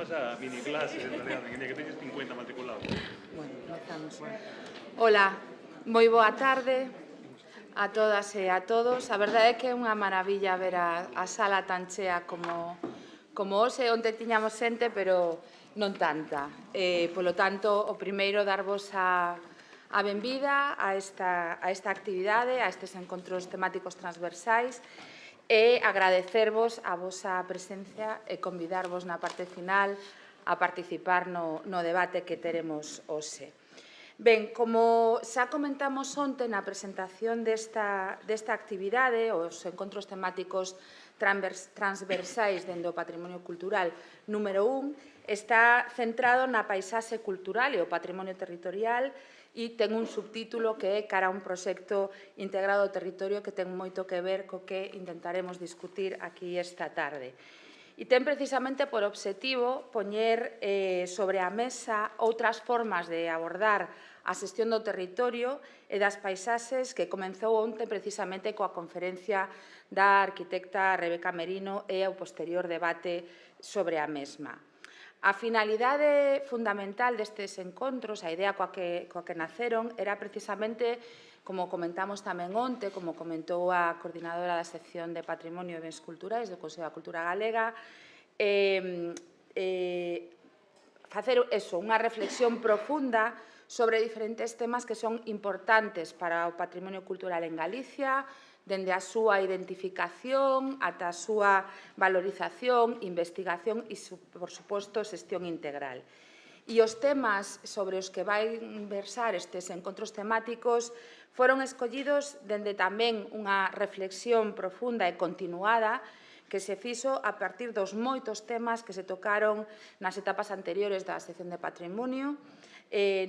estás a mini clase, en realidad, que teñes 50 matriculados. Bueno, comezamos. Hola, moi boa tarde a todas e a todos. A verdade é que é unha maravilla ver a sala tan chea como hoxe. Onte tiñamos xente, pero non tanta. Polo tanto, o primeiro, darvos a benvida a esta actividade, a estes encontros temáticos transversais, e agradecervos a vosa presencia e convidarvos na parte final a participar no debate que teremos hoxe. Ben, como xa comentamos onte na presentación desta actividade, os encontros temáticos transversais dende o patrimonio cultural número 1, está centrado na paisaxe cultural e o patrimonio territorial e ten un subtítulo que é Cara a un proxecto integrado ao territorio, que ten moito que ver co que intentaremos discutir aquí esta tarde. E ten precisamente por obxectivo poñer sobre a mesa outras formas de abordar a xestión do territorio e das paisaxes, que comenzou onte precisamente coa conferencia da arquitecta Rebeca Merino e o posterior debate sobre a mesma. A finalidade fundamental destes encontros, a idea coa que naceron, era precisamente, como comentamos tamén onte, como comentou a coordinadora da sección de Patrimonio e Bens Culturais do Consello da Cultura Galega, facer unha reflexión profunda sobre diferentes temas que son importantes para o patrimonio cultural en Galicia, dende a súa identificación ata a súa valorización, investigación e, por suposto, xestión integral. E os temas sobre os que vai versar estes encontros temáticos foron escollidos dende tamén unha reflexión profunda e continuada que se fixo a partir dos moitos temas que se tocaron nas etapas anteriores da sección de Patrimonio,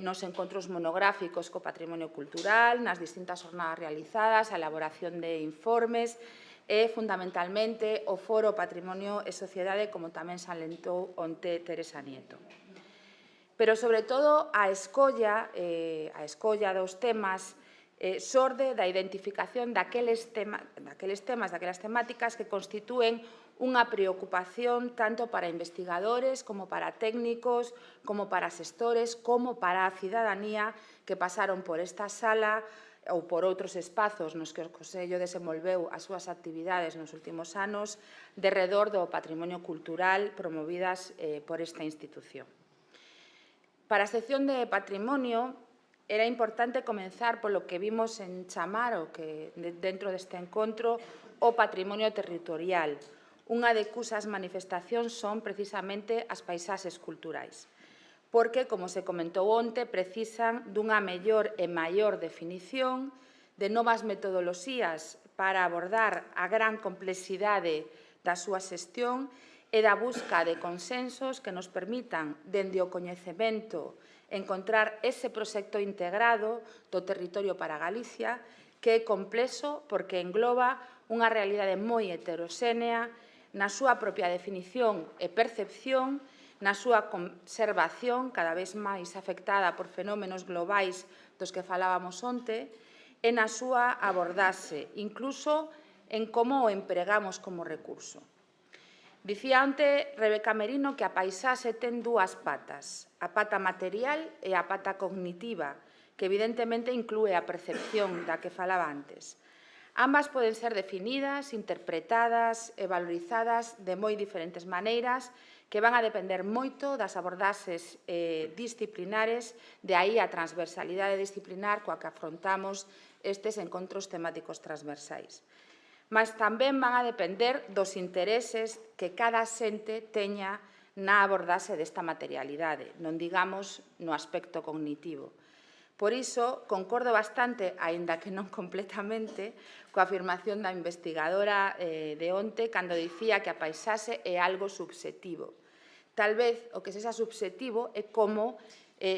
nos encontros monográficos co patrimonio cultural, nas distintas jornadas realizadas, a elaboración de informes e, fundamentalmente, o foro Patrimonio e Sociedade, como tamén salentou onte Teresa Nieto. Pero, sobre todo, a escolla dos temas xorde da identificación daqueles temas, daquelas temáticas que constitúen unha preocupación tanto para investigadores, como para técnicos, como para xestores, como para a cidadanía que pasaron por esta sala ou por outros espazos nos que o Consello desenvolveu as súas actividades nos últimos anos de redor do patrimonio cultural promovidas por esta institución. Para a sección de Patrimonio, era importante comenzar polo que vimos en chamar, o que dentro deste encontro, o patrimonio territorial. Unha de cusas manifestacións son precisamente as paisaxes culturais, porque, como se comentou onte, precisan dunha mellor e maior definición, de novas metodoloxías para abordar a gran complexidade da súa xestión e da busca de consensos que nos permitan, dende o coñecemento, encontrar ese proxecto integrado do territorio para Galicia, que é complexo porque engloba unha realidade moi heteroxénea na súa propia definición e percepción, na súa conservación, cada vez máis afectada por fenómenos globais dos que falábamos onte, e na súa abordaxe, incluso en como o empregamos como recurso. Dicía onte Rebeca Merino que a paisaxe ten dúas patas, a pata material e a pata cognitiva, que evidentemente inclúe a percepción da que falaba antes. Ambas poden ser definidas, interpretadas e valorizadas de moi diferentes maneiras que van a depender moito das abordaxes disciplinares, de aí a transversalidade disciplinar coa que afrontamos estes encontros temáticos transversais. Mas tamén van a depender dos intereses que cada xente teña na abordaxe desta materialidade, non digamos no aspecto cognitivo. Por iso, concordo bastante, aínda que non completamente, coa afirmación da investigadora de onte, cando dicía que a paisaxe é algo subxetivo. Tal vez o que sexa subxetivo é como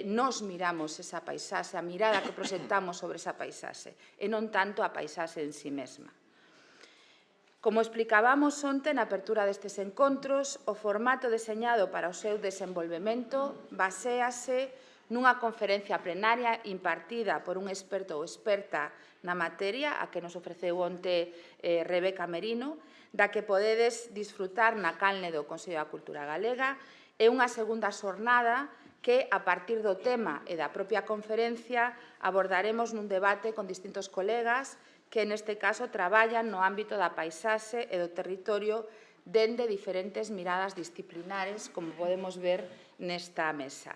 nos miramos esa paisaxe, a mirada que proxectamos sobre esa paisaxe, e non tanto a paisaxe en si mesma. Como explicábamos onte na apertura destes encontros, o formato deseñado para o seu desenvolvemento baséase nunha conferencia plenaria impartida por un experto ou experta na materia, a que nos ofreceu onte Rebeca Merino, da que podedes disfrutar na canle do Consello da Cultura Galega e unha segunda xornada que, a partir do tema e da propia conferencia, abordaremos nun debate con distintos colegas que, neste caso, traballan no ámbito da paisaxe e do territorio dende diferentes miradas disciplinares, como podemos ver nesta mesa.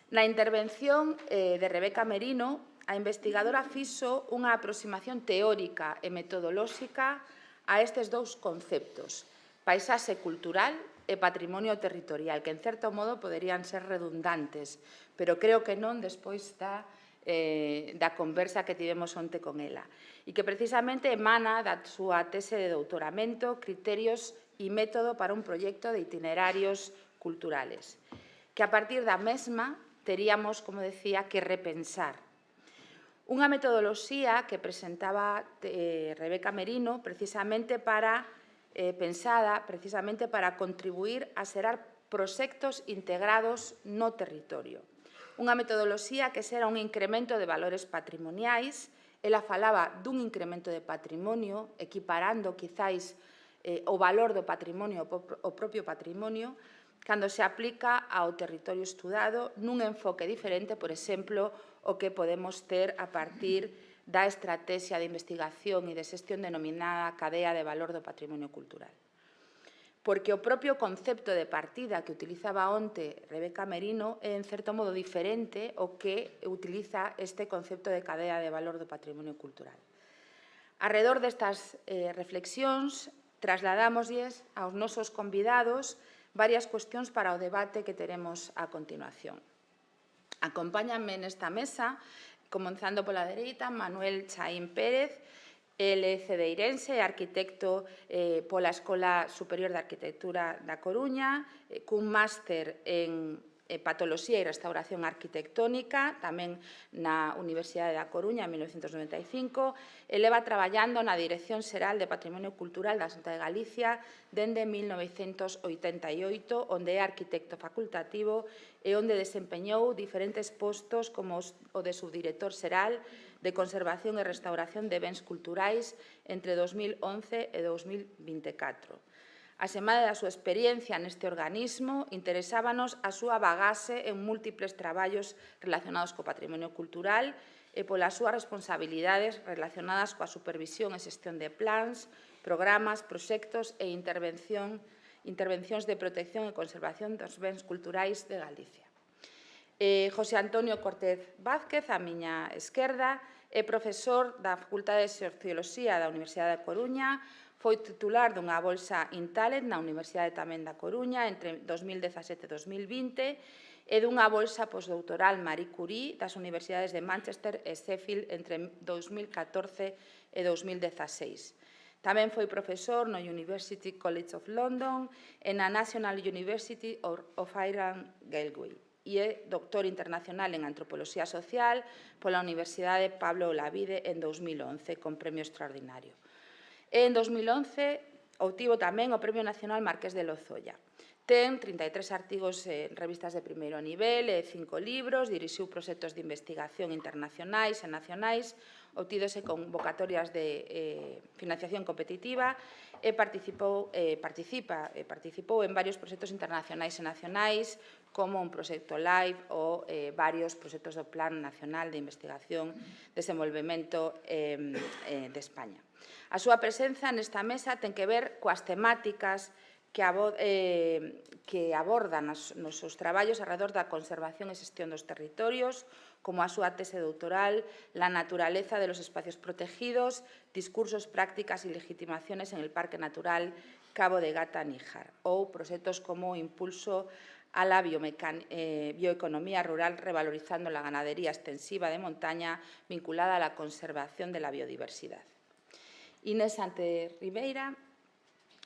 Na intervención de Rebeca Merino, a investigadora fixo unha aproximación teórica e metodolóxica a estes dous conceptos, paisaxe cultural e patrimonio territorial, que en certo modo poderían ser redundantes, pero creo que non despois da conversa que tivemos onte con ela, e que precisamente emana da súa tese de doutoramento, criterios e método para un proxecto de itinerarios culturales, que a partir da mesma teríamos, como decía, que repensar. Unha metodoloxía que presentaba Rebeca Merino pensada precisamente para contribuir a xerar proxectos integrados no territorio. Unha metodoloxía que xera un incremento de valores patrimoniais. Ela falaba dun incremento de patrimonio, equiparando quizáis o valor do patrimonio ao propio patrimonio, cando se aplica ao territorio estudado nun enfoque diferente, por exemplo, o que podemos ter a partir da estrategia de investigación e de xestión denominada cadea de valor do patrimonio cultural. Porque o propio concepto de partida que utilizaba onte Rebeca Merino é, en certo modo, diferente ao que utiliza este concepto de cadea de valor do patrimonio cultural. Arredor destas reflexións, trasladámoslles aos nosos convidados varias cuestións para o debate que teremos a continuación. Acompáñanme nesta mesa, comenzando pola dereita, Manuel Chaín Pérez, ele cedeirense, arquitecto pola Escola Superior de Arquitectura da Coruña, cun máster en Patoloxía e Restauración Arquitectónica, tamén na Universidade da Coruña, en 1995. E leva traballando na Dirección Xeral de Patrimonio Cultural da Xunta de Galicia dende 1988, onde é arquitecto facultativo e onde desempeñou diferentes postos como o de subdirector xeral de Conservación e Restauración de Bens Culturais entre 2011 e 2024. Asemade da súa experiencia neste organismo, interesábanos a súa bagaxe en múltiples traballos relacionados co patrimonio cultural e polas súas responsabilidades relacionadas coa supervisión e xestión de plans, programas, proxectos e intervencións de protección e conservación dos bens culturais de Galicia. José Antonio Cortez Vázquez, a miña esquerda, é profesor da Facultade de Socioloxía da Universidade da Coruña, foi titular dunha bolsa Intalent na Universidade tamén da Coruña entre 2017 e 2020 e dunha bolsa postdoutoral Marie Curie das Universidades de Manchester e Sheffield entre 2014 e 2016. Tamén foi profesor no University College of London e na National University of Ireland Galway e é doctor internacional en Antropoloxía Social pola Universidade Pablo Olavide en 2011 con premio extraordinario. En 2011 obtivo tamén o Premio Nacional Marqués de Lozoya. Ten 33 artigos en revistas de primeiro nivel e 5 libros, dirixiu proxectos de investigación internacionais e nacionais, obtídose convocatorias de financiación competitiva e participou en varios proxectos internacionais e nacionais, como un proxecto LIFE ou varios proxectos do Plan Nacional de Investigación e Desenvolvemento de España. A súa presenza nesta mesa ten que ver coas temáticas que abordan nos seus traballos alrededor da conservación e xestión dos territorios, como a súa tese doutoral, la naturaleza de los espacios protegidos, discursos, prácticas e legitimaciones en el Parque Natural Cabo de Gata-Níjar, ou proxectos como impulso a la bioeconomía rural revalorizando la ganadería extensiva de montaña vinculada a la conservación de la biodiversidad. Inés Sánchez Ribeira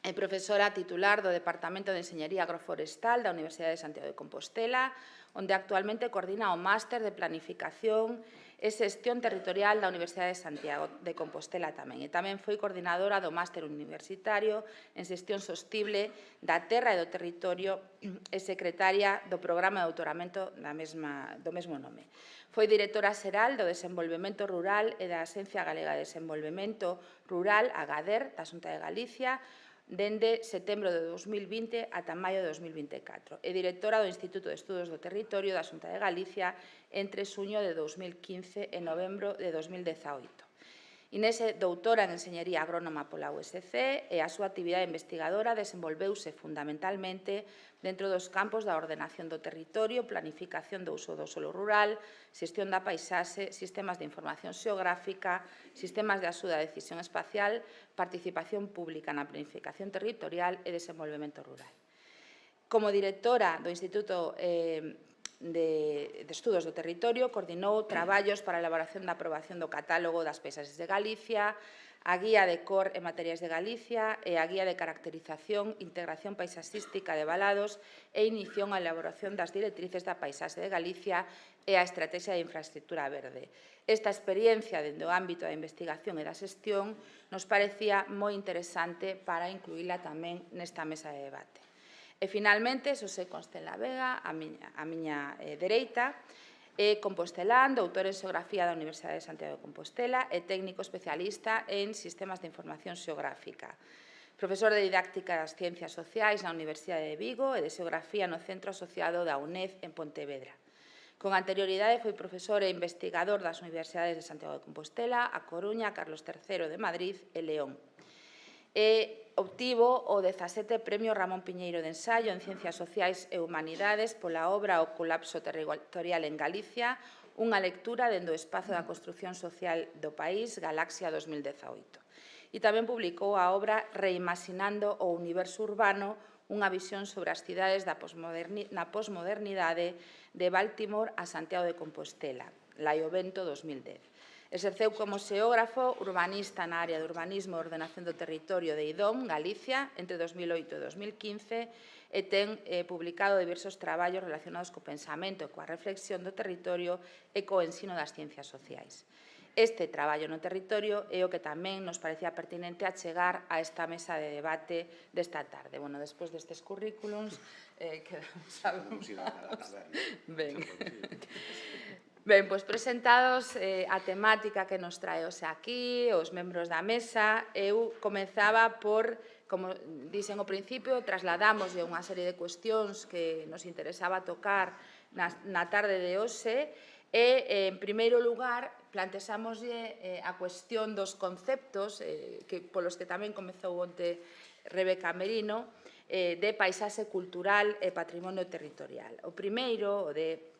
é profesora titular do Departamento de Enxeñería Agroforestal da Universidade de Santiago de Compostela, onde actualmente coordina o Máster de Planificación e Xestión Territorial da Universidade de Santiago de Compostela tamén. E tamén foi coordinadora do Máster Universitario en Xestión Sostible da Terra e do Territorio e secretaria do Programa de Doutoramento do mesmo nome. Foi directora xeral do Desenvolvemento Rural e da Axencia Galega de Desenvolvemento Rural, a GADER, da Xunta de Galicia, dende setembro de 2020 ata maio de 2024 e directora do Instituto de Estudos do Territorio da Xunta de Galicia entre xuño de 2015 e novembro de 2018. Inés é doutora en Enxeñería Agrónoma pola USC e a súa actividade investigadora desenvolveuse fundamentalmente dentro dos campos da ordenación do territorio, planificación do uso do solo rural, xestión da paisaxe, sistemas de información xeográfica, sistemas de axuda a decisión espacial, participación pública na planificación territorial e desenvolvemento rural. Como directora do Instituto de Estudos do Territorio, coordinou traballos para a elaboración da aprobación do catálogo das paisaxes de Galicia, a guía de cor e materiais de Galicia e a guía de caracterización, integración paisaxística de valados e iniciou a elaboración das directrices da paisaxe de Galicia e a estrategia de infraestructura verde. Esta experiencia dentro do ámbito da investigación e da xestión nos parecía moi interesante para incluíla tamén nesta mesa de debate. E, finalmente, Xosé Constela Vega, a miña dereita, é compostelán, doutor en Xeografía da Universidade de Santiago de Compostela e técnico especialista en Sistemas de Información Xeográfica. Profesor de Didáctica das Ciencias Sociais na Universidade de Vigo e de Xeografía no Centro Asociado da UNED en Pontevedra. Con anterioridade foi profesor e investigador das Universidades de Santiago de Compostela, A Coruña, Carlos III de Madrid e León. Obtivo o 17 Premio Ramón Piñeiro de Ensaio en Ciencias Sociais e Humanidades pola obra O colapso territorial en Galicia, unha lectura dentro do espazo da construción social do país, Galaxia 2018. E tamén publicou a obra Reimaxinando o universo urbano, unha visión sobre as cidades na posmodernidade de Baltimore a Santiago de Compostela, Laiovento 2010. Exerceu como xeógrafo urbanista na área de urbanismo e ordenación do territorio de IDOM, Galicia, entre 2008 e 2015 e ten publicado diversos traballos relacionados co pensamento e coa reflexión do territorio e co ensino das ciencias sociais. Este traballo no territorio é o que tamén nos parecía pertinente achegar a esta mesa de debate desta tarde. Bueno, despois destes currículums, quedamos abrumbados. Ben. Ben, pois presentados a temática que nos trae hoxe aquí, os membros da mesa, eu comezaba por, como dixen ao principio, trasladamos unha serie de cuestións que nos interesaba tocar na tarde de hoxe e, en primeiro lugar, plantexámoslle a cuestión dos conceptos polos que tamén comezou onte Rebeca Merino, de paisaxe cultural e patrimonio territorial. O primeiro, o de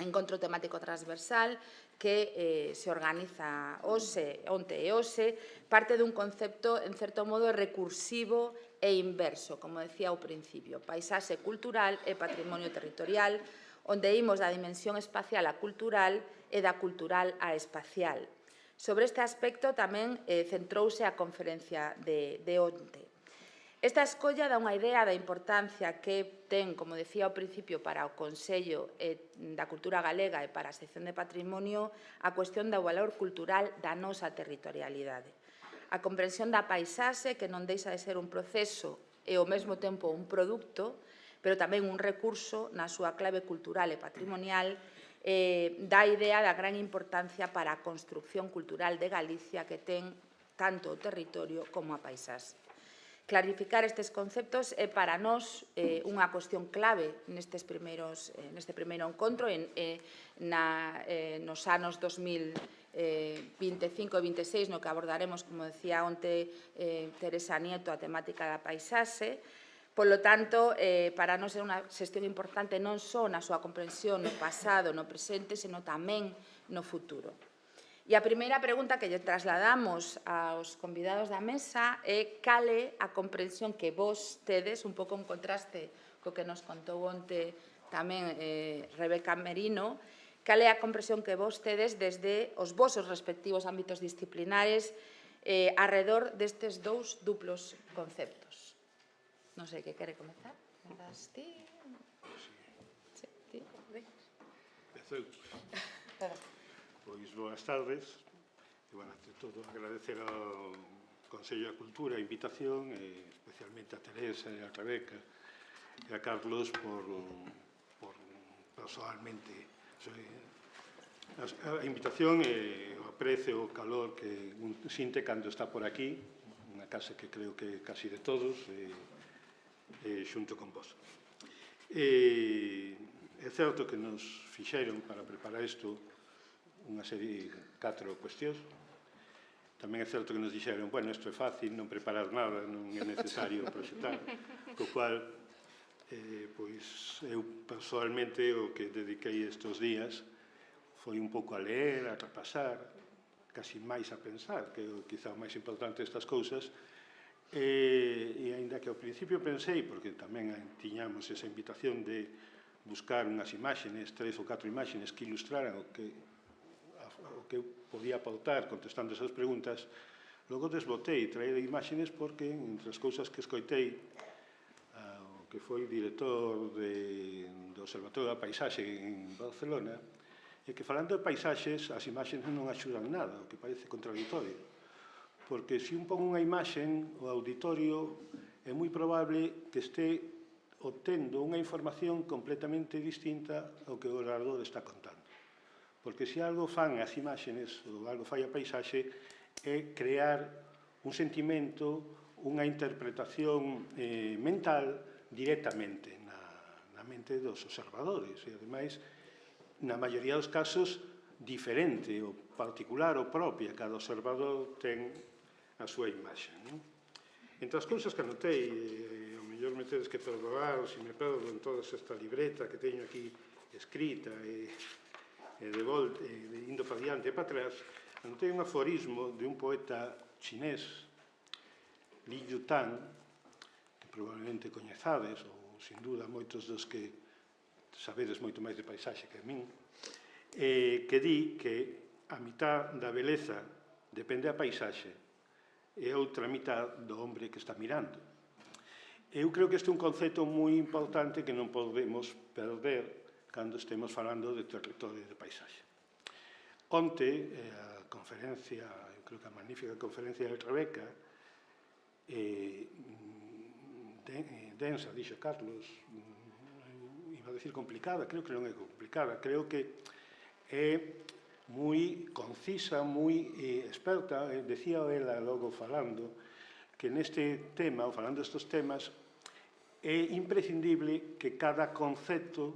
encontro temático transversal que se organiza onte e hoxe, parte dun concepto, en certo modo, recursivo e inverso, como decía ao principio, paisaxe cultural e patrimonio territorial, onde imos da dimensión espacial á cultural e da cultural á espacial. Sobre este aspecto tamén centrouse a conferencia de onte. Esta escolla dá unha idea da importancia que ten, como decía ao principio, para o Consello da Cultura Galega e para a sección de Patrimonio a cuestión do valor cultural da nosa territorialidade. A comprensión da paisaxe, que non deixa de ser un proceso e ao mesmo tempo un produto, pero tamén un recurso na súa clave cultural e patrimonial, dá idea da gran importancia para a construción cultural de Galicia que ten tanto o territorio como a paisaxe. Clarificar estes conceptos é para nós unha cuestión clave neste primeiro encontro nos anos 2025 e 26, no que abordaremos, como decía onte Teresa Nieto, a temática da paisaxe. Polo tanto, para nós é unha xestión importante non só na súa comprensión no pasado, no presente, senón tamén no futuro. E a primeira pregunta que lle trasladamos aos convidados da mesa é cal é a comprensión que vos tedes, un pouco en contraste co que nos contou onte tamén Rebeca Merino, cal é a comprensión que vos tedes desde os vosos respectivos ámbitos disciplinares arredor destes dous duplos conceptos. Non sei, que quere comezar? Comezas ti? Sí, ti. Empezou. Pois boas tardes. E, bueno, ante todo, agradecer ao Consello da Cultura a invitación, e especialmente a Teresa e a Rebeca e a Carlos por personalmente a invitación e o aprecio, o calor que un sinte cando está por aquí, unha unha casa que creo que casi de todos, xunto con vos. É certo que nos fixeron para preparar isto unha serie de 4 cuestións. Tamén é certo que nos dixeron, bueno, isto é fácil, non preparar nada, non é necesario proxectar, co cual, pois, eu personalmente o que dediquei estes días foi un pouco a ler, a repasar, casi máis a pensar, que é quizá o máis importante destas cousas, e aínda que ao principio pensei, porque tamén tiñamos esa invitación de buscar unhas imágenes, 3 ou 4 imágenes que ilustraran o que eu podía pautar contestando esas preguntas, logo desbotei, traer imágenes porque, entre as cousas que escoitei, o que foi director do Observatorio da Paisaxe en Barcelona, é que falando de paisaxes, as imaxes non axudan nada, o que parece contradictorio. Porque se un pon unha imaxe, o auditorio é moi probable que este obtendo unha información completamente distinta ao que o orador está contando. Porque se algo fan as imaxes, ou algo fai a paisaxe, é crear un sentimento, unha interpretación mental directamente na mente dos observadores. E, ademais, na maioría dos casos, diferente, ou particular ou propia. Cada observador ten a súa imaxe. Entre as cousas que anotei, ao mellor me tedes que perdoar, se me perdo en toda esta libreta que teño aquí escrita e indo para diante e para atrás, anotei un aforismo de un poeta chinés, Li Yutang, que probablemente coñezades, ou sin duda moitos dos que sabedes moito máis de paisaxe que a min, que di que a mitad da beleza depende da paisaxe e a outra mitad do hombre que está mirando. Eu creo que este é un concepto moi importante que non podemos perder cando estemos falando de territorio e de paisaxe. Onte, a conferencia, eu creo que a magnífica conferencia de Rebeca, densa, dixo Carlos, iba a decir complicada, creo que non é complicada, creo que é moi concisa, moi experta, decía ela logo falando, que neste tema, ou falando destes temas, é imprescindible que cada concepto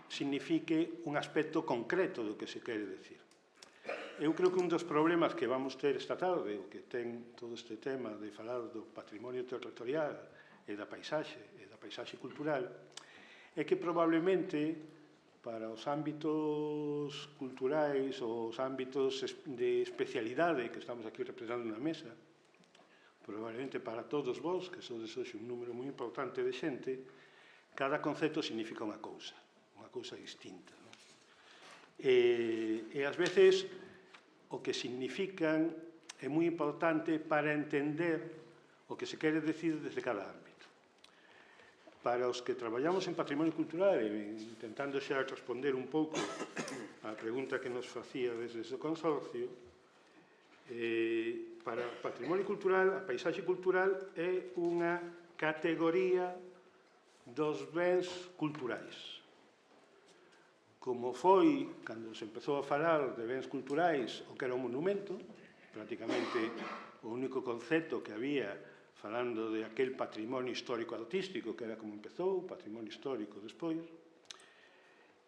signifique un aspecto concreto do que se quere decir. Eu creo que un dos problemas que vamos ter esta tarde, o que ten todo este tema de falar do patrimonio territorial e da paisaxe cultural, é que probablemente para os ámbitos culturais ou os ámbitos de especialidade que estamos aquí representando na mesa, probablemente para todos vós, que sodes hoxe un número moi importante de xente, cada concepto significa unha cousa distinta. E ás veces o que significan é moi importante para entender o que se quere decir desde cada ámbito. Para os que traballamos en patrimonio cultural, intentando xa responder un pouco á pregunta que nos facía desde o consorcio, para o patrimonio cultural, a paisaxe cultural é unha categoría dos bens culturais. Como foi, cando se empezou a falar de bens culturais, o que era un monumento, prácticamente o único concepto que había falando de aquel patrimonio histórico-artístico, que era como empezou, patrimonio histórico despois.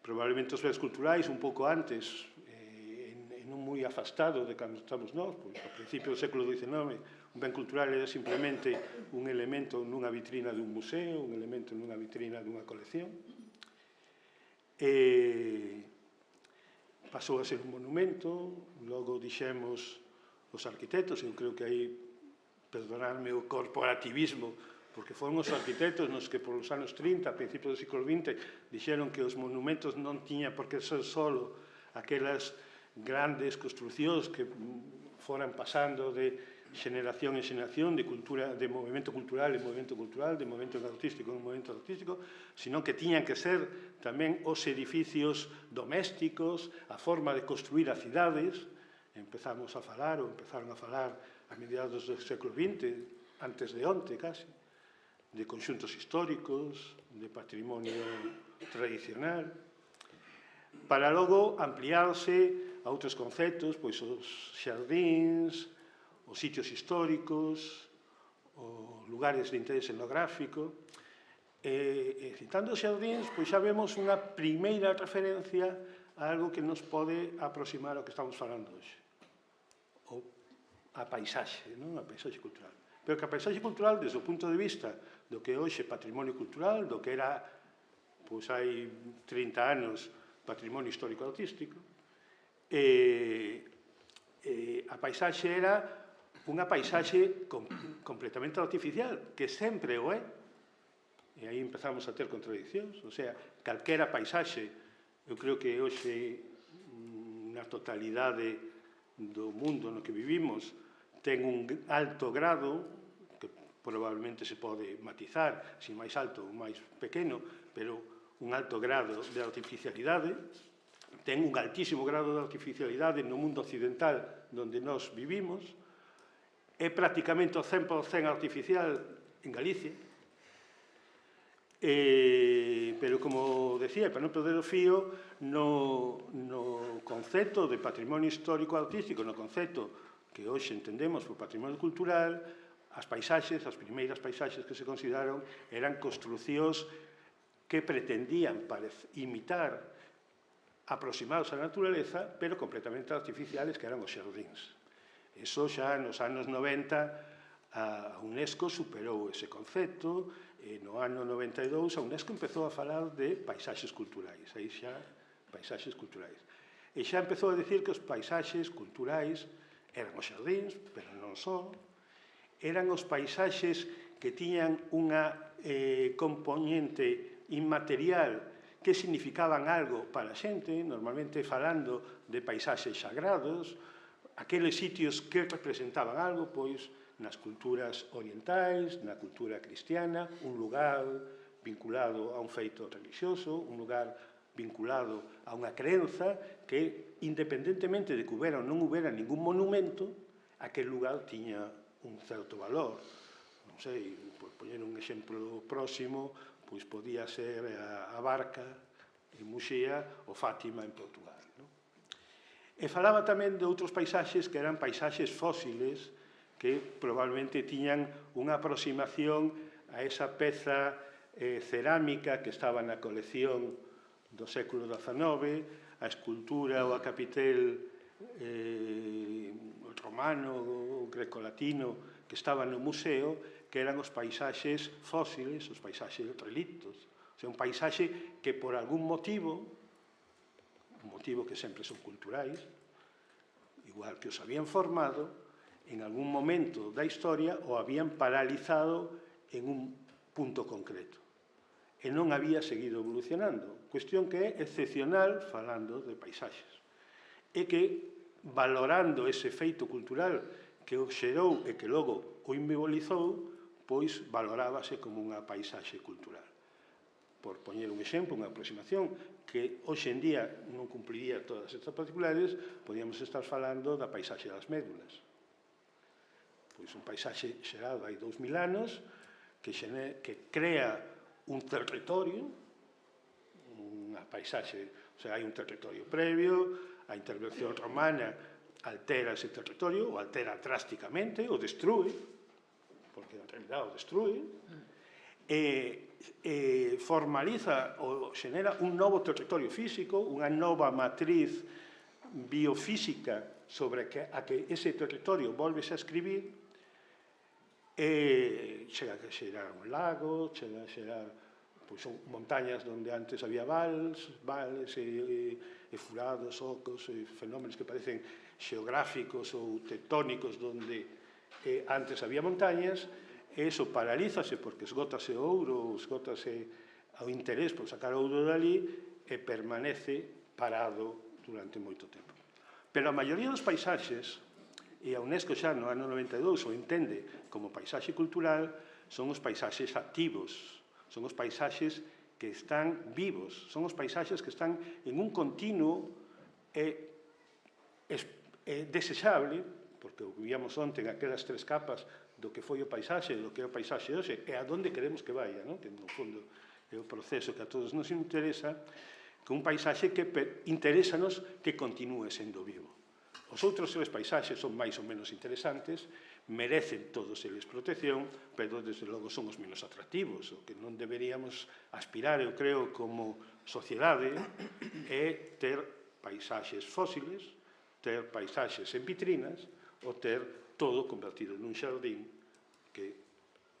Probablemente os bens culturais, un pouco antes, e non moi afastado de cando estamos nós, pois, ao principio do século XIX, un ben cultural era simplemente un elemento nunha vitrina dun museo, un elemento nunha vitrina dunha colección. Pasou a ser un monumento, logo dixemos os arquitectos, eu creo que aí perdonarme o corporativismo, porque foron os arquitectos nos que por os anos 30, a principios do século XX, dixeron que os monumentos non tiña por que ser solo aquelas grandes construcións que foran pasando de xeneración en xeneración, de movimento cultural en movimento cultural, de movimento artístico en movimento artístico, sino que tiñan que ser tamén os edificios domésticos, a forma de construir as cidades. Empezaron a falar a mediados do século XX, antes de onte, casi, de conxuntos históricos, de patrimonio tradicional, para logo ampliarse a outros conceptos, pois os xardíns, os sitios históricos, os lugares de interés etnográfico. Citando os xardíns, pois xa vemos unha primeira referencia a algo que nos pode aproximar ao que estamos falando hoxe. A paisaxe, non? A paisaxe cultural. Pero que a paisaxe cultural, desde o punto de vista do que hoxe patrimonio cultural, do que era, pois hai 30 anos, patrimonio histórico artístico, a paisaxe era unha paisaxe completamente artificial, que sempre o é. E aí empezamos a ter contradiccións. O sea, calquera paisaxe, eu creo que hoxe, na totalidade do mundo no que vivimos, ten un alto grado, que probablemente se pode matizar, se máis alto ou máis pequeno, pero un alto grado de artificialidade, ten un altísimo grado de artificialidade no mundo occidental onde nós vivimos, é prácticamente o 100% artificial en Galicia, pero, como decía, para non perder o fío, no concepto de patrimonio histórico artístico, no concepto que hoxe entendemos por patrimonio cultural, as paisaxes, as primeiras paisaxes que se consideraron, eran construcións que pretendían imitar aproximados á naturaleza, pero completamente artificiales, que eran os xardíns. Eso xa nos anos 90 a UNESCO superou ese concepto, e no ano 92 a UNESCO empezou a falar de paisaxes culturais, aí xa paisaxes culturais. E xa empezou a dicir que os paisaxes culturais eran os xardíns, pero non só, eran os paisaxes que tiñan unha componente inmaterial que significaban algo para a xente, normalmente falando de paisaxes sagrados, aqueles sitios que representaban algo, pois, nas culturas orientais, na cultura cristiana, un lugar vinculado a un feito religioso, un lugar vinculado a unha creenza que, independentemente de que houbera ou non houbera ningún monumento, aquel lugar tiña un certo valor. Non sei, por poñer un exemplo próximo, pois podía ser a Barca en Muxía ou Fátima en Portugal. E falaba tamén de outros paisaxes que eran paisaxes fósiles, que probablemente tiñan unha aproximación a esa peza cerámica que estaba na colección do século XIX, a escultura ou a capitel romano ou grecolatino que estaba no museo, que eran os paisaxes fósiles, os paisaxes relictos. O sea, un paisaxe que por algún motivo, un motivo que sempre son culturais, igual que os habían formado, en algún momento da historia o habían paralizado en un punto concreto. E non había seguido evolucionando. Cuestión que é excepcional falando de paisaxes. E que, valorando ese feito cultural que o xerou e que logo o inmobilizou, pois valorábase como unha paisaxe cultural. Por poñer un exemplo, unha aproximación que hoxe en día non cumpliría todas estas particulares, podíamos estar falando da paisaxe das médulas. Pois un paisaxe xerado hai 2000 anos que crea un territorio, unha paisaxe, o sea, hai un territorio previo, a intervención romana altera ese territorio, o altera drásticamente, o destrúe, porque en realidad o destrúe, formaliza ou xenera un novo territorio físico, unha nova matriz biofísica sobre a que ese territorio volvese a escribir, chega a xerar un lago, chega a xerar son montañas onde antes había vales e furados, ocos, e fenómenos que parecen xeográficos ou tectónicos onde antes había montañas, e iso paralízase porque esgótase o ouro, esgótase o interés por sacar ouro dali e permanece parado durante moito tempo. Pero a maioría dos paisaxes, e a UNESCO xa no ano 92 o entende como paisaxe cultural, son os paisaxes activos, son os paisaxes que están vivos, son os paisaxes que están en un continuo desexable, porque o víamos onte en aquelas tres capas do que foi o paisaxe, do que é o paisaxe hoxe, e a donde queremos que vaya, que no fondo é o proceso que a todos nos interesa, que un paisaxe que interésanos que continúe sendo vivo. Os outros tres paisaxes son máis ou menos interesantes, merecen todos eles protección, pero desde logo son os menos atractivos. O que non deberíamos aspirar, eu creo, como sociedade, é ter paisaxes fósiles, ter paisaxes en vitrinas, ou ter todo convertido nun xardín que,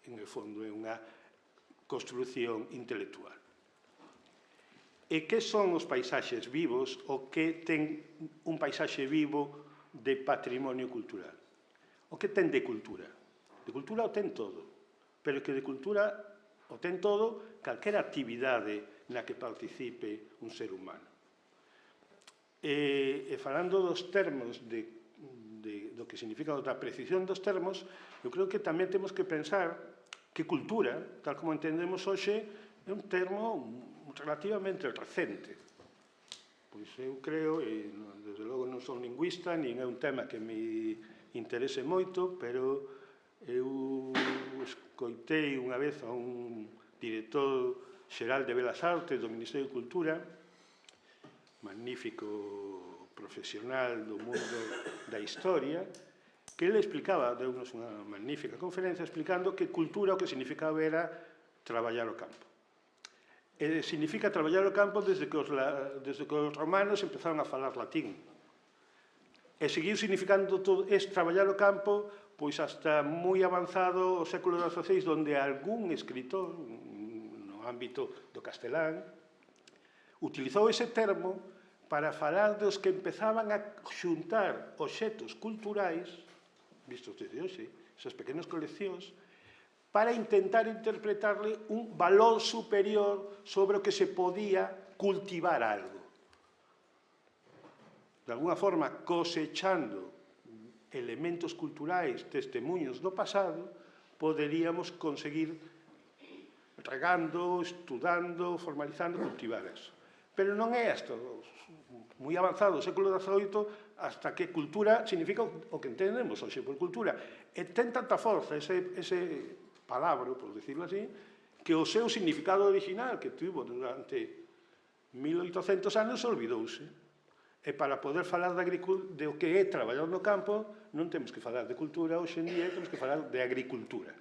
en el fondo, é unha construción intelectual. E que son os paisaxes vivos, o que ten un paisaxe vivo de patrimonio cultural? O que ten de cultura? De cultura o ten todo, pero que de cultura o ten todo calquera actividade na que participe un ser humano. E falando dos termos, do que significa da precisión dos termos, eu creo que tamén temos que pensar que cultura, tal como entendemos hoxe, é un termo relativamente recente. Pois eu creo, e desde logo non son lingüista, nin é un tema que me interese moito, pero eu escoitei unha vez a un director xeral de Belas Artes do Ministerio de Cultura, magnífico profesional do mundo da historia, que ele explicaba, deu-nos unha magnífica conferencia explicando que cultura o que significaba era traballar o campo. Significa traballar o campo desde que os romanos empezaron a falar latín. E seguiu significando traballar o campo pois hasta moi avanzado o século XVI, onde algún escritor, no ámbito do castelán, utilizou ese termo para falar dos que empezaban a xuntar obxetos culturais, vistos desde hoxe, esas pequenas coleccións, para intentar interpretarle un valor superior sobre o que se podía cultivar algo. De alguna forma, cosechando elementos culturais, testemunhos do pasado, poderíamos conseguir, regando, estudando, formalizando, cultivar eso. Pero non é hasta moi avanzado o século XVIII hasta que cultura significa o que entendemos hoxe por cultura. E ten tanta forza ese palabra, por decirlo así, que o seu significado original que tivo durante 1800 anos olvidouse. E para poder falar de o que é traballar no campo, non temos que falar de cultura hoxe en día, temos que falar de agricultura.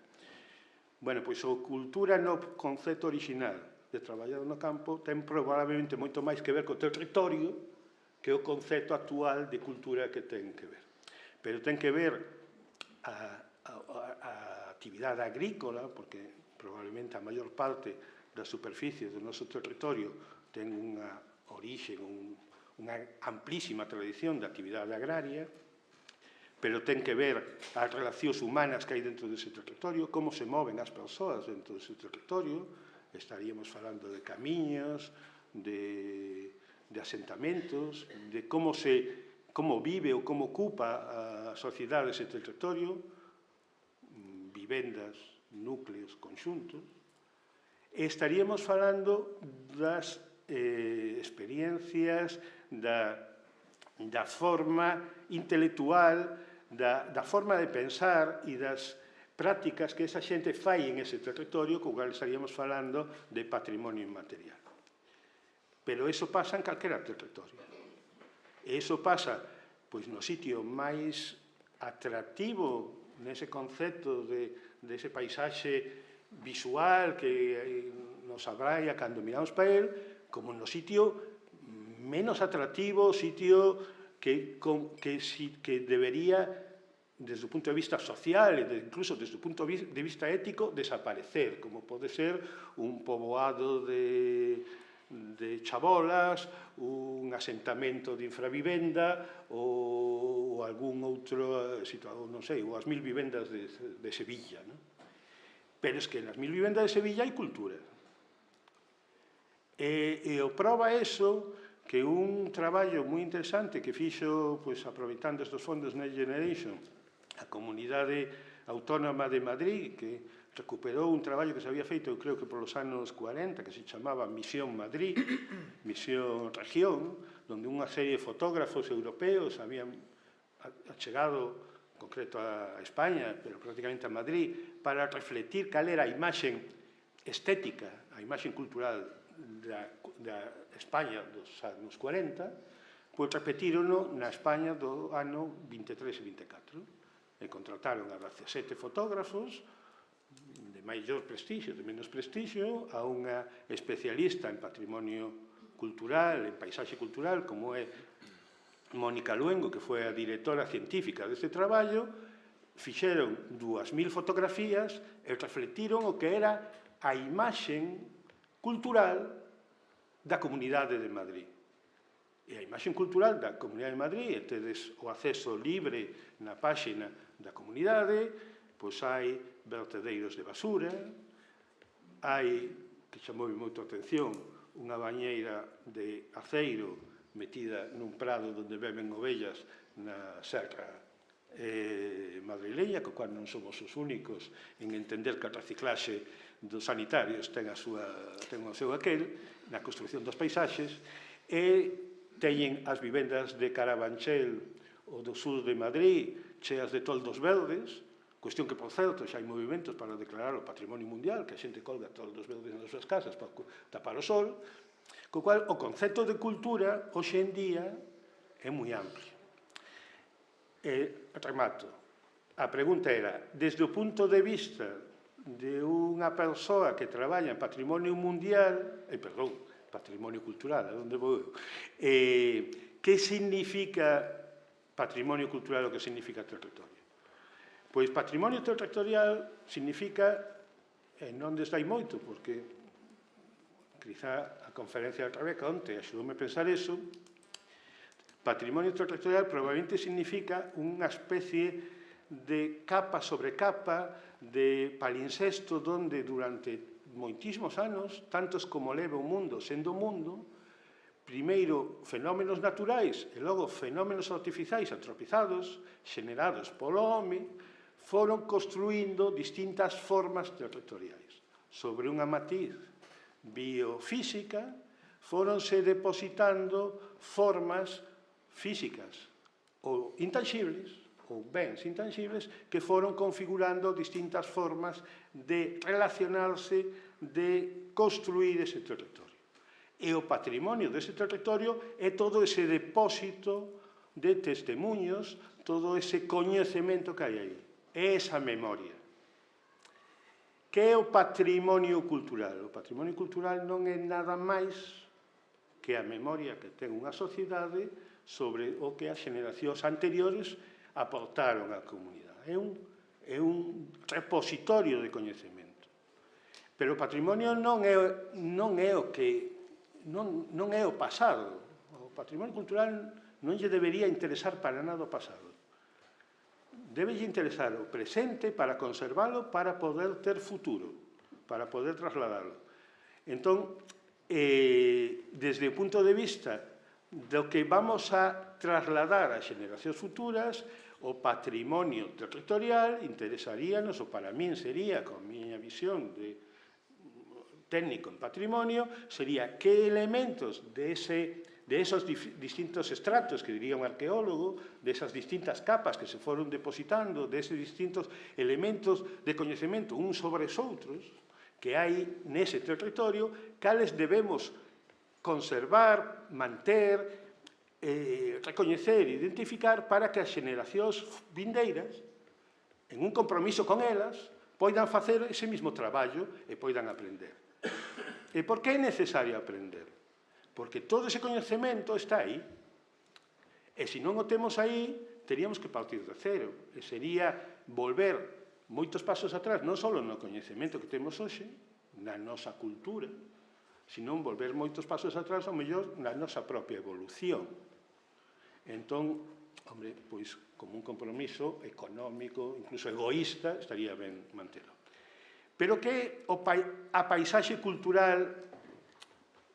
Bueno, pois a cultura no concepto original de traballar no campo ten probablemente moito máis que ver co territorio que o concepto actual de cultura que ten que ver. Pero ten que ver a actividade agrícola, porque probablemente a maior parte da superficie do noso territorio ten unha orixe, unha amplísima tradición de actividade agraria, pero ten que ver as relacións humanas que hai dentro dese territorio, como se moven as persoas dentro dese territorio. Estaríamos falando de camiños, de asentamentos, de como vive ou como ocupa a sociedade ese territorio, vivendas, núcleos, conxuntos. E estaríamos falando das experiencias, da forma intelectual, da forma de pensar e das prácticas que esa xente fai en ese territorio, co cual estaríamos falando de patrimonio inmaterial. Pero eso pasa en calquera territorio. E iso pasa pois, no sitio máis atractivo nese concepto dese paisaxe visual que nos abraia cando miramos para él, como no sitio menos atractivo, sitio que debería, desde o punto de vista social e incluso desde o punto de vista ético, desaparecer, como pode ser un poboado de chabolas, un asentamento de infravivenda ou algún outro, non sei, ou as 1000 vivendas de Sevilla. Pero é que nas 1000 vivendas de Sevilla hai cultura. E o proba eso que un traballo moi interesante que fixo, aproveitando estes fondos Next Generation, a Comunidade Autónoma de Madrid, que recuperou un traballo que se había feito, eu creo que polos anos 40, que se chamaba Misión Madrid, Misión Región, onde unha serie de fotógrafos europeos habían chegado, en concreto a España, pero prácticamente a Madrid, para refletir cal era a imaxe estética, a imaxe cultural da España dos anos 40, pois repetírono na España do ano 23 e 24. E contrataron a 17 fotógrafos de maior prestixio, de menos prestixio, a unha especialista en patrimonio cultural, en paisaxe cultural, como é Mónica Luengo, que foi a directora científica deste traballo. Fixeron 2000 fotografías e reflectiron o que era a imaxe cultural da Comunidade de Madrid. E a imaxe cultural da Comunidade de Madrid, e tedes o acceso libre na páxina da comunidade, pois hai vertedeiros de basura, hai, que chamou moito a atención, unha bañeira de aceiro metida nun prado onde beben ovellas na serra madrileña, co cual non somos os únicos en entender que a reciclaxe dos sanitarios ten o seu aquel, na construción dos paisaxes, e teñen as vivendas de Carabanchel ou do sur de Madrid cheas de toldos verdes, cuestión que, por certo, xa hai movimentos para declarar o patrimonio mundial, que a xente colga toldos verdes nas súas casas para tapar o sol, co cual o concepto de cultura hoxe en día é moi amplio. Remato. A pregunta era, desde o punto de vista de unha persoa que traballa en patrimonio mundial, patrimonio cultural, a onde vou eu, que significa patrimonio cultural o que significa territorio? Pois patrimonio territorial significa, e non desdai moito, porque quizá a conferencia de Rebeca onte axudoume a pensar eso, patrimonio territorial probablemente significa unha especie de capa sobre capa, de palincesto, donde durante moitísimos anos, tantos como leva o mundo sendo mundo, primeiro fenómenos naturais e logo fenómenos artificiais antropizados, xenerados polo home, foron construindo distintas formas territoriais. Sobre unha matiz biofísica, foronse depositando formas físicas ou intangibles, ou bens intangibles, que foron configurando distintas formas de relacionarse, de construir ese territorio. E o patrimonio dese territorio é todo ese depósito de testemunhos, todo ese coñecemento que hai aí. É esa memoria. Que é o patrimonio cultural? O patrimonio cultural non é nada máis que a memoria que ten unha sociedade sobre o que as xeracións anteriores aportaron á comunidade. É un repositorio de coñecemento. Pero o patrimonio non é o pasado. O patrimonio cultural non lle debería interesar para nada o pasado. Debelle interesar o presente para conservalo, para poder ter futuro, para poder trasladalo. Entón, desde o punto de vista do que vamos a trasladar ás xeracións futuras, o patrimonio territorial interesaríanos, ou para min sería, con a miña visión de técnico en patrimonio, sería que elementos de esos distintos estratos, que diría un arqueólogo, de esas distintas capas que se foron depositando, de esos distintos elementos de coñecemento uns sobre os outros, que hai nese territorio, cales debemos conservar, manter, recoñecer e identificar para que as xeracións vindeiras, en un compromiso con elas, poidan facer ese mismo traballo e poidan aprender. E por que é necesario aprender? Porque todo ese coñecemento está aí. E se non o temos aí, teríamos que partir de cero. E sería volver moitos pasos atrás, non só no coñecemento que temos hoxe, na nosa cultura, senón volver moitos pasos atrás, ao mellor, na nosa propia evolución. Entón, hombre, pois, como un compromiso económico, incluso egoísta, estaría ben mantelo. Pero que a paisaxe cultural,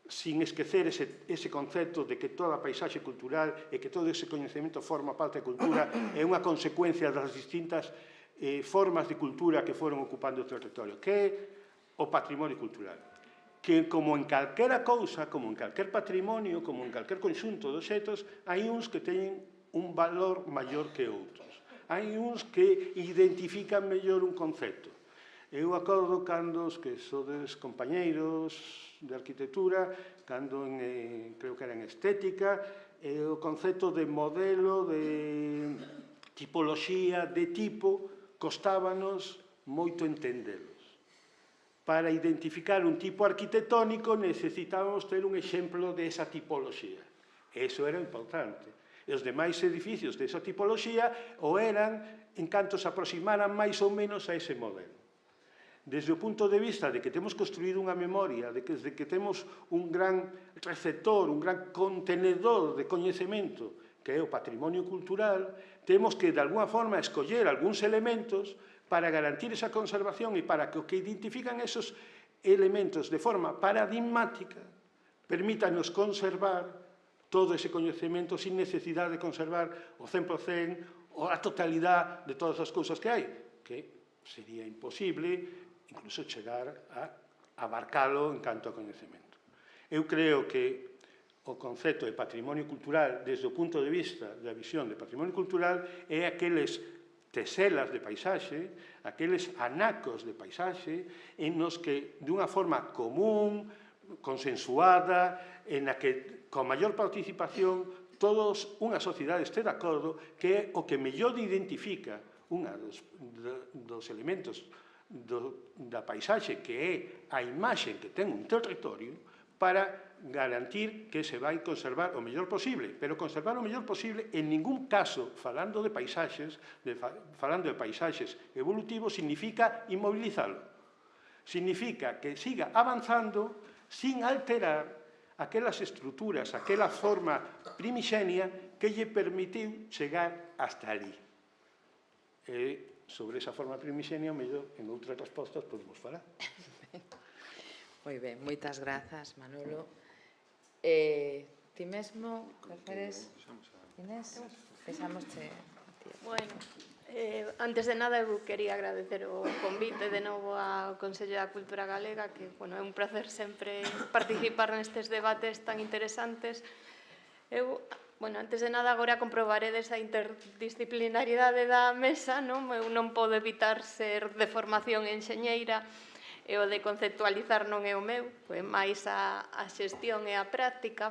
sin esquecer ese concepto de que toda a paisaxe cultural e que todo ese coñecemento forma parte da cultura, é unha consecuencia das distintas formas de cultura que foron ocupando o territorio, que é o patrimonio cultural. Que, como en calquera cousa, como en calquer patrimonio, como en calquer conxunto de obxetos, hai uns que teñen un valor maior que outros. Hai uns que identifican mellor un concepto. Eu acordo cando os que sodes compañeiros de arquitectura cando creo que era en estética, o concepto de modelo, de tipoloxía, de tipo, costábanos moito entendelos. Para identificar un tipo arquitectónico necesitábamos ter un exemplo desa tipoloxía. Eso era importante. E os demais edificios desa tipoloxía o eran en canto se aproximaran máis ou menos a ese modelo. Desde o punto de vista de que temos construído unha memoria, de que temos un gran receptor, un gran contenedor de coñecemento, que é o patrimonio cultural, temos que, de alguna forma, escoller algúns elementos para garantir esa conservación e para que o que identifican esos elementos de forma paradigmática permítanos conservar todo ese coñecemento sin necesidade de conservar o 100% ou a totalidade de todas as cousas que hai, que sería imposible incluso chegar a abarcalo en canto a coñecemento. Eu creo que o concepto de patrimonio cultural, desde o punto de vista da visión de patrimonio cultural, é aqueles teselas de paisaxe, aqueles anacos de paisaxe, en nos que, dunha forma común, consensuada, en a que, con maior participación, todos unha sociedade este de acordo que é o que mellor identifica unha dos elementos da paisaxe, que é a imaxe que ten un territorio, para garantir que se vai conservar o mellor posible. Pero conservar o mellor posible, en ningún caso, falando de paisaxes evolutivos, significa inmobilizalo. Significa que siga avanzando sin alterar aquelas estruturas, aquela forma primixenia que lle permitiu chegar hasta ali. Sobre esa forma primixenia, mellor, en outras respostas, podemos falar. Moi ben, moitas grazas, Manolo. Ti mesmo, preferes, Inés? Deixámosche. Bueno, antes de nada, eu quería agradecer o convite de novo ao Consello da Cultura Galega, que, bueno, é un placer sempre participar nestes debates tan interesantes. Eu, bueno, antes de nada, agora comprobaré desa interdisciplinariedade da mesa, non? Eu non podo evitar ser de formación enxeñeira, e o de conceptualizar non é o meu, é máis a xestión e a práctica,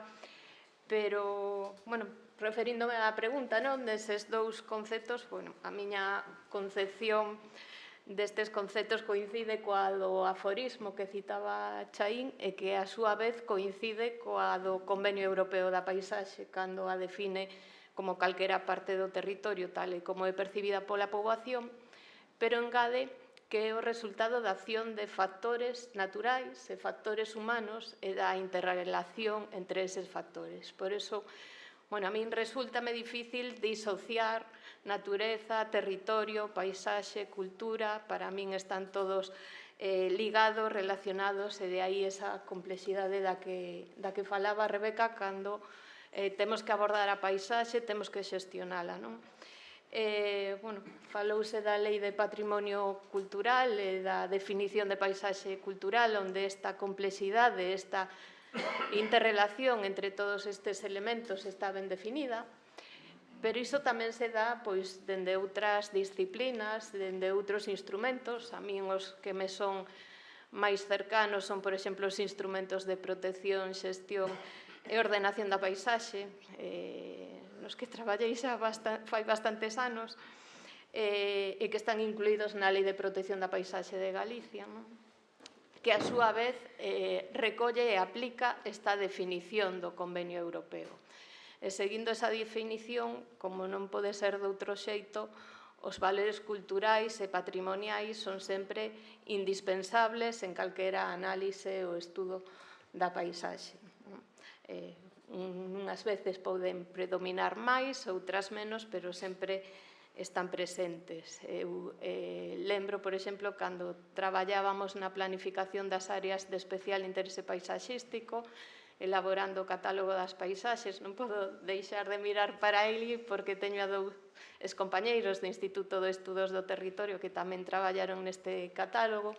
pero, bueno, referíndome á pregunta, non, deses dous conceptos, bueno, a miña concepción destes conceptos coincide coa do aforismo que citaba Chaín e que a súa vez coincide coa do Convenio Europeo da Paisaxe, cando a define como calquera parte do territorio tal e como é percibida pola poboación, pero engade que é o resultado da acción de factores naturais e factores humanos e da interrelación entre eses factores. Por iso, bueno, a min resultame difícil disociar natureza, territorio, paisaxe, cultura. Para min están todos ligados, relacionados, e de aí esa complexidade da que falaba Rebeca cando temos que abordar a paisaxe, temos que xestionala, non? Bueno, falouse da Lei de Patrimonio Cultural e da definición de paisaxe cultural, onde esta complexidade, esta interrelación entre todos estes elementos está ben definida, pero iso tamén se dá pois dende outras disciplinas, dende outros instrumentos. A min os que me son máis cercanos son, por exemplo, os instrumentos de protección, xestión e ordenación da paisaxe, nos que traballei xa fai bastantes anos, e que están incluídos na Lei de Protección da Paisaxe de Galicia, que a súa vez recolle e aplica esta definición do Convenio Europeo. E seguindo esa definición, como non pode ser de outro xeito, os valores culturais e patrimoniais son sempre indispensables en calquera análise ou estudo da paisaxe. Unhas veces poden predominar máis, outras menos, pero sempre están presentes. Eu lembro, por exemplo, cando traballábamos na planificación das áreas de especial interese paisaxístico, elaborando o catálogo das paisaxes, non podo deixar de mirar para ele porque teño a dous excompañeiros do Instituto de Estudos do Territorio que tamén traballaron neste catálogo.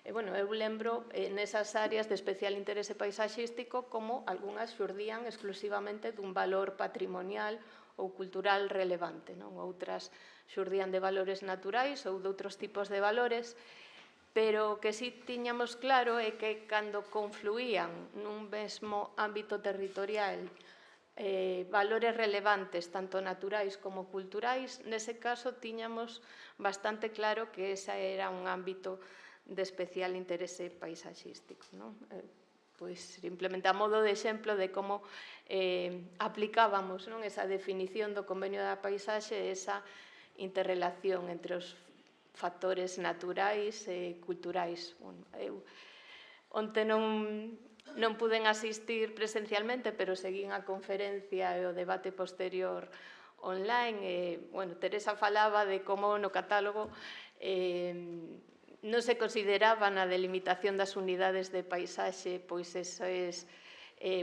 E, bueno, eu lembro nesas áreas de especial interese paisaxístico como algunhas xurdían exclusivamente dun valor patrimonial ou cultural relevante, non? Outras xurdían de valores naturais ou de outros tipos de valores, pero que si tiñamos claro é que cando confluían nun mesmo ámbito territorial valores relevantes, tanto naturais como culturais, nese caso tiñamos bastante claro que ese era un ámbito de especial interese paisaxístico, non? Pois simplemente a modo de exemplo de como aplicábamos esa definición do convenio da paisaxe, esa interrelación entre os factores naturais e culturais. Eu onte non puden asistir presencialmente, pero seguín a conferencia e o debate posterior online. Teresa falaba de como no catálogo non se consideraba na delimitación das unidades de paisaxe pois eses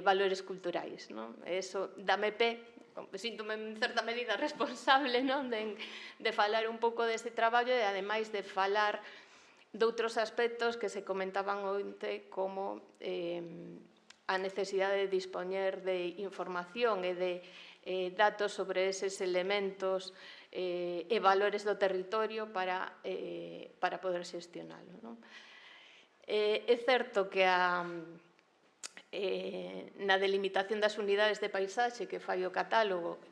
valores culturais. Eso dame pé, síntome en certa medida responsable de falar un pouco deste traballo e ademais de falar doutros aspectos que se comentaban onte como a necesidade de dispoñer de información e de datos sobre eses elementos e valores do territorio para poder xestionalo. É certo que na delimitación das unidades de paisaxe que fai o catálogo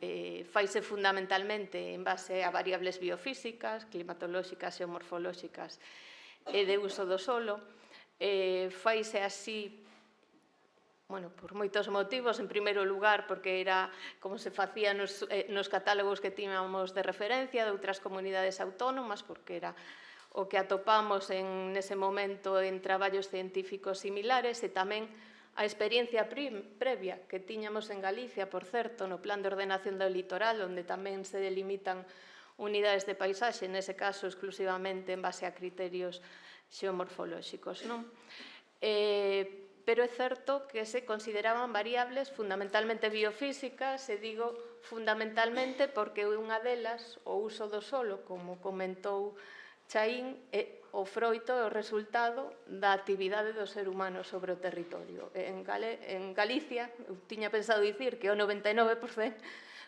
faise fundamentalmente en base a variables biofísicas, climatolóxicas, xeomorfolóxicas e de uso do solo. Faise así por moitos motivos. En primeiro lugar, porque era como se facía nos catálogos que tiñamos de referencia de outras comunidades autónomas, porque era o que atopamos nese momento en traballos científicos similares, e tamén a experiencia previa que tiñamos en Galicia, por certo, no Plan de Ordenación do Litoral, onde tamén se delimitan unidades de paisaxe, nese caso exclusivamente en base a criterios xeomorfolóxicos. Pero é certo que se consideraban variables fundamentalmente biofísicas, e digo fundamentalmente porque unha delas, o uso do solo, como comentou Chaín, é o froito e o resultado da actividade do ser humano sobre o territorio. En Galicia, eu tiña pensado dicir que o 99%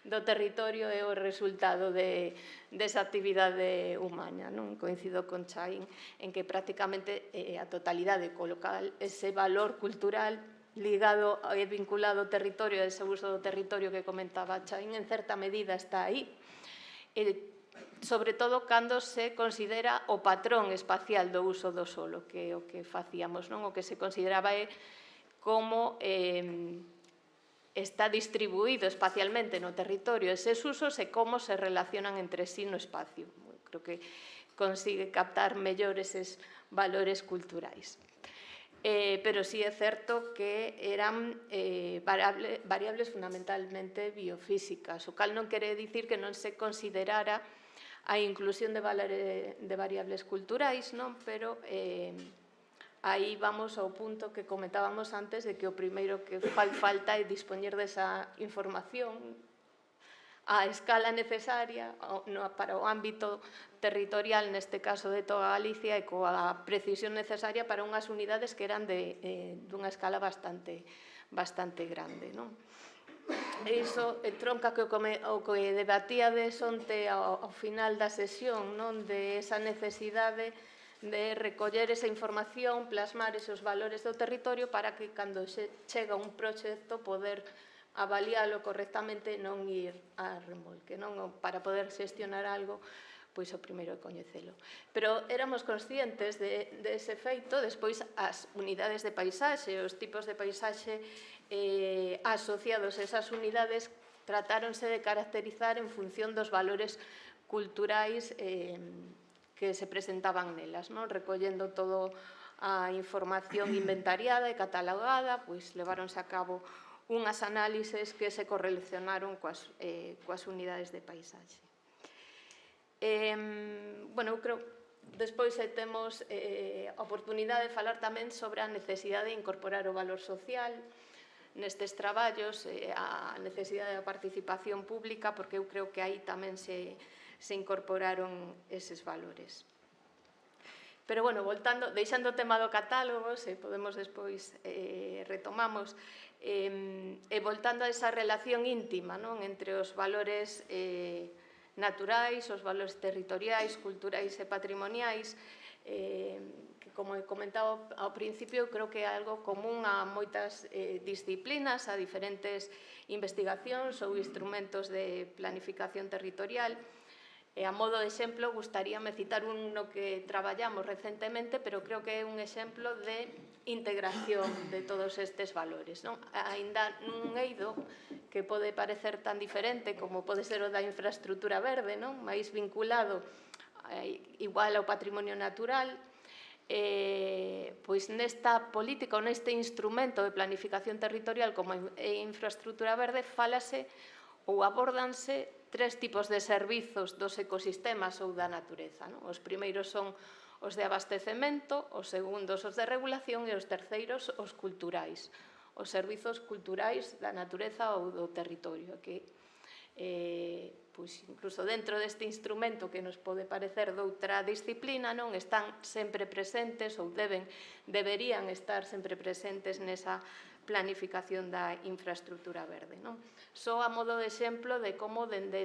do territorio é o resultado desa actividade humana. Coincido con Chaín en que prácticamente a totalidade coloca ese valor cultural ligado e vinculado ao territorio, a ese uso do territorio que comentaba Chaín, en certa medida está aí. Sobre todo cando se considera o patrón espacial do uso do solo, que é o que facíamos, o que se consideraba é como está distribuído espacialmente no territorio eses usos e como se relacionan entre sí no espacio. Creo que consigue captar mellor eses valores culturais. Pero sí é certo que eran variables fundamentalmente biofísicas, o cal non quere dicir que non se considerara a inclusión de variables culturais, pero aí vamos ao punto que comentábamos antes de que o primeiro que fai falta é dispoñer desa información a escala necesaria para o ámbito territorial, neste caso de toda Galicia, e coa precisión necesaria para unhas unidades que eran dunha escala bastante grande. Iso entronca o que debatíades onte ao final da sesión, de esa necesidade de recoller esa información, plasmar esos valores do territorio para que cando chega un proxecto poder avalialo correctamente e non ir a remolque. Para poder xestionar algo, pois o primeiro é coñecelo. Pero éramos conscientes dese feito, despois as unidades de paisaxe, os tipos de paisaxe asociados a esas unidades tratáronse de caracterizar en función dos valores culturais que se presentaban nelas, recollendo toda a información inventariada e catalogada, pois leváronse a cabo unhas análises que se correlacionaron coas unidades de paisaxe. Eu creo despois temos a oportunidade de falar tamén sobre a necesidade de incorporar o valor social nestes traballos, a necesidade da participación pública, porque eu creo que aí tamén se incorporaron eses valores. Pero, deixando o tema do catálogo, se podemos despois retomamos, e voltando a esa relación íntima entre os valores naturais, os valores territoriais, culturais e patrimoniais, que como he comentado ao principio, creo que é algo común a moitas disciplinas, a diferentes investigacións ou instrumentos de planificación territorial. E a modo de exemplo, gustaríame citar un no que traballamos recentemente, pero creo que é un exemplo de integración de todos estes valores. Aínda nun eido que pode parecer tan diferente como pode ser o da infraestructura verde, máis vinculado igual ao patrimonio natural, pois nesta política ou neste instrumento de planificación territorial como infraestructura verde falase ou abórdanse tres tipos de servizos dos ecosistemas ou da natureza. Os primeiros son os de abastecemento, os segundos os de regulación e os terceiros os culturais. Os servizos culturais da natureza ou do territorio, que incluso dentro deste instrumento que nos pode parecer doutra disciplina, están sempre presentes ou deberían estar sempre presentes nesa planificación da infraestructura verde. Só a modo de exemplo de como dende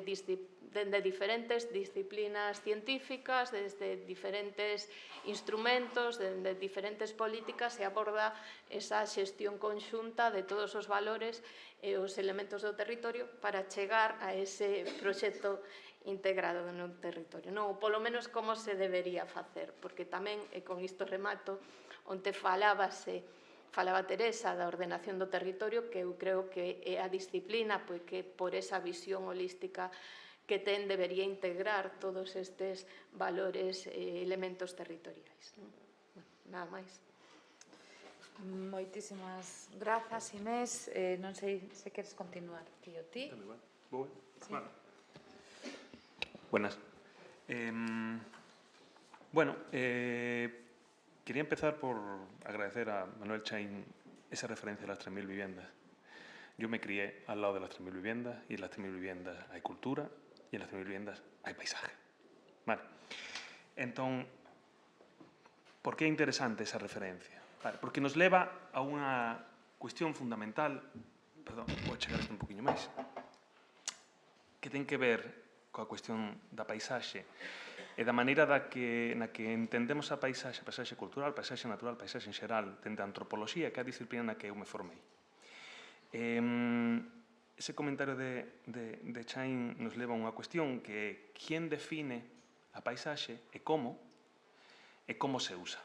diferentes disciplinas científicas, desde diferentes instrumentos, dende diferentes políticas, se aborda esa xestión conxunta de todos os valores e os elementos do territorio para chegar a ese proxecto integrado no territorio. Ou polo menos como se debería facer, porque tamén, e con isto remato, onde falaba Teresa da ordenación do territorio, que eu creo que é a disciplina que por esa visión holística que debería integrar todos estes valores e elementos territoriais. Nada máis. Moitísimas grazas, Inés. Non sei se queres continuar, tío, ti? Buenas. Bueno, quería empezar por agradecer a Manuel Chaín esa referencia a las 3.000 viviendas. Yo me crié al lado de las 3.000 viviendas y en las 3.000 viviendas hay cultura y en las 3.000 viviendas hay paisaje. Vale. Entón, por que é interesante esa referencia? Vale, porque nos leva a unha cuestión fundamental, perdón, vou chegar isto un poquinho máis, que ten que ver coa cuestión da paisaxe e da maneira na que entendemos a paisaxe cultural, paisaxe natural, paisaxe en xeral, dende a antropoloxía, que é a disciplina na que eu me formei. Ese comentario de Chaín nos leva a unha cuestión que é quen define a paisaxe e como se usa.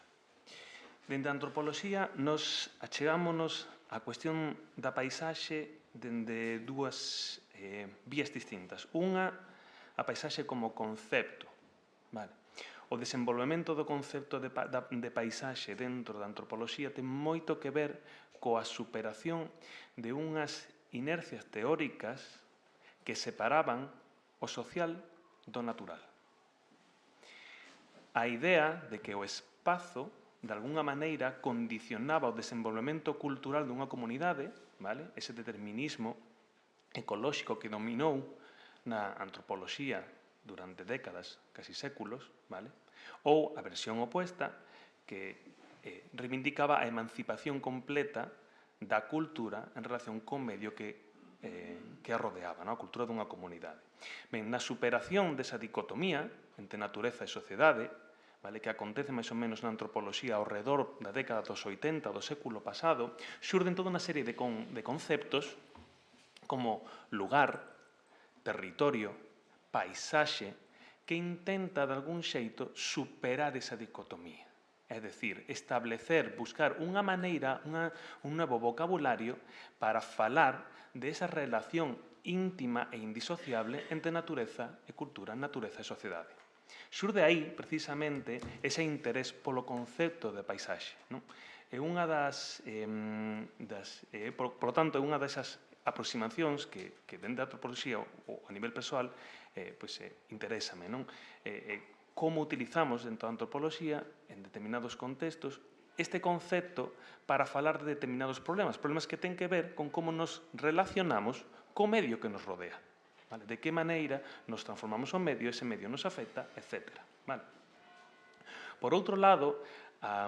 Dende a antropoloxía, nos achegámonos á cuestión da paisaxe dende dúas vías distintas. Unha, a paisaxe como concepto. O desenvolvemento do concepto de paisaxe dentro da antropoloxía ten moito que ver coa superación de unhas inercias teóricas que separaban o social do natural. A idea de que o espazo, de alguna maneira, condicionaba o desenvolvemento cultural dunha comunidade, ese determinismo ecolóxico que dominou na antropoloxía durante décadas, casi séculos, ou a versión opuesta que reivindicaba a emancipación completa da cultura en relación co medio que a rodeaba, a cultura dunha comunidade. Ben, na superación desa dicotomía entre natureza e sociedade, que acontece máis ou menos na antropoloxía ao redor da década dos 80 do século pasado, xurden toda unha serie de conceptos como lugar, territorio, paisaxe, que intenta, de algún xeito, superar esa dicotomía. É dicir, establecer, buscar unha maneira, un novo vocabulario para falar de esa relación íntima e indisociable entre natureza e cultura, natureza e sociedade. Xurde aí, precisamente, ese interés polo concepto de paisaxe. É unha por tanto, é unha desas aproximacións que dende a antropoloxía ou a nivel persoal interésame. Como utilizamos dentro da antropoloxía, en determinados contextos, este concepto para falar de determinados problemas que ten que ver con como nos relacionamos co medio que nos rodea. De que maneira nos transformamos o medio, ese medio nos afecta, etc. Por outro lado, a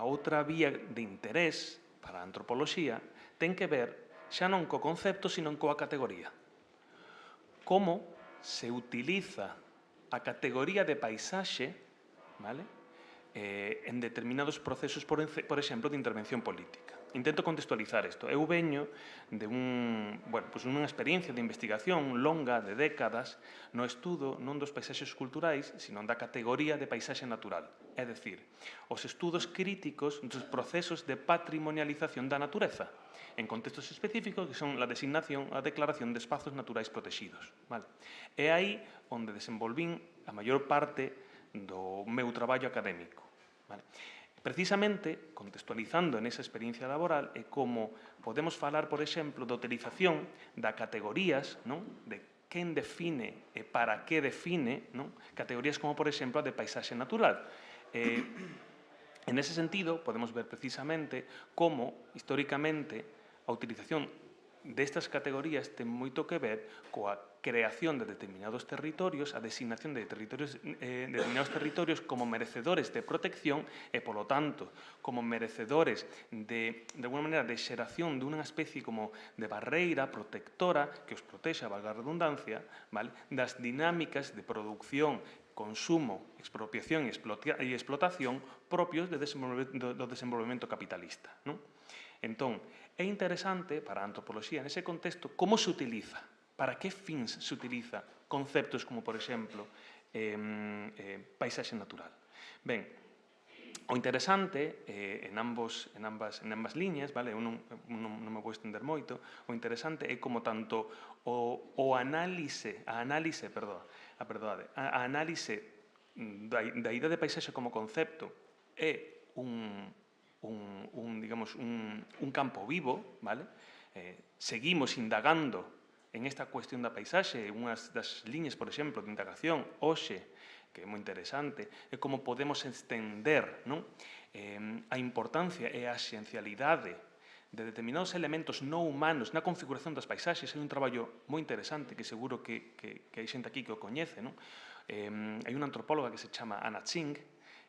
outra vía de interés para a antropoloxía ten que ver xa non co concepto, sino coa categoría. Como se utiliza a categoría de paisaxe vale? En determinados procesos, por exemplo, de intervención política. Intento contextualizar isto. Eu veño de unha experiencia de investigación longa de décadas no estudo non dos paisaxes culturais, sino da categoría de paisaxe natural. É dicir, os estudos críticos dos procesos de patrimonialización da natureza, en contextos específicos que son a designación, a declaración de espazos naturais protegidos. Vale? É aí onde desenvolvín a maior parte do meu traballo académico. Vale? Precisamente, contextualizando nesa experiencia laboral, é como podemos falar, por exemplo, da utilización da categorías, non? De quen define e para que define, non? Categorías como, por exemplo, a de paisaxe natural. En ese sentido, podemos ver precisamente como, históricamente, a utilización destas categorías ten moito que ver coa creación de determinados territorios, a designación de determinados territorios como merecedores de protección e, polo tanto, como merecedores de alguna maneira, de xeración dunha especie como de barreira protectora que os protexa, valga a redundancia, vale? Das dinámicas de producción, consumo, expropiación e explotación propios do desenvolvemento capitalista. Non? Entón, é interesante para a antropoloxía nese contexto como se utiliza, para que fins se utiliza conceptos como, por exemplo, paisaxe natural. Ben, o interesante, en ambas liñas, vale? Eu non me vou estender moito, o interesante é como tanto a análise da idea de paisaxe como concepto é un campo vivo, vale? Seguimos indagando en esta cuestión da paisaxe, unhas das liñas, por exemplo, de indagación, hoxe, que é moi interesante, é como podemos estender, non? A importancia e a esencialidade de determinados elementos non humanos na configuración das paisaxes. É un traballo moi interesante que seguro que hai xente aquí que o coñece, non? Hai unha antropóloga que se chama Anna Tsing,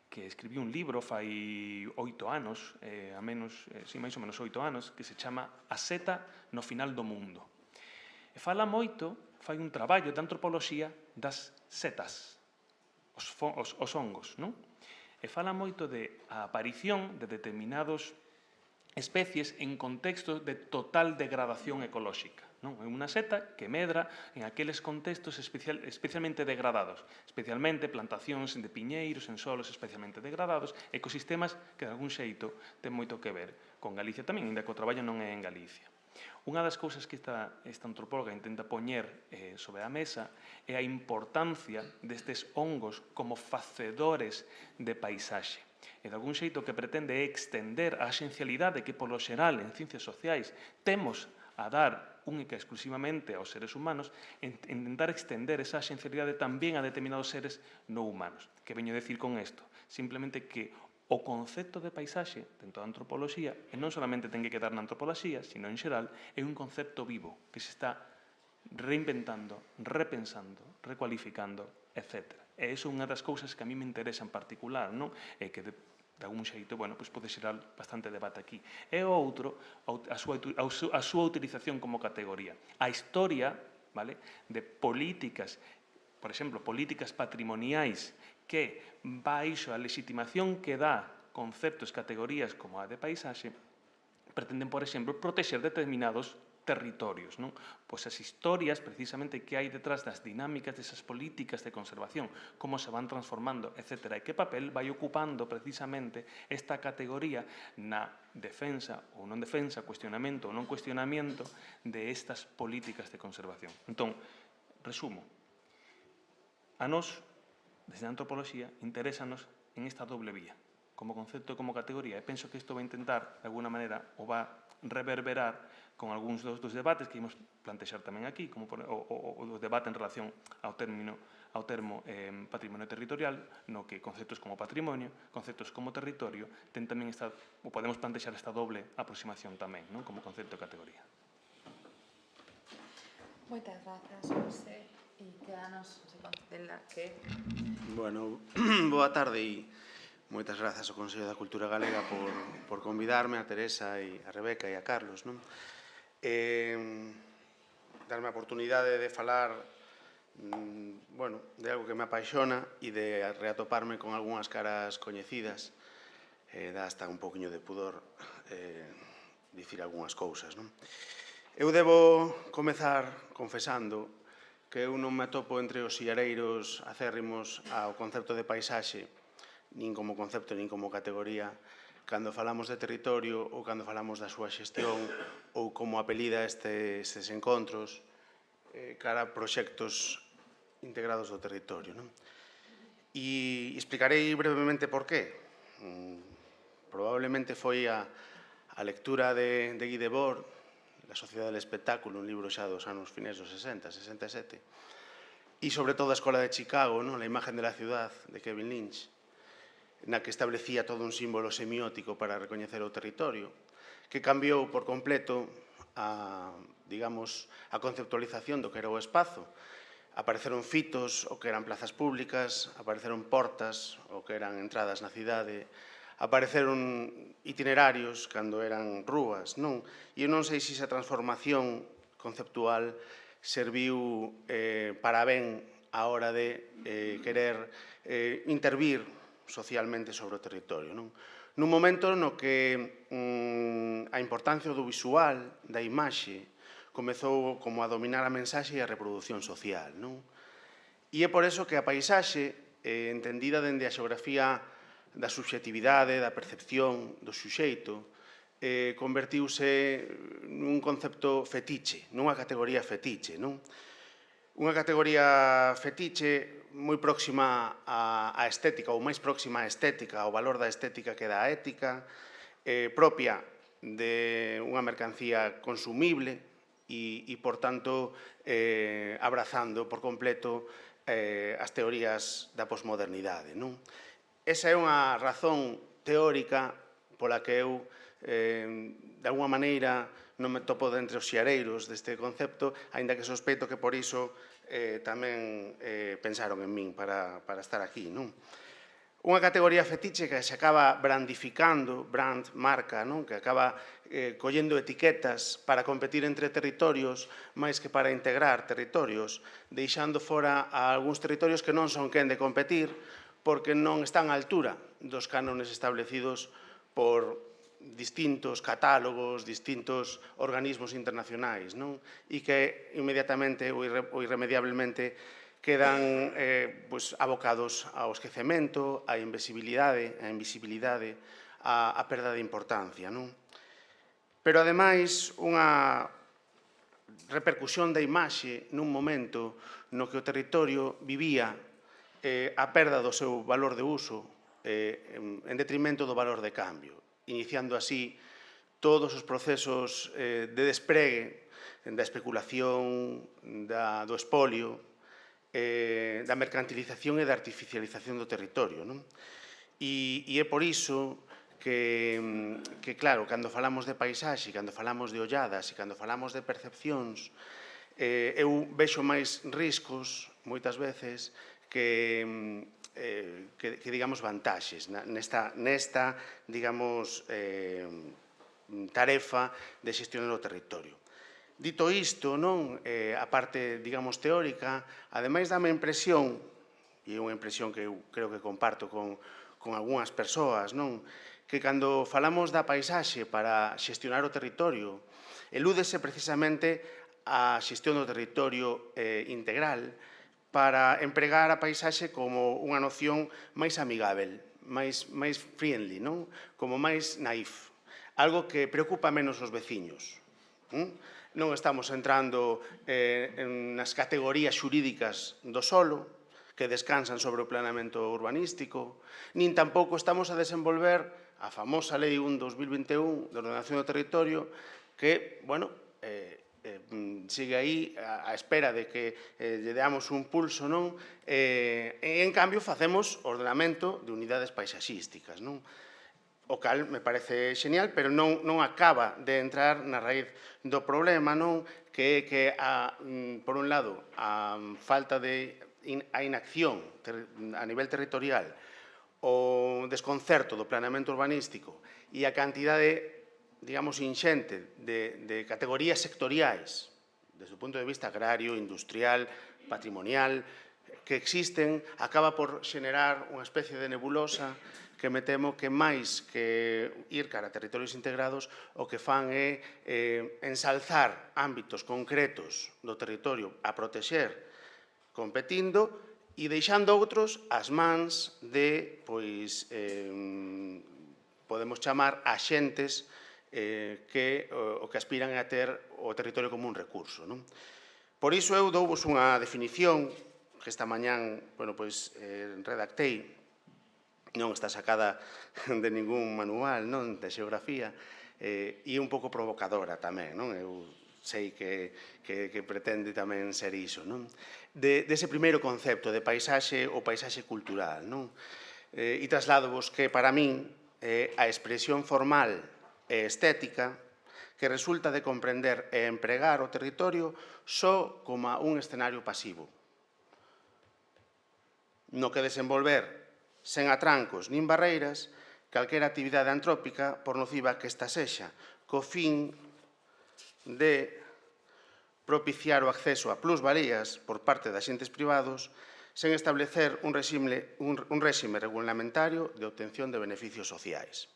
que escribiu un libro fai 8 anos, máis ou menos 8 anos, que se chama A seta no final do mundo. E fala moito, fai un traballo de antropoloxía das setas, os hongos, non? E fala moito de a aparición de determinados especies en contextos de total degradación ecolóxica. Non? É unha seta que medra en aqueles contextos especialmente degradados, especialmente plantacións de piñeiros en solos especialmente degradados, ecosistemas que de algún xeito ten moito que ver con Galicia tamén, ainda que o traballo non é en Galicia. Unha das cousas que esta antropóloga intenta poñer sobre a mesa é a importancia destes hongos como facedores de paisaxe. E de algún xeito que pretende é extender a esencialidade que, polo xeral, en ciencias sociais temos a dar única e exclusivamente aos seres humanos, intentar extender esa esencialidade tamén a determinados seres non humanos. Que veño a decir con isto? Simplemente que o concepto de paisaxe, dentro da antropoloxía, e non solamente ten que quedar na antropoloxía, sino en xeral, é un concepto vivo que se está reinventando, repensando, recualificando, etc. E iso é unha das cousas que a mí me interesa en particular, non? E que de algún xeito, pois pode xerar bastante debate aquí. E o outro, a súa utilización como categoría. A historia, vale, de políticas, por exemplo, políticas patrimoniais que, baixo a legitimación que dá conceptos, categorías como a de paisaxe, pretenden, por exemplo, protexer determinados territorios, non? Pois as historias, precisamente, que hai detrás das dinámicas desas políticas de conservación, como se van transformando, etc. E que papel vai ocupando, precisamente, esta categoría na defensa ou non defensa, cuestionamento ou non cuestionamento de estas políticas de conservación. Entón, resumo. A nós, desde a antropoloxía, interésanos en esta doble vía, como concepto e como categoría. E penso que isto vai intentar, de alguna maneira, ou va reverberar con algúns dos debates que imos plantexar tamén aquí, como o debate en relación ao termo patrimonio territorial, no que conceptos como patrimonio, conceptos como territorio, ten tamén ou podemos plantexar esta doble aproximación tamén, non? Como concepto e categoría. Moitas grazas, José. E quedanos que... Bueno, boa tarde e moitas grazas ao Consello da Cultura Galega por convidarme, a Teresa e a Rebeca e a Carlos, non? Darme a oportunidade de falar bueno, de algo que me apaixona e de reatoparme con algunhas caras coñecidas. Dá hasta un poquinho de pudor dicir algunhas cousas, non? Eu debo comezar confesando que eu non me atopo entre os siareiros acérrimos ao concepto de paisaxe, nin como concepto, nin como categoría, cando falamos de territorio ou cando falamos da súa xestión ou como apelida estes encontros cara a proxectos integrados do territorio, non? E explicarei brevemente por qué. Probablemente foi a lectura de Guy Debord, La sociedade del espectáculo, un libro xa dos anos finais dos 60, 67, e sobre todo a Escola de Chicago, La imagen de la ciudad, de Kevin Lynch, na que establecía todo un símbolo semiótico para recoñecer o territorio, que cambiou por completo a conceptualización do que era o espazo. Apareceron fitos, o que eran plazas públicas, apareceron portas, o que eran entradas na cidade, apareceron itinerarios cando eran rúas, non? E eu non sei se esa transformación conceptual serviu para ben a hora de querer intervir socialmente sobre o territorio, non? Nun momento no que a importancia do visual, da imaxe, comezou como a dominar a mensaxe e a reproducción social, non? E é por eso que a paisaxe, entendida dende a xeografía da subxectividade, da percepción, do suxeito, convertiuse nun concepto fetiche, nunha categoría fetiche, non? Unha categoría fetiche moi próxima á estética, ou máis próxima á estética, ao valor da estética que da ética, propia de unha mercancía consumible e, por tanto, abrazando por completo as teorías da posmodernidade, non? Esa é unha razón teórica pola que eu, de alguma maneira, non me topo entre os xiareiros deste concepto, aínda que sospeito que por iso tamén pensaron en min para estar aquí, non? Unha categoría fetiche que se acaba brandificando, brand, marca, non? Que acaba collendo etiquetas para competir entre territorios máis que para integrar territorios, deixando fora a algúns territorios que non son quen de competir, porque non están á altura dos cánones establecidos por distintos catálogos, distintos organismos internacionais, non? E que inmediatamente ou irremediablemente quedan abocados ao esquecemento, á invisibilidade, á perda de importancia, non? Pero, ademais, unha repercusión da imaxe nun momento no que o territorio vivía a perda do seu valor de uso en detrimento do valor de cambio, iniciando así todos os procesos de despregue da especulación, do espolio, da mercantilización e da artificialización do territorio, non? E é por iso que, claro, cando falamos de paisaxe, cando falamos de olladas e cando falamos de percepcións, eu vexo máis riscos, moitas veces, que digamos, vantaxes nesta, digamos, tarefa de xestionar o territorio. Dito isto, non, a parte, digamos, teórica, ademais dame a impresión, e é unha impresión que eu creo que comparto con algunhas persoas, non, que cando falamos da paisaxe para xestionar o territorio, elúdese precisamente a xestión do territorio integral, para empregar a paisaxe como unha noción máis amigável, máis friendly, non? Como máis naif. Algo que preocupa menos os veciños. Non estamos entrando nas categorías xurídicas do solo, que descansan sobre o planeamento urbanístico, nin tampouco estamos a desenvolver a famosa Lei 1/2021 de ordenación do territorio, que, bueno, sigue aí á espera de que lle deamos un pulso, non? E, en cambio, facemos ordenamento de unidades paisaxísticas, non? O cal me parece genial, pero non acaba de entrar na raíz do problema, non? Que é que, por un lado, a falta de a inacción a nivel territorial, o desconcerto do planeamento urbanístico e a cantidade, digamos, inxente de categorías sectoriais, desde o punto de vista agrario, industrial, patrimonial que existen, acaba por xenerar unha especie de nebulosa que me temo que máis que ir cara a territorios integrados o que fan é ensalzar ámbitos concretos do territorio a protexer competindo e deixando outros as mans de, pois, podemos chamar axentes que o que aspiran é a ter o territorio como un recurso. Por iso eu douvos unha definición que esta mañán redactei, non está sacada de ningún manual de xeografía, e un pouco provocadora tamén. Eu sei que pretende tamén ser iso. Dese primeiro concepto de paisaxe ou paisaxe cultural. E trasladovos que para min a expresión formal e estética que resulta de comprender e empregar o territorio só como un escenario pasivo, no que desenvolver sen atrancos nin barreiras calquera actividade antrópica por nociva que esta sexa, co fin de propiciar o acceso a plusvalías por parte de axentes privados sen establecer un réxime regulamentario de obtención de beneficios sociais.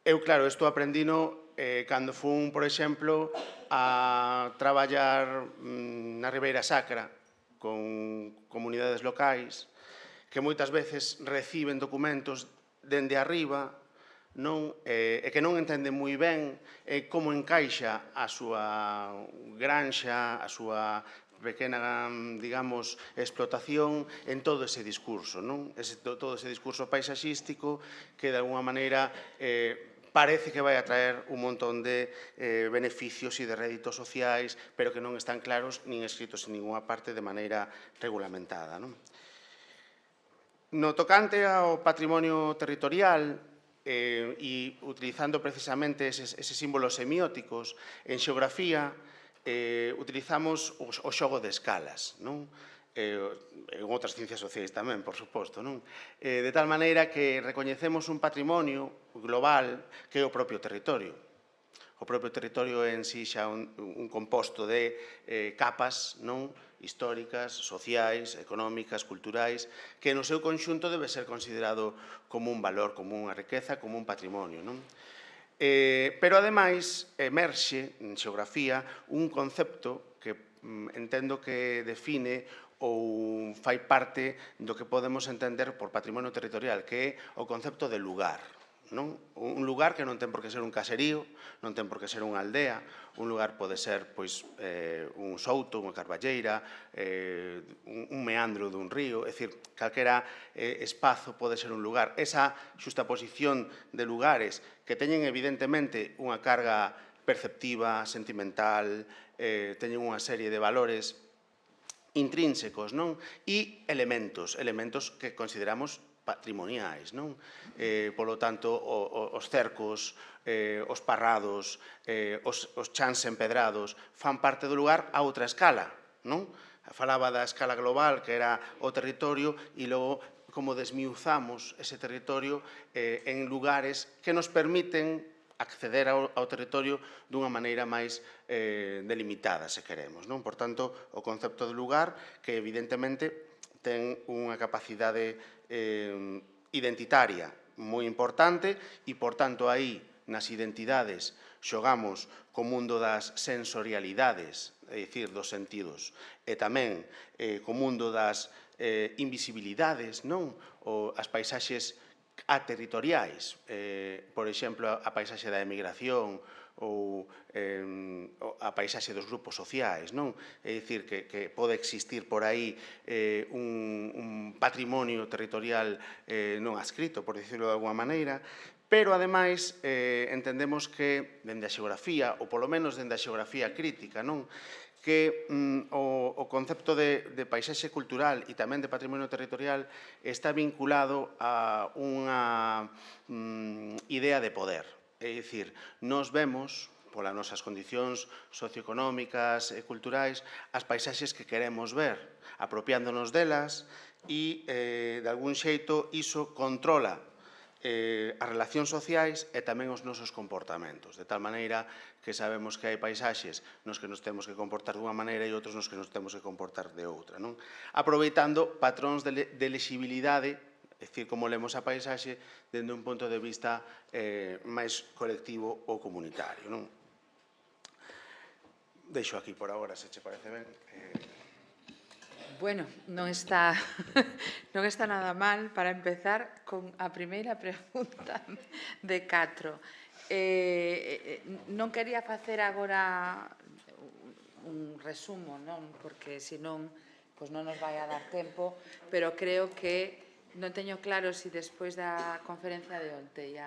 Eu, claro, isto aprendino cando fun, por exemplo, a traballar na Ribeira Sacra con comunidades locais que moitas veces reciben documentos dende arriba e que non entenden moi ben como encaixa a súa granxa, a súa pequena, digamos, explotación en todo ese discurso, todo ese discurso paisaxístico que, de alguna maneira, parece que vai a traer un montón de beneficios e de réditos sociais, pero que non están claros nin escritos en ninguna parte de maneira regulamentada. No tocante ao patrimonio territorial, e utilizando precisamente eses símbolos semióticos, en xeografía utilizamos o xogo de escalas, en outras ciencias sociais tamén, por suposto, de tal maneira que recoñecemos un patrimonio global que é o propio territorio. O propio territorio en si xa un composto de capas históricas, sociais, económicas, culturais, que no seu conxunto debe ser considerado como un valor, como unha riqueza, como un patrimonio. Pero, ademais, emerxe en xeografía un concepto que entendo que define ou fai parte do que podemos entender por patrimonio territorial, que é o concepto de lugar. Un lugar que non ten por que ser un caserío, non ten por que ser unha aldea, un lugar pode ser un souto, unha carballeira, un meandro dun río, é dicir, calquera espazo pode ser un lugar. Esa xustaposición de lugares que teñen evidentemente unha carga perceptiva, sentimental, teñen unha serie de valores intrínsecos, e elementos que consideramos patrimoniais. Polo tanto, os cercos, os parrados, os chans empedrados fan parte do lugar a outra escala. Falaba da escala global, que era o territorio, e logo como desmiuzamos ese territorio en lugares que nos permiten acceder ao territorio dunha maneira máis delimitada, se queremos. Por tanto, o concepto de lugar, que evidentemente ten unha capacidade identitaria moi importante e, por tanto, aí nas identidades xogamos co mundo das sensorialidades, é dicir, dos sentidos, e tamén co mundo das invisibilidades, as paisaxes aterritoriais, por exemplo, a paisaxe da emigración ou a paisaxe dos grupos sociais. É dicir, que pode existir por aí un patrimonio territorial non adscrito, por dicirlo de alguma maneira, pero, ademais, entendemos que, dende a xeografía, ou polo menos dende a xeografía crítica, que o concepto de paisaxe cultural e tamén de patrimonio territorial está vinculado a unha idea de poder. É dicir, nos vemos, polas nosas condicións socioeconómicas e culturais, as paisaxes que queremos ver, apropiándonos delas e, de algún xeito, iso controla as relacións sociais e tamén os nosos comportamentos, de tal maneira que sabemos que hai paisaxes nos que nos temos que comportar dunha maneira e outros nos que nos temos que comportar de outra, non? Aproveitando patróns de lexibilidade, é dicir, como lemos a paisaxe dende un punto de vista máis colectivo ou comunitario, non? Deixo aquí por agora, se che parece ben. Bueno, non está nada mal para empezar con a primeira pregunta de Catro. Non quería facer agora un resumo, non? Porque senón non nos vai a dar tempo, pero creo que non teño claro se despois da conferencia de onte e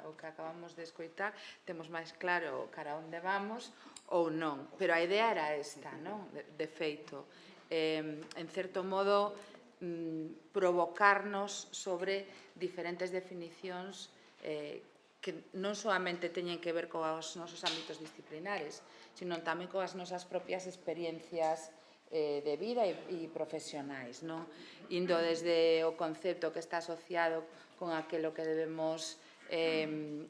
o que acabamos de escoitar temos máis claro cara onde vamos ou non. Pero a idea era esta, non? De feito. En certo modo, provocarnos sobre diferentes definicións que non solamente teñen que ver cos nosos ámbitos disciplinares, sino tamén coas nosas propias experiencias de vida e profesionais, non? Indo desde o concepto que está asociado con aquilo que debemos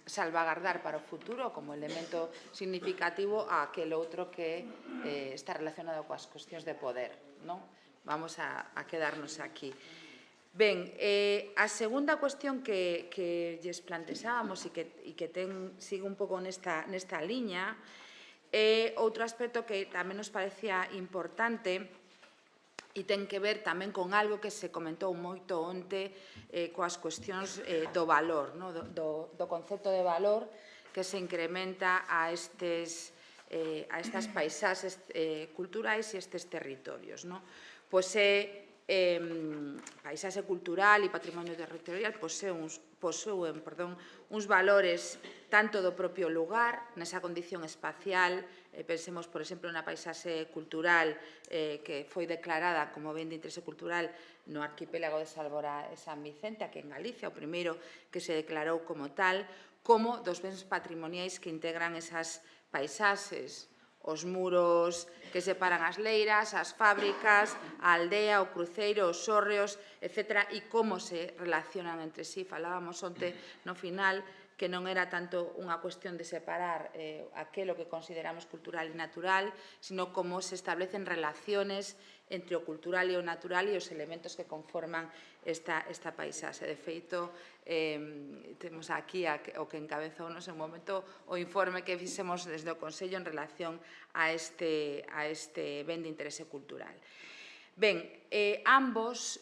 salvagardar para o futuro como elemento significativo a aquel outro que está relacionado coas cuestións de poder, non? Vamos a quedarnos aquí. Ben, a segunda cuestión que lles plantexábamos e que sigue un pouco nesta liña é outro aspecto que tamén nos parecía importante e ten que ver tamén con algo que se comentou moito onte coas cuestións do valor, do concepto de valor que se incrementa a estas paisaxes culturais e estes territorios. Pois paisaxe cultural e patrimonio territorial posúen uns valores tanto do propio lugar, nesa condición espacial. Pensemos, por exemplo, na paisaxe cultural que foi declarada como ben de interese cultural no arquipélago de Salvora e San Vicente, aquí en Galicia, o primeiro que se declarou como tal, como dos bens patrimoniais que integran esas paisaxes, os muros que separan as leiras, as fábricas, a aldea, o cruceiro, os hórreos, etc. E como se relacionan entre sí. Falábamos onte no final que non era tanto unha cuestión de separar aquilo que consideramos cultural e natural, sino como se establecen relaciones entre o cultural e o natural e os elementos que conforman esta paisaxe. De feito, temos aquí o que encabezou no seu momento o informe que fixemos desde o Consello en relación a este ben de interese cultural. Ben, ambos,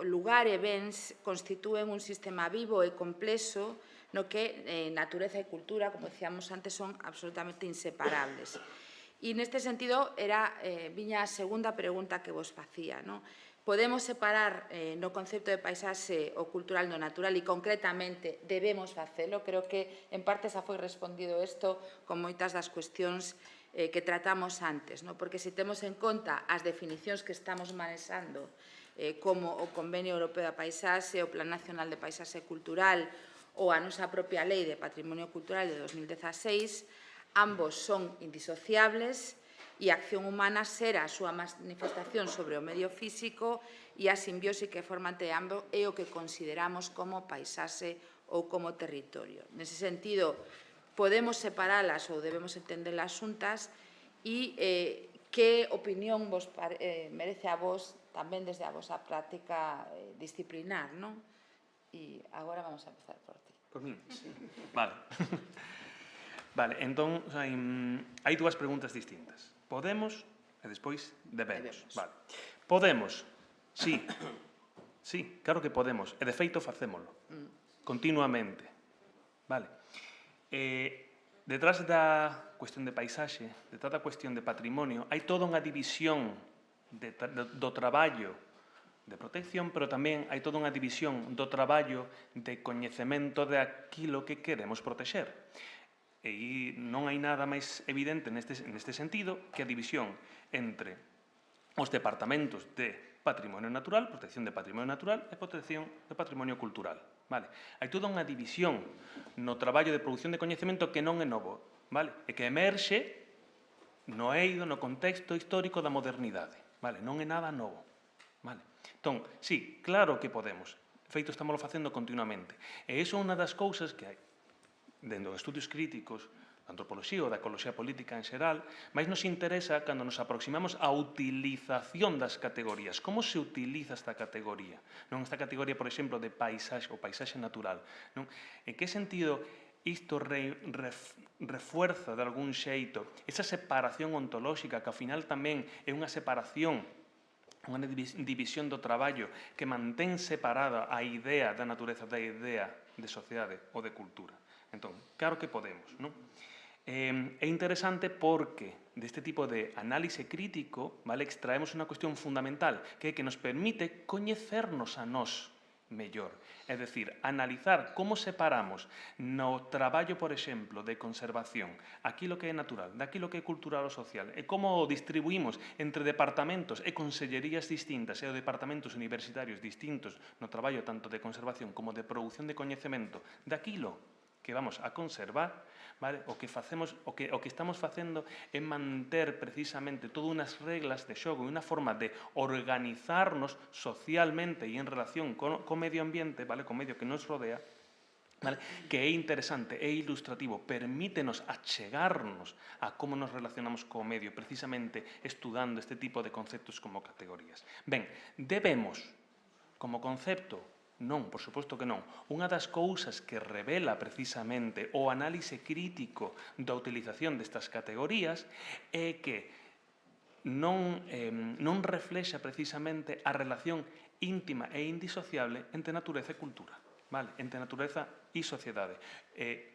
lugar e bens, constitúen un sistema vivo e complexo no que natureza e cultura, como decíamos antes, son absolutamente inseparables. E neste sentido, viña a segunda pregunta que vos facía. Podemos separar no concepto de paisaxe o cultural do natural e, concretamente, debemos facelo. Creo que, en parte, xa foi respondido isto con moitas das cuestións que tratamos antes, porque se temos en conta as definicións que estamos manexando, como o Convenio Europeo da Paisaxe, o Plan Nacional de Paisaxe Cultural ou a nosa propia Lei de Patrimonio Cultural de 2016, ambos son indisociables e a acción humana será a súa manifestación sobre o medio físico e a simbiose que forma entre ambos é o que consideramos como paisaxe ou como territorio. Nese sentido, podemos separalas ou debemos entenderlas xuntas e que opinión vos merece a vos tamén desde a vosa práctica disciplinar, non? E agora vamos a empezar por ti. Por mí? Sí. Vale. Vale, entón, hai dúas preguntas distintas. Podemos e despois debemos. Vale. Podemos, sí. Sí, claro que podemos. E de feito facémolo. Continuamente. Vale. Detrás da cuestión de paisaxe, detrás da cuestión de patrimonio, hai toda unha división do traballo de protección, pero tamén hai toda unha división do traballo de coñecemento de aquilo que queremos protexer. E non hai nada máis evidente neste sentido que a división entre os departamentos de patrimonio natural, protección de patrimonio natural e protección de patrimonio cultural. Hai toda unha división no traballo de produción de coñecemento que non é novo, e que emerxe no eido, no contexto histórico da modernidade. Non é nada novo. Entón, sí, claro que podemos. feito estamos facendo continuamente. E iso é unha das cousas que hai, dentro de estudios críticos, da antropoloxía ou da ecoloxía política en xeral, máis nos interesa cando nos aproximamos á utilización das categorías. Como se utiliza esta categoría? Non esta categoría, por exemplo, de paisaxe ou paisaxe natural. Non? En que sentido isto refuerza de algún xeito esa separación ontolóxica que ao final tamén é unha separación, unha división do traballo que mantén separada a idea da natureza da idea de sociedade ou de cultura. Entón, claro que podemos, non? É interesante porque deste tipo de análise crítico, vale, extraemos unha cuestión fundamental que nos permite coñecernos a nós mellor. É dicir, analizar como separamos no traballo, por exemplo, de conservación aquilo que é natural, daquilo que é cultural ou social, e como distribuímos entre departamentos e consellerías distintas e departamentos universitarios distintos no traballo tanto de conservación como de produción de coñecemento daquilo que vamos a conservar, vale? O que estamos facendo é manter precisamente todas unhas reglas de xogo e unha forma de organizarnos socialmente e en relación co medio ambiente, vale? Co medio que nos rodea, vale? Que é interesante, é ilustrativo, permítenos achegarnos a como nos relacionamos co medio, precisamente estudando este tipo de conceptos como categorías. Ben, debemos, como concepto, non, por suposto que non. Unha das cousas que revela precisamente o análise crítico da utilización destas categorías é que non reflexa precisamente a relación íntima e indisociable entre natureza e cultura, vale? Entre natureza e sociedade.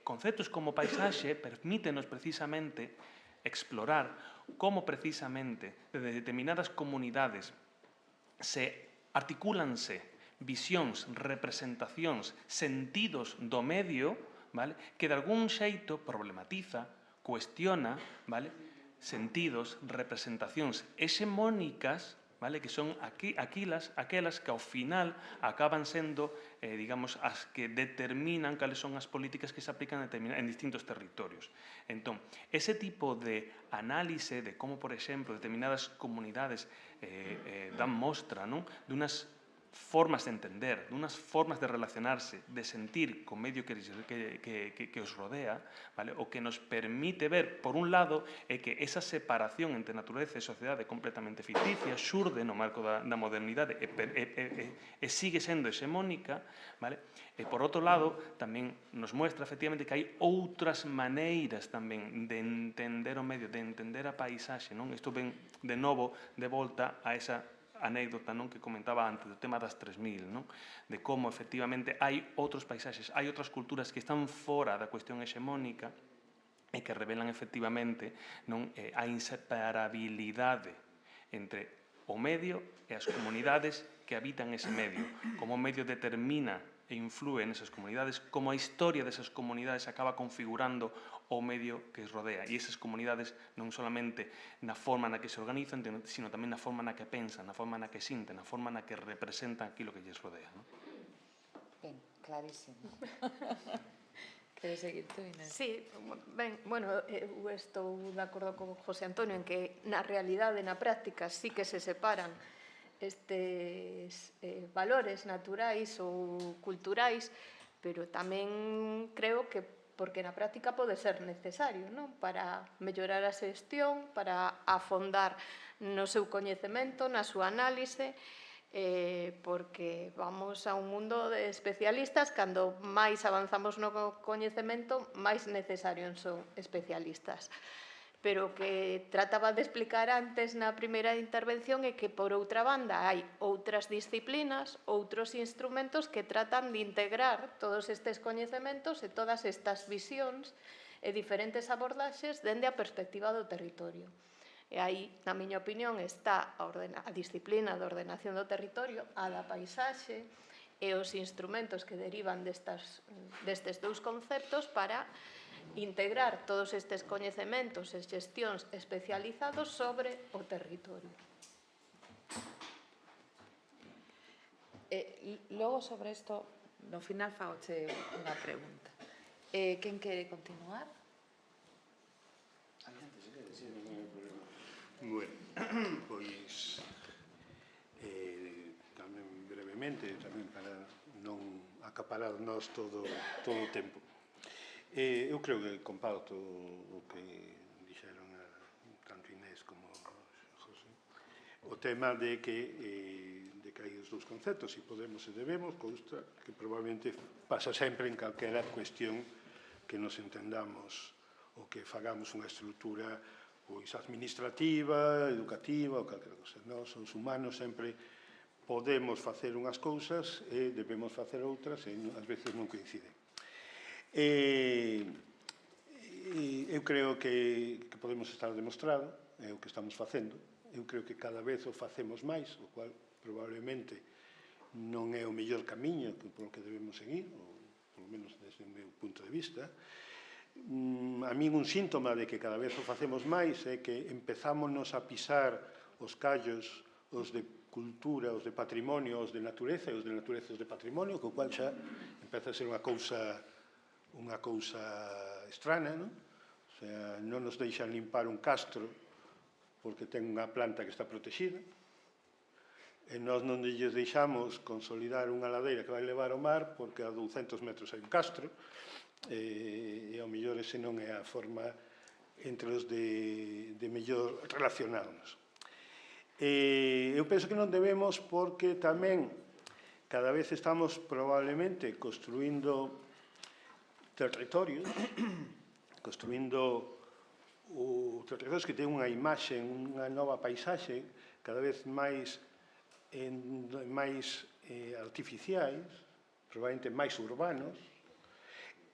Conceptos como paisaxe permítenos precisamente explorar como precisamente de determinadas comunidades se articúlanse visións, representacións, sentidos do medio, vale? Que de algún xeito problematiza, cuestiona, vale? Sentidos, representacións hexemónicas, vale? Que son aquelas que ao final acaban sendo, digamos, as que determinan cales son as políticas que se aplican en distintos territorios. Entón, ese tipo de análise de como, por exemplo, determinadas comunidades dan mostra, non? De unas formas de entender, dunhas formas de relacionarse, de sentir co medio que os rodea, vale? O que nos permite ver, por un lado, é que esa separación entre natureza e sociedade completamente ficticia xurde no marco da modernidade e sigue sendo hexemónica, vale? E, por outro lado, tamén nos muestra, efectivamente, que hai outras maneiras tamén de entender o medio, de entender a paisaxe, non? Isto ven, de novo, de volta a esa anécdota, non, que comentaba antes, do tema das 3000, non? De como, efectivamente, hai outros paisaxes, hai outras culturas que están fora da cuestión hexemónica e que revelan, efectivamente, non, a inseparabilidade entre o medio e as comunidades que habitan ese medio, como o medio determina e influe nesas comunidades, como a historia desas comunidades acaba configurando o medio que os rodea. E esas comunidades non solamente na forma na que se organizan, sino tamén na forma na que pensan, na forma na que sinten, na forma na que representan aquilo que lles rodea. ¿No? Ben, clarísimo. Queres seguir tú, Inés? Sí, ben, bueno, eu estou de acordo con José Antonio en que na realidade, na práctica, sí que se separan estes valores naturais ou culturais, pero tamén creo que porque na práctica pode ser necesario, non? Para mellorar a xestión, para afondar no seu coñecemento, na súa análise, porque vamos a un mundo de especialistas, cando máis avanzamos no coñecemento, máis necesarios son especialistas. Pero o que trataba de explicar antes na primeira intervención é que, por outra banda, hai outras disciplinas, outros instrumentos que tratan de integrar todos estes coñecementos e todas estas visións e diferentes abordaxes dende a perspectiva do territorio. E aí, na miña opinión, está a disciplina de ordenación do territorio, a da paisaxe e os instrumentos que derivan destes dous conceptos para integrar todos estes coñecementos e xestións especializados sobre o territorio. Logo, sobre isto, no final fagoche unha pregunta. Quen quere continuar? Bueno, pois tamén brevemente, tamén para non acapararnos todo o tempo. Eu creo que comparto o que dixeron tanto Inés como José. O tema de que hai os dous conceptos, se podemos e debemos, cousa que probablemente pasa sempre en calquera cuestión que nos entendamos ou que fagamos unha estrutura pois administrativa, educativa ou calquera cosa. Nós, os humanos, sempre podemos facer unhas cousas e debemos facer outras e ás veces non coinciden. Eu creo que podemos estar demostrado, é o que estamos facendo. Eu creo que cada vez o facemos máis, o cual probablemente non é o mellor camiño polo que debemos seguir, ou polo menos desde o meu punto de vista. A min un síntoma de que cada vez o facemos máis é que empezámonos a pisar os callos, os de cultura, os de patrimonio, os de natureza e os de natureza e os de patrimonio, co cual xa empeza a ser unha cousa estrana, non? O sea, non nos deixan limpar un castro porque ten unha planta que está protegida, e nós non lles deixamos consolidar unha ladeira que vai levar ao mar porque a 200 metros hai un castro, e ao mellor ese non é a forma entre os de mellor relacionarnos. Eu penso que non debemos porque tamén cada vez estamos probablemente construindo territorios, territorios que ten unha imaxe, unha nova paisaxe cada vez máis artificiais, probablemente máis urbanos,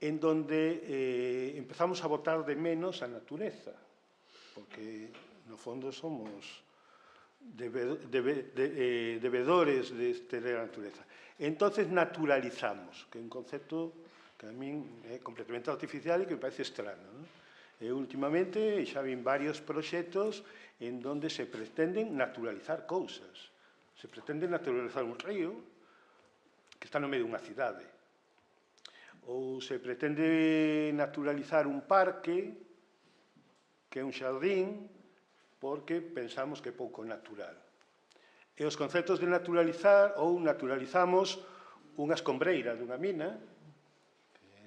en donde empezamos a botar de menos a natureza, porque no fondo somos debedores de la natureza. Entonces naturalizamos, que é un concepto que a min é completamente artificial e que me parece estrano. E últimamente xa vin varios proxectos en donde se pretenden naturalizar cousas. Se pretende naturalizar un río que está no medio dunha cidade. Ou se pretende naturalizar un parque que é un xardín porque pensamos que é pouco natural. E os conceptos de naturalizar ou naturalizamos unha escombreira dunha mina,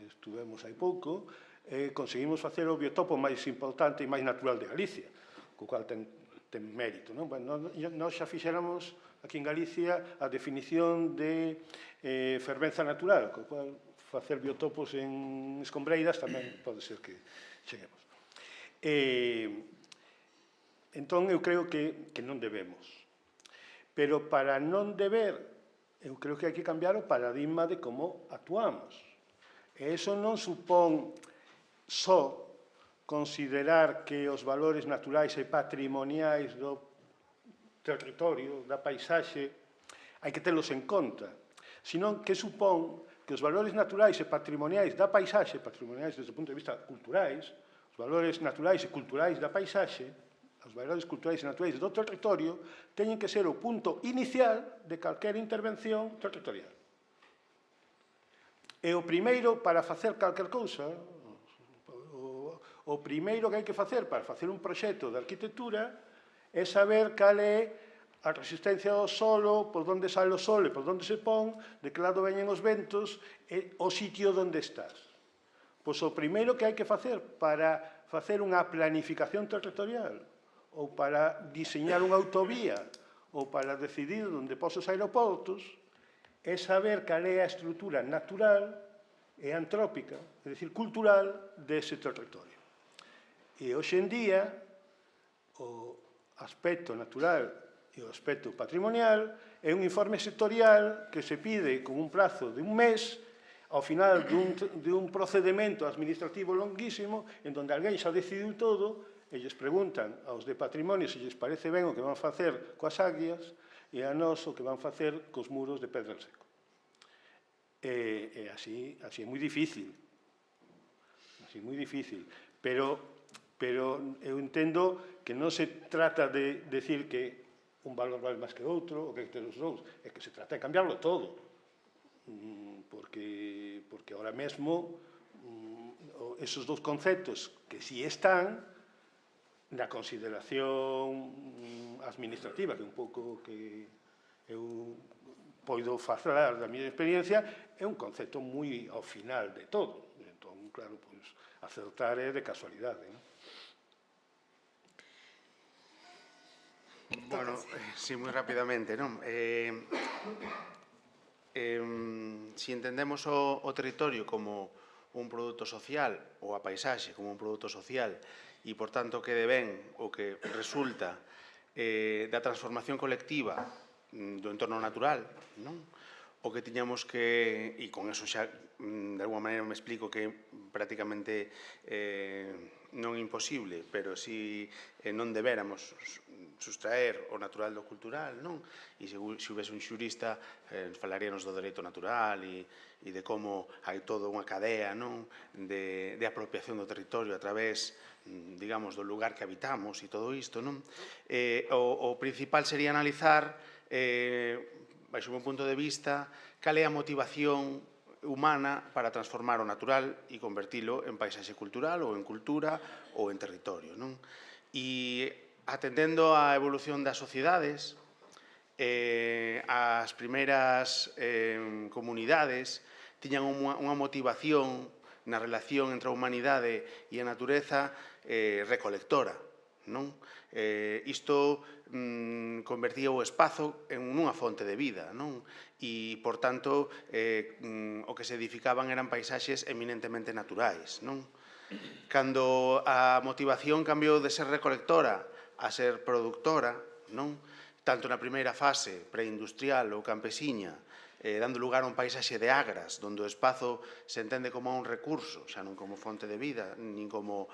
estuvemos hai pouco, conseguimos facer o biotopo máis importante e máis natural de Galicia, co cual ten mérito. Nós xa fixéramos aquí en Galicia a definición de fervenza natural, co cual facer biotopos en escombreiras tamén pode ser que cheguemos. Entón, eu creo que non debemos. Pero para non deber, eu creo que hai que cambiar o paradigma de como actuamos. E iso non supón só considerar que os valores naturais e patrimoniais do territorio, da paisaxe, hai que telos en conta, senón que supón que os valores naturais e patrimoniais da paisaxe, patrimoniais desde o punto de vista culturais, os valores naturais e culturais da paisaxe, os valores culturais e naturais do territorio, teñen que ser o punto inicial de calquera intervención territorial. E o primeiro para facer calquer cousa, o primeiro que hai que facer para facer un proxecto de arquitectura é saber cal é a resistencia ao solo, por onde sale o sol e por onde se pon, de que lado veñen os ventos e o sitio onde estás. Pois o primeiro que hai que facer para facer unha planificación territorial ou para diseñar unha autovía ou para decidir onde pos os aeroportos é saber cal é a estrutura natural e antrópica, é dicir, cultural, dese territorio. E hoxe en día, o aspecto natural e o aspecto patrimonial é un informe sectorial que se pide con un prazo de un mes ao final dun procedimento administrativo longuísimo en donde alguén xa decidiu todo e lles preguntan aos de patrimonio se lles parece ben o que van facer coas águias e a nós o que van facer cos muros de pedra seco. E así é moi difícil. Así é moi difícil. Pero eu entendo que non se trata de decir que un valor vale máis que outro, ou que hai que ter os dous, é que se trata de cambiarlo todo. Porque ahora mesmo esos dous conceptos que si están na consideración administrativa, que é un pouco que eu poido falar da miña experiencia, é un concepto moi ao final de todo. Entón, claro, pois, acertar é de casualidade, non? Bueno, sí, moi rapidamente, non? Si entendemos o territorio como un produto social ou a paisaxe como un produto social e, por tanto, que ben o que resulta da transformación colectiva do entorno natural, non? O que tiñamos que, e con eso xa de alguma maneira me explico que prácticamente non imposible, pero si non debéramos sustraer o natural do cultural, non? E se houvese un xurista, falaríanos do dereito natural e de como hai toda unha cadea, non? De apropiación do territorio a través, digamos, do lugar que habitamos e todo isto, non? O principal sería analizar, baixo o meu punto de vista, cal é a motivación humana para transformar o natural e convertilo en paisaxe cultural ou en cultura ou en territorio, non? E atendendo á evolución das sociedades, as primeiras comunidades tiñan unha motivación na relación entre a humanidade e a natureza recolectora, non? Isto convertía o espazo en unha fonte de vida, non? E, por tanto, o que se edificaban eran paisaxes eminentemente naturais, non? Cando a motivación cambiou de ser recolectora a ser productora, non? Tanto na primeira fase preindustrial ou campesiña, dando lugar a un paisaxe de agras, onde o espazo se entende como un recurso, xa non como fonte de vida, nin como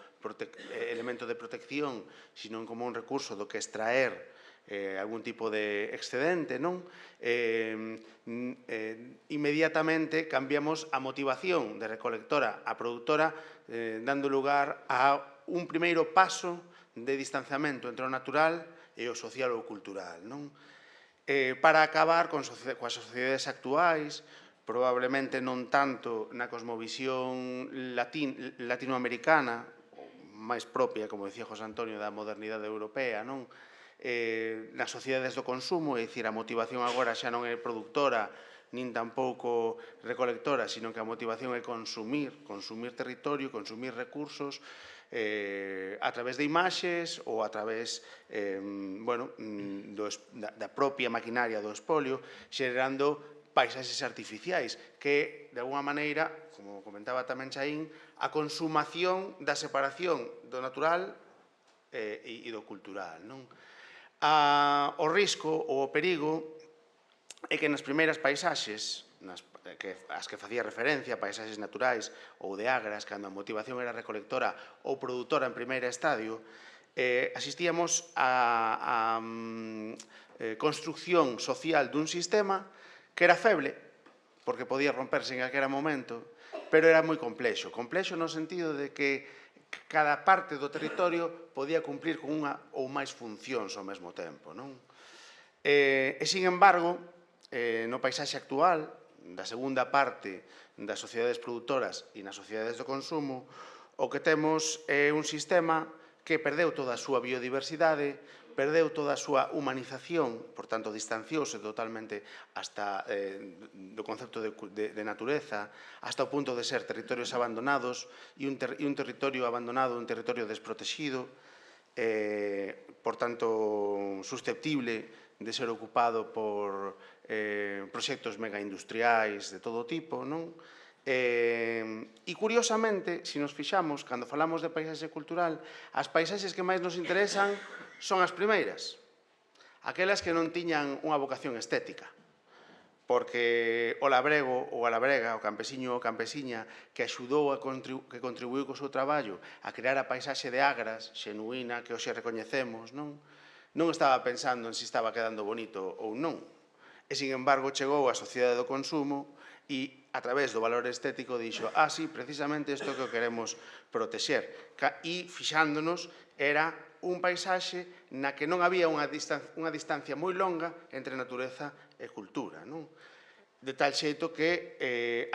elemento de protección, sino como un recurso do que extraer algún tipo de excedente, non? Inmediatamente cambiamos a motivación de recolectora a productora, dando lugar a un primeiro paso de distanciamento entre o natural e o social ou cultural, non? Para acabar coas sociedades actuais, probablemente non tanto na cosmovisión latinoamericana, máis propia, como dicía José Antonio, da modernidade europea, non? Nas sociedades do consumo, é dicir, a motivación agora xa non é productora nin tampouco recolectora, sino que a motivación é consumir territorio, consumir recursos, a través de imaxes ou a través da propia maquinaria do espolio, xerando paisaxes artificiais que, de alguma maneira, como comentaba tamén Chaín, a consumación da separación do natural e do cultural, non? O risco ou o perigo é que nas primeiras paisaxes, as que facía referencia, paisaxes naturais ou de agras, cando a motivación era recolectora ou produtora en primeiro estadio, asistíamos a construcción social dun sistema que era feble, porque podía romperse en calquera momento, pero era moi complexo. Complexo no sentido de que cada parte do territorio podía cumplir con unha ou máis funcións ao mesmo tempo, non? E, sin embargo, no paisaxe actual, da segunda parte das sociedades produtoras e nas sociedades do consumo, o que temos é un sistema que perdeu toda a súa biodiversidade, perdeu toda a súa humanización, por tanto, distanciouse totalmente hasta do concepto de natureza, hasta o punto de ser territorios abandonados e un territorio abandonado, un territorio desprotegido, por tanto, susceptible de ser ocupado por proxectos megaindustriais de todo tipo, non? E, curiosamente, se nos fixamos, cando falamos de paisaxe cultural, as paisaxes que máis nos interesan son as primeiras, aquelas que non tiñan unha vocación estética, porque o labrego ou a labrega, o campesiño ou campesiña que axudou, que contribuiu co seu traballo a crear a paisaxe de agras xenuína que hoxe recoñecemos, non estaba pensando en se estaba quedando bonito ou non. E, sin embargo, chegou a sociedade do consumo e, a través do valor estético, dixo, sí, precisamente isto que queremos protexer. E, fixándonos, era un paisaxe na que non había unha distancia moi longa entre natureza e cultura, non? De tal xeito que,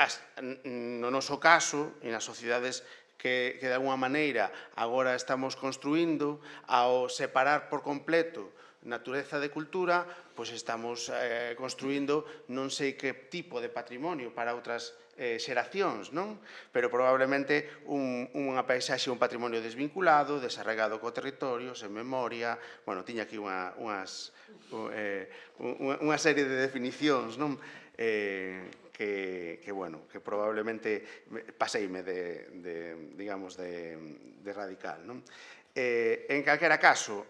no noso caso, e nas sociedades que de alguma maneira agora estamos construindo, ao separar por completo natureza de cultura, pois estamos construindo non sei que tipo de patrimonio para outras xeracións, non? Pero probablemente unha paisaxe, un patrimonio desvinculado, desarraigado co territorio, sen memoria. Bueno, tiña aquí unha serie de definicións, non? Que probablemente paseime de radical, non? En calquera caso,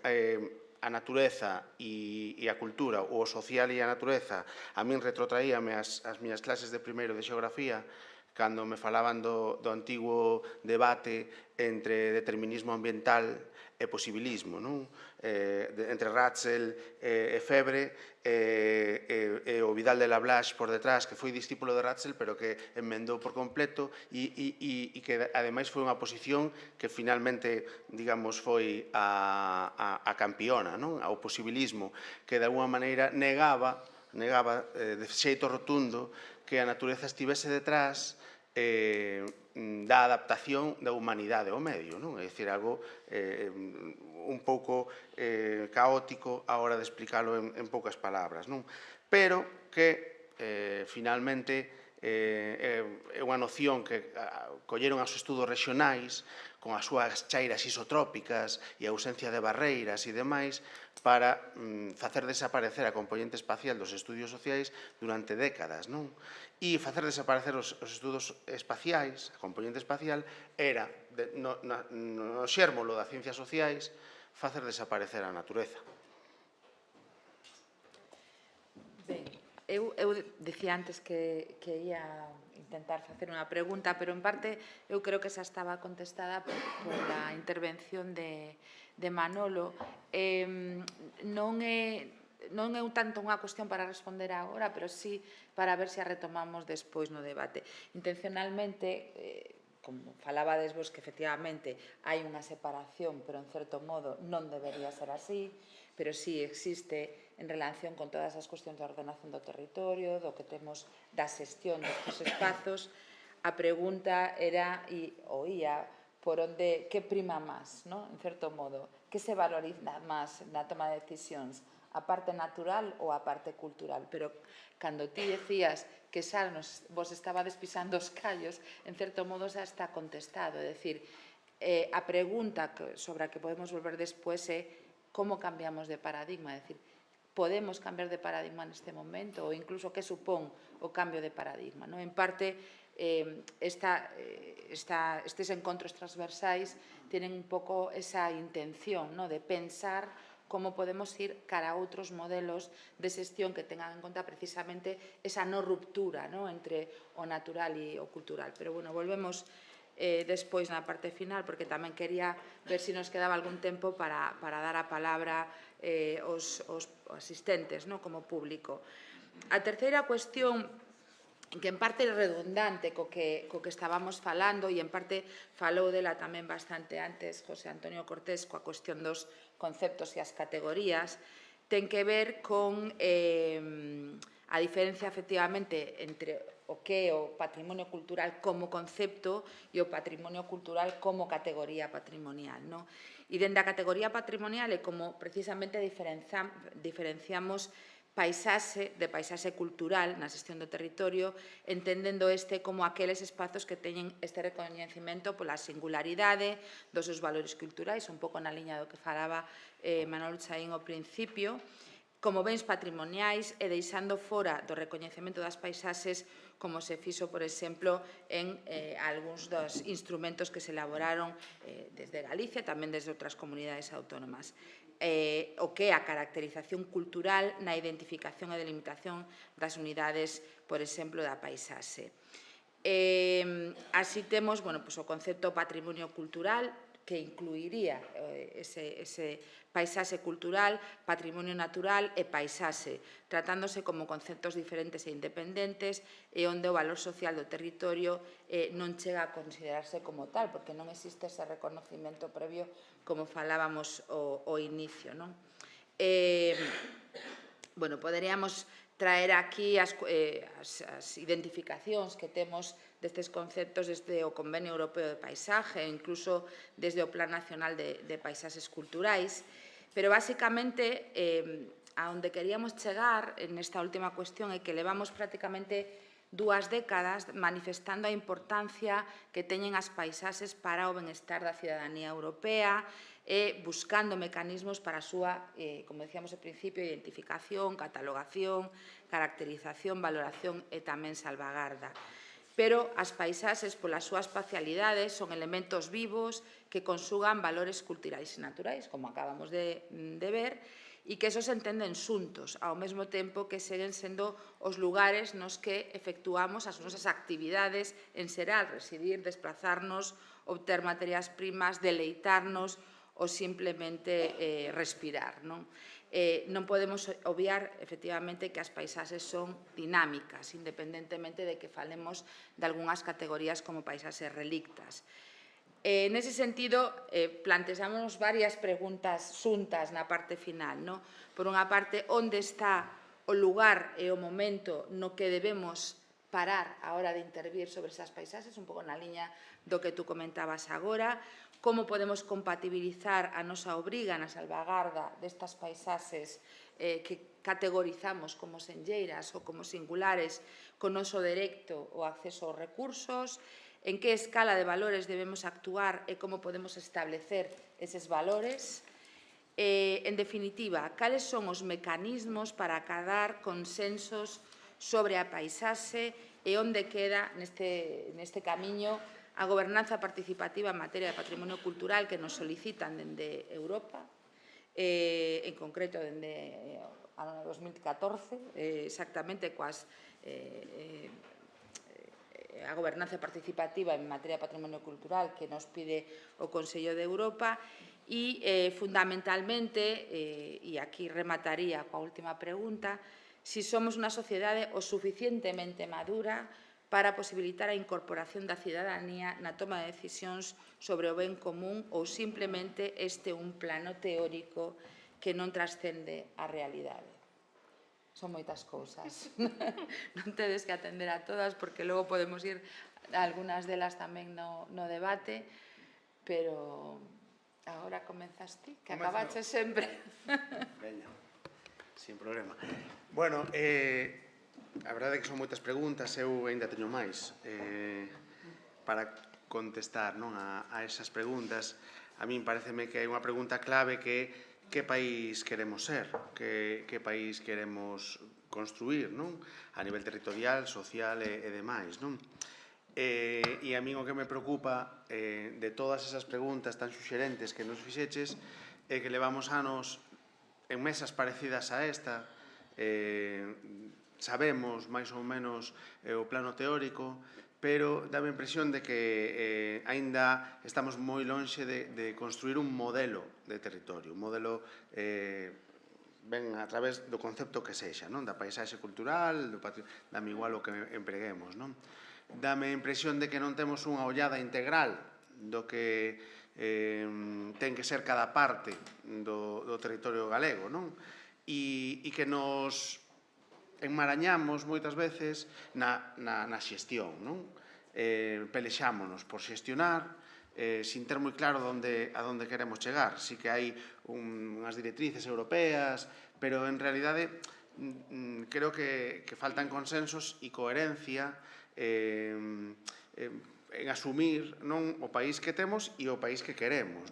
a natureza e a cultura, ou o social e a natureza, a min retrotraíame as miñas clases de primeiro de xeografía, cando me falaban do antigo debate entre determinismo ambiental e posibilismo, non? Entre Ratzel e Febre, e o Vidal de la Blache por detrás, que foi discípulo de Ratzel, pero que enmendou por completo, e que ademais foi unha posición que finalmente, digamos, foi a campiona, non? Ao posibilismo, que de alguma maneira negaba de xeito rotundo que a natureza estivese detrás da adaptación da humanidade ao medio, non? É dicir, algo un pouco caótico a hora de explicarlo en poucas palabras, non? Pero que finalmente é unha noción que colleron aos estudos regionais con as súas chairas isotrópicas e a ausencia de barreiras e demais para facer desaparecer a componente espacial dos estudios sociais durante décadas, non? E facer desaparecer os estudos espaciais, a componente espacial, era, no xérmolo das ciencias sociais, facer desaparecer a natureza. Ben, eu dicía antes que ia intentar facer unha pregunta, pero en parte eu creo que xa estaba contestada pola intervención de Manolo. Non é un tanto unha cuestión para responder agora, pero sí para ver se a retomamos despois no debate. Intencionalmente, como falabades vos que efectivamente hai unha separación, pero en certo modo non debería ser así, pero sí existe en relación con todas as cuestións de ordenación do territorio, do que temos da xestión destes espazos. A pregunta era, ou ia, por onde, que prima máis, en certo modo, que se valoriza máis na toma de decisións, a parte natural ou a parte cultural. Pero cando ti decías que xa vos estabades pisando os callos, en certo modo xa está contestado. É dicir, a pregunta sobre a que podemos volver despois é como cambiamos de paradigma. É dicir, podemos cambiar de paradigma neste momento ou incluso que supón o cambio de paradigma. En parte, estes encontros transversais tienen un pouco esa intención de pensar como podemos ir cara a outros modelos de xestión que tengan en conta precisamente esa non ruptura entre o natural e o cultural. Pero, bueno, volvemos despois na parte final, porque tamén quería ver se nos quedaba algún tempo para dar a palabra aos asistentes como público. A terceira cuestión, que en parte é redundante co que estábamos falando, e en parte falou dela tamén bastante antes José Antonio Cortés coa cuestión dos conceptos e as categorías, ten que ver con a diferencia, efectivamente, entre o que é o patrimonio cultural como concepto e o patrimonio cultural como categoría patrimonial. E dende a categoría patrimonial é como precisamente diferenciamos paisaxe de paisaxe cultural na xestión do territorio, entendendo este como aqueles espazos que teñen este recoñecemento pola singularidade dos seus valores culturais, un pouco na liña do que falaba Manolo Chaín ao principio, como bens patrimoniais e deixando fora do recoñecemento das paisaxes como se fixo, por exemplo, en algúns dos instrumentos que se elaboraron desde Galicia, tamén desde outras comunidades autónomas. O que é a caracterización cultural na identificación e delimitación das unidades, por exemplo, da paisaxe. Así temos o concepto patrimonio cultural, que incluiría ese paisaxe cultural, patrimonio natural e paisaxe, tratándose como conceptos diferentes e independentes, e onde o valor social do territorio non chega a considerarse como tal, porque non existe ese reconocimento previo, como falábamos ao inicio. Poderíamos traer aquí as identificacións que temos destes conceptos desde o Convenio Europeo de Paisaje, incluso desde o Plan Nacional de Paisaxes Culturais, pero basicamente a onde queríamos chegar nesta última cuestión é que levamos prácticamente 2 décadas manifestando a importancia que teñen as paisaxes para o benestar da cidadanía europea e buscando mecanismos para a súa, como decíamos ao principio, identificación, catalogación, caracterización, valoración e tamén salvagarda. Pero as paisaxes, pola súa espacialidade, son elementos vivos que consugan valores culturais e naturais, como acabamos de ver, e que esos se entenden xuntos, ao mesmo tempo que seguen sendo os lugares nos que efectuamos as nosas actividades en xeral, residir, desplazarnos, obter materias primas, deleitarnos ou simplemente respirar. Non podemos obviar, efectivamente, que as paisaxes son dinámicas, independentemente de que falemos de algunhas categorías como paisaxes relictas. Nese sentido, plantexamos varias preguntas xuntas na parte final. Por unha parte, onde está o lugar e o momento no que debemos parar a hora de intervir sobre esas paisaxes, un pouco na liña do que tú comentabas agora, como podemos compatibilizar a nosa obriga na salvagarda destas paisaxes que categorizamos como senlleiras ou como singulares con noso dereito ao acceso aos recursos, en que escala de valores debemos actuar e como podemos establecer eses valores. En definitiva, cales son os mecanismos para acadar consensos sobre a paisaxe e onde queda neste camiño a gobernanza participativa en materia de patrimonio cultural que nos solicitan dende Europa, en concreto dende o ano 2014, exactamente coas a gobernanza participativa en materia de patrimonio cultural que nos pide o Consello de Europa e, fundamentalmente, e aquí remataría coa última pregunta, si somos unha sociedade o suficientemente madura para posibilitar a incorporación da cidadanía na toma de decisións sobre o ben común ou simplemente este un plano teórico que non trascende a realidade. Son moitas cousas. Non tedes que atender a todas porque logo podemos ir a algunhas delas tamén no debate, pero agora comenzas ti, que acabaches sempre. Veña, sin problema. Bueno, a verdade é que son moitas preguntas, eu ainda teño máis para contestar a esas preguntas. A min pareceme que hai unha pregunta clave que que país queremos ser, que país queremos construir, a nivel territorial, social e demais. E a min o que me preocupa de todas esas preguntas tan suxerentes que nos fixeches é que levamos anos en mesas parecidas a esta, sabemos máis ou menos o plano teórico, pero dá a impresión de que aínda estamos moi lonxe de construir un modelo de territorio, un modelo ben a través do concepto que sexa, da paisaxe cultural, dame igual o que empreguemos. Dame a impresión de que non temos unha ollada integral do que ten que ser cada parte do territorio galego, e que nos enmarañamos moitas veces na xestión, pelexámonos por xestionar sin ter moi claro a onde queremos chegar. Si que hai unhas directrices europeas, pero en realidade creo que faltan consensos e coherencia en asumir o país que temos e o país que queremos,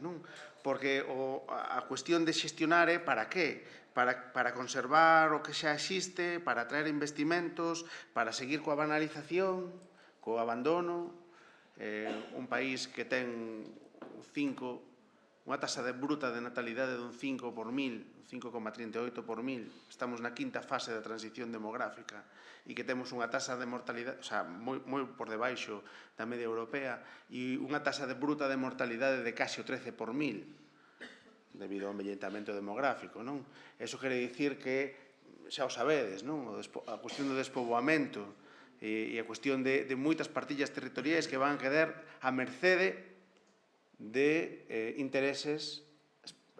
porque a cuestión de xestionar é para que? Para conservar o que xa existe, para atraer investimentos, para seguir coa banalización, co abandono. Un país que ten unha tasa bruta de natalidade dun 5 por 1000, 5,38 por 1000, estamos na quinta fase da transición demográfica e que temos unha tasa de mortalidade, moi por debaixo da media europea, e unha tasa bruta de mortalidade de case o 13 por 1000, debido ao envellentamento demográfico. Eso quere dicir que, xa o sabedes, a cuestión do despoboamento e a cuestión de moitas partillas territoriais que van a quedar a mercede de intereses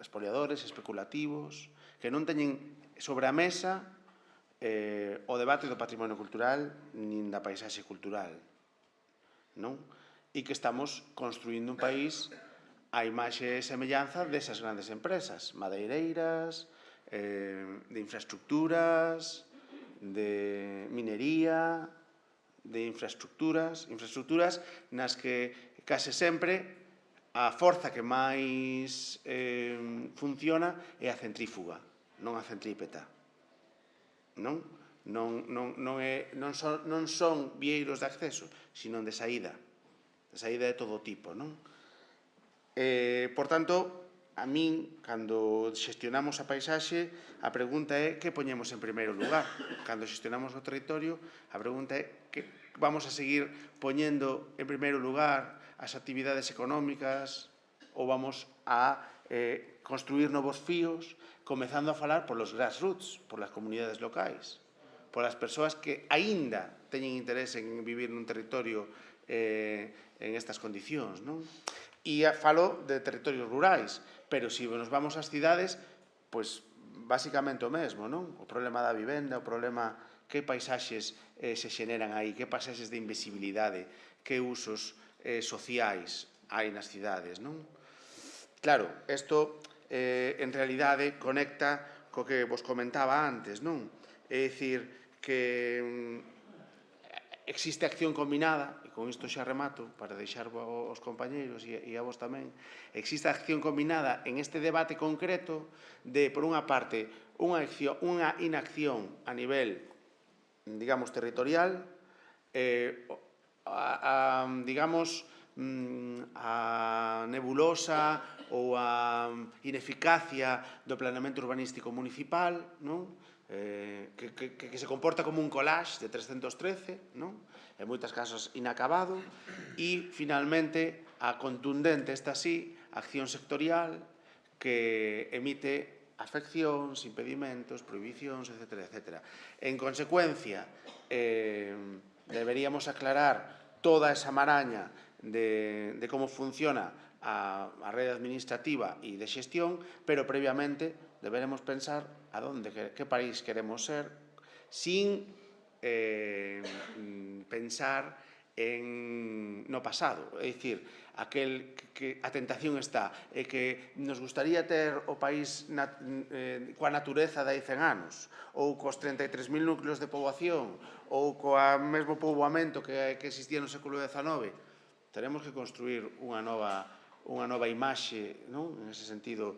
expoliadores, especulativos, que non teñen sobre a mesa o debate do patrimonio cultural nin da paisaxe cultural, non? E que estamos construindo un país a imaxe e semellanza desas grandes empresas, madeireiras, de infraestructuras, de minería, de infraestructuras nas que case sempre a forza que máis funciona é a centrífuga, non a centrípeta. Non son vieiros de acceso, sino de saída de todo tipo, non? Por tanto, a min, cando xestionamos a paisaxe, a pregunta é que poñemos en primeiro lugar. Cando xestionamos o territorio, a pregunta é que vamos a seguir poñendo en primeiro lugar as actividades económicas ou vamos a construir novos fíos, comezando a falar polos grassroots, polas comunidades locais, polas persoas que aínda teñen interés en vivir nun territorio en estas condicións, non? E falo de territorios rurais, pero se nos vamos ás cidades, pois basicamente o mesmo, non? O problema da vivenda, o problema que paisaxes se xeneran aí, que paisaxes de invisibilidade, que usos sociais hai nas cidades, non? Claro, isto en realidade conecta co que vos comentaba antes, non? É dicir, que existe acción combinada, e con isto xa remato, para deixar aos compañeiros e a vos tamén, existe acción combinada en este debate concreto de, por unha parte, unha inacción a nivel, digamos, territorial, digamos, a nebulosa ou a ineficacia do planeamento urbanístico municipal, non? Que se comporta como un collage de 313, non? En moitas casos inacabado, e, finalmente, a contundente, esta sí, acción sectorial que emite afeccións, impedimentos, prohibicións, etc. etc. En consecuencia, deberíamos aclarar toda esa maraña de como funciona a rede administrativa e de xestión, pero previamente deberemos pensar a que país queremos ser sin pensar no pasado. É dicir, a tentación está é que nos gustaría ter o país coa natureza de hai 100 anos, ou cos 33.000 núcleos de poboación, ou coa mesmo poboamento que existía no século XIX. Teremos que construir unha nova imaxe, en ese sentido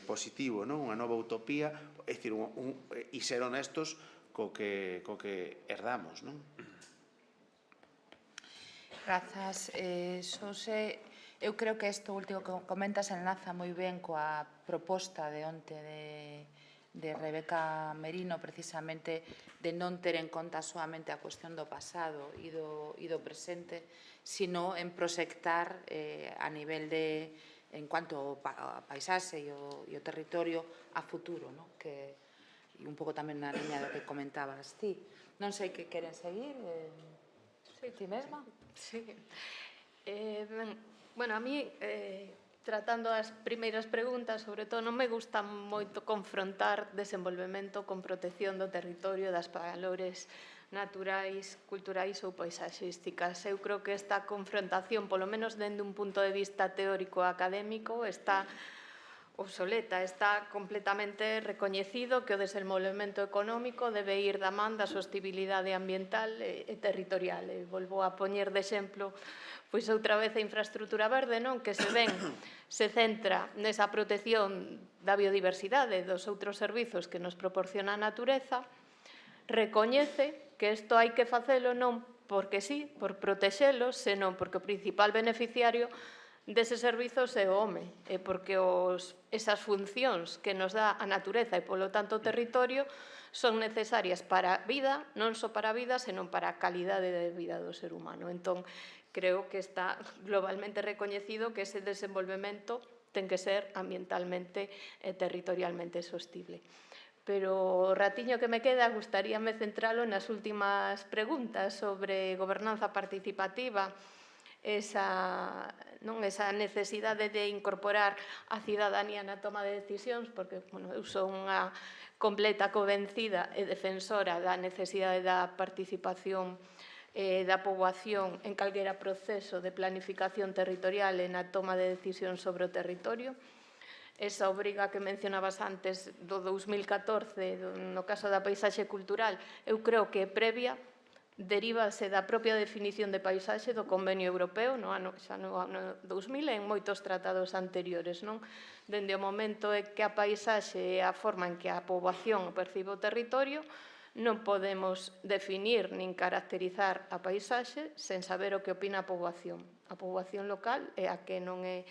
positivo, unha nova utopía, é dicir, e ser honestos co que herdamos. Grazas, Xosé. Eu creo que isto último que comentas enlaza moi ben coa proposta de onte de Rebeca Merino, precisamente de non ter en conta soamente a cuestión do pasado e do presente, sino en proxectar a nivel de, en cuanto a paisaxe e o territorio, a futuro, e un pouco tamén na liña do que comentabas ti. Non sei que queren seguir, ti mesma? Sí. Bueno, a mí, tratando as primeiras preguntas, sobre todo, non me gusta moito confrontar desenvolvemento con protección do territorio, das valores naturais, culturais ou paisaxísticas. Eu creo que esta confrontación, polo menos dende un punto de vista teórico académico, está obsoleta, está completamente recoñecido que o desenvolvemento económico debe ir da man da sostibilidade ambiental e territorial. E volvo a poñer de exemplo, pois outra vez a infraestructura verde, non? Que se centra nesa protección da biodiversidade dos outros servizos que nos proporciona a natureza, recoñece que isto hai que facelo non porque sí, por protexelos, senón porque o principal beneficiario deses servizos é o home, e porque esas funcións que nos dá a natureza e, polo tanto, o territorio son necesarias para a vida, non só para a vida, senón para a calidade de vida do ser humano. Entón, creo que está globalmente recoñecido que ese desenvolvemento ten que ser ambientalmente e territorialmente sostible. Pero o ratiño que me queda gustaríame centralo nas últimas preguntas sobre gobernanza participativa, esa esa necesidade de incorporar a cidadanía na toma de decisións, porque eu son unha completa convencida e defensora da necesidade da participación da poboación en calquera proceso de planificación territorial e na toma de decisións sobre o territorio. Esa obriga que mencionabas antes do 2014, no caso da paisaxe cultural, eu creo que é previa, derívase da propia definición de paisaxe do Convenio Europeo xa no ano 2000 e en moitos tratados anteriores. Dende o momento que a paisaxe é a forma en que a poboación percibe o territorio, non podemos definir nin caracterizar a paisaxe sen saber o que opina a poboación. A poboación local é a que non é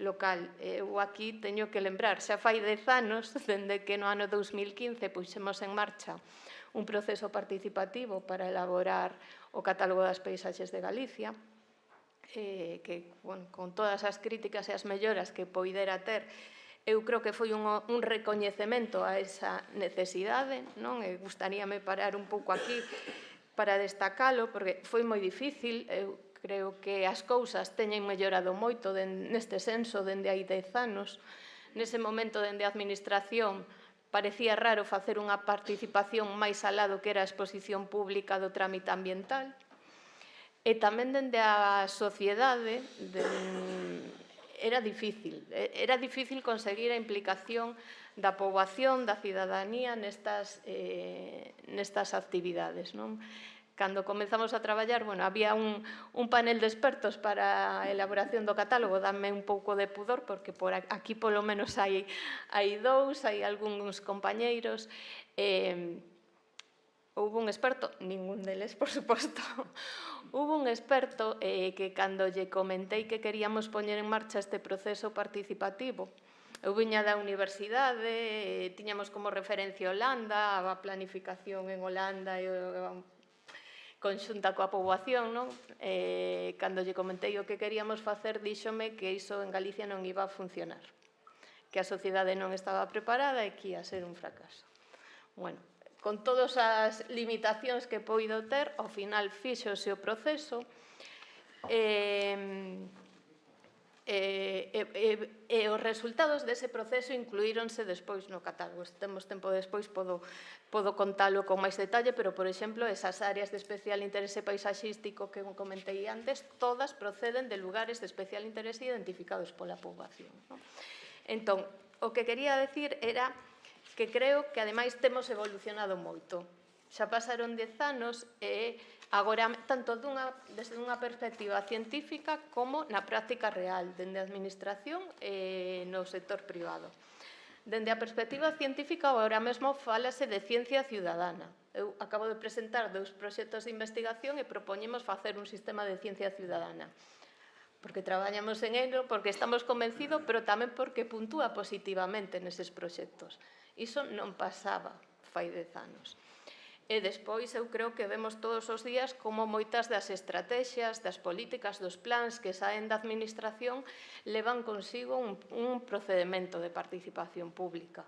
local. Eu aquí teño que lembrar, xa fai 10 anos, dende que no ano 2015 puxemos en marcha un proceso participativo para elaborar o catálogo das paisaxes de Galicia, que, con todas as críticas e as melloras que poidera ter, eu creo que foi un recoñecemento a esa necesidade, e gustaríame parar un pouco aquí para destacalo, porque foi moi difícil. Eu creo que as cousas teñen mellorado moito neste senso dende hai 10 anos. Nese momento, dende a Administración, parecía raro facer unha participación máis alá do que era a exposición pública do trámite ambiental. E tamén dende a sociedade era difícil conseguir a implicación da poboación, da cidadanía nestas actividades. Cando comezamos a traballar, había un panel de expertos para a elaboración do catálogo, dame un pouco de pudor, porque por aquí polo menos hai dous, hai algúns compañeiros. Houve un experto, ningún deles, por suposto, houve un experto que cando lle comentei que queríamos poñer en marcha este proceso participativo, eu viña da universidade, tiñamos como referencia Holanda, a planificación en Holanda e conxunta coa poboación, cando lle comentei o que queríamos facer, díxome que iso en Galicia non iba a funcionar, que a sociedade non estaba preparada e que ia ser un fracaso. Bueno, con todas as limitacións que poido ter, ao final fíxose o proceso e os resultados dese proceso incluíronse despois no catálogo. Se temos tempo despois podo contalo con máis detalle, pero, por exemplo, esas áreas de especial interese paisaxístico que comentei antes, todas proceden de lugares de especial interese identificados pola poboación. Entón, o que quería decir era que creo que, ademais, temos evolucionado moito. Xa pasaron 10 anos e agora, tanto desde unha perspectiva científica como na práctica real, dende a Administración e no sector privado. Dende a perspectiva científica, agora mesmo falase de ciencia ciudadana. Eu acabo de presentar 2 proxectos de investigación e propoñemos facer un sistema de ciencia ciudadana. Porque traballamos en ello, porque estamos convencidos, pero tamén porque puntúa positivamente neses proxectos. Iso non pasaba fai 10 anos. E despois eu creo que vemos todos os días como moitas das estrategias, das políticas, dos plans que saen da Administración levan consigo un procedimento de participación pública.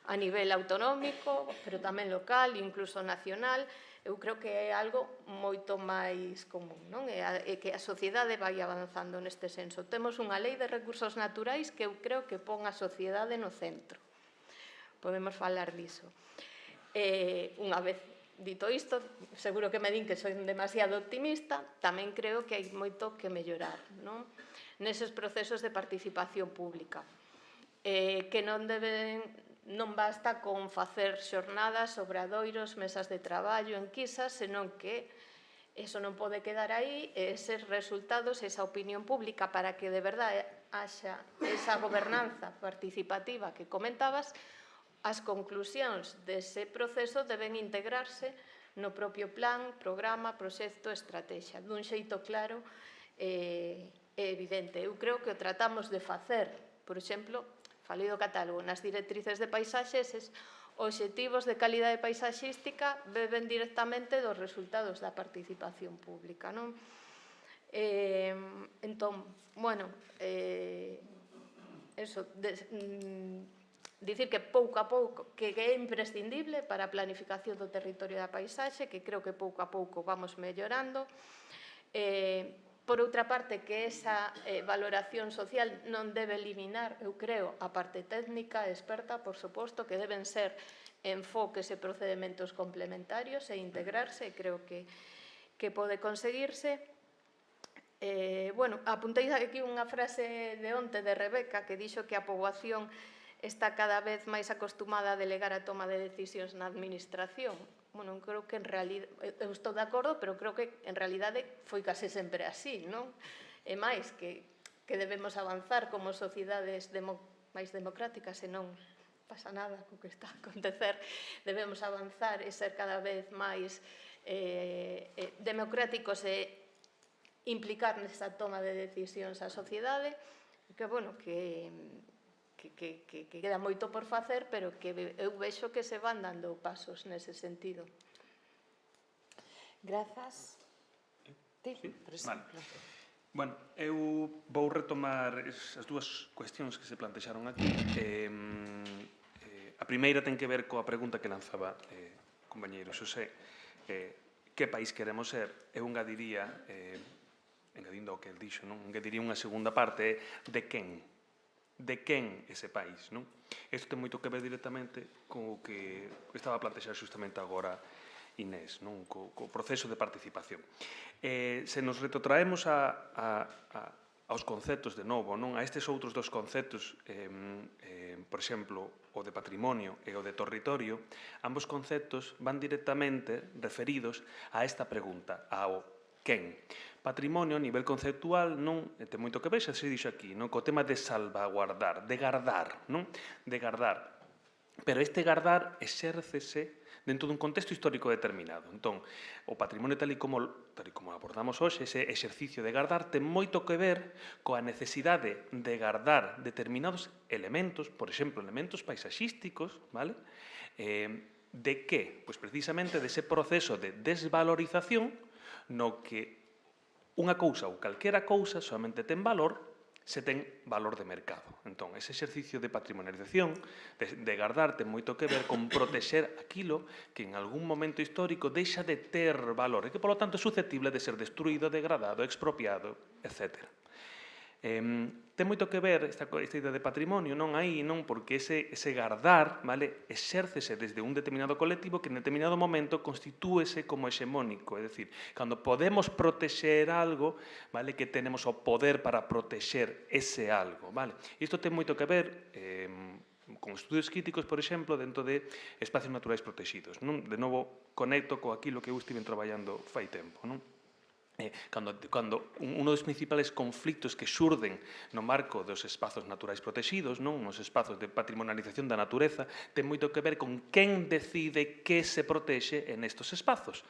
A nivel autonómico, pero tamén local, incluso nacional, eu creo que é algo moito máis común, e que a sociedade vai avanzando neste senso. Temos unha lei de recursos naturais que eu creo que pon a sociedade no centro. Podemos falar diso. Unha vez dito isto, seguro que me din que soy demasiado optimista, tamén creo que hai moito que mellorar neses procesos de participación pública, que non basta con facer xornadas, obradoiros, mesas de traballo, enquisas, senón que eso non pode quedar aí, eses resultados, esa opinión pública, para que de verdade haxa esa gobernanza participativa que comentabas, as conclusións dese proceso deben integrarse no propio plan, programa, proxecto, estrategia, dun xeito claro e evidente. Eu creo que o tratamos de facer, por exemplo, falei do catálogo, nas directrices de paisaxes, os obxectivos de calidade paisaxística beben directamente dos resultados da participación pública. Entón, bueno, dicir que pouco a pouco, que é imprescindible para a planificación do territorio da paisaxe, que creo que pouco a pouco vamos mellorando. Por outra parte, que esa valoración social non debe eliminar, eu creo, a parte técnica, experta, por suposto, que deben ser enfoques e procedementos complementarios e integrarse, e creo que pode conseguirse. Bueno, apuntei aquí unha frase de onte de Rebeca que dixo que a poboación está cada vez máis acostumada a delegar a toma de decisións na administración. Bueno, creo que en realidade, eu estou de acordo, pero creo que en realidade foi case sempre así, non? E máis, que debemos avanzar como sociedades máis democráticas, e non pasa nada co que está a acontecer, debemos avanzar e ser cada vez máis democráticos e implicar nesa toma de decisións a sociedade, que, bueno, que queda moito por facer, pero que eu vexo que se van dando pasos nese sentido. Grazas. Vale. Bueno, eu vou retomar as dúas cuestións que se plantexaron aquí. A primeira ten que ver coa pregunta que lanzaba o compañeiro Xosé. Que país queremos ser? Eu engadiría, engadindo o que el dixo, engadiría unha segunda parte, de quen? De quen ese país, non? Isto ten moito que ver directamente co que estaba a plantexar justamente agora Inés, non? Co proceso de participación. Se nos retrotraemos aos conceptos de novo, non? A estes outros dos conceptos, por exemplo, o de patrimonio e o de territorio, ambos conceptos van directamente referidos a esta pregunta, ao quen. Patrimonio, a nivel conceptual, non ten moito que ver, xa se dixo aquí, non? Co tema de salvaguardar, de gardar, non? De gardar. Pero este gardar exércese dentro dun contexto histórico determinado. Entón, o patrimonio tal e como abordamos hoxe, ese exercicio de gardar, ten moito que ver coa necesidade de gardar determinados elementos, por exemplo, elementos paisaxísticos, vale? De que? Pois precisamente dese proceso de desvalorización no que unha cousa ou calquera cousa solamente ten valor se ten valor de mercado. Entón, ese exercicio de patrimonialización, de gardar, ten moito que ver con protexer aquilo que en algún momento histórico deixa de ter valor e que, polo tanto, é susceptible de ser destruído, degradado, expropiado, etc. Ten moito que ver esta idea de patrimonio, non aí, non? Porque ese gardar, vale, exércese desde un determinado colectivo que en determinado momento constitúese como hexemónico, é dicir, cando podemos protexer algo, vale, que tenemos o poder para protexer ese algo, vale? Isto ten moito que ver con estudios críticos, por exemplo, dentro de espacios naturais protegidos, non? De novo, conecto co aquilo que eu estive traballando fai tempo, non? Cando un dos principales conflictos que xurden no marco dos espazos naturais protegidos, non? Nos espazos de patrimonialización da natureza, ten moito que ver con quen decide que se protexe en estos espazos.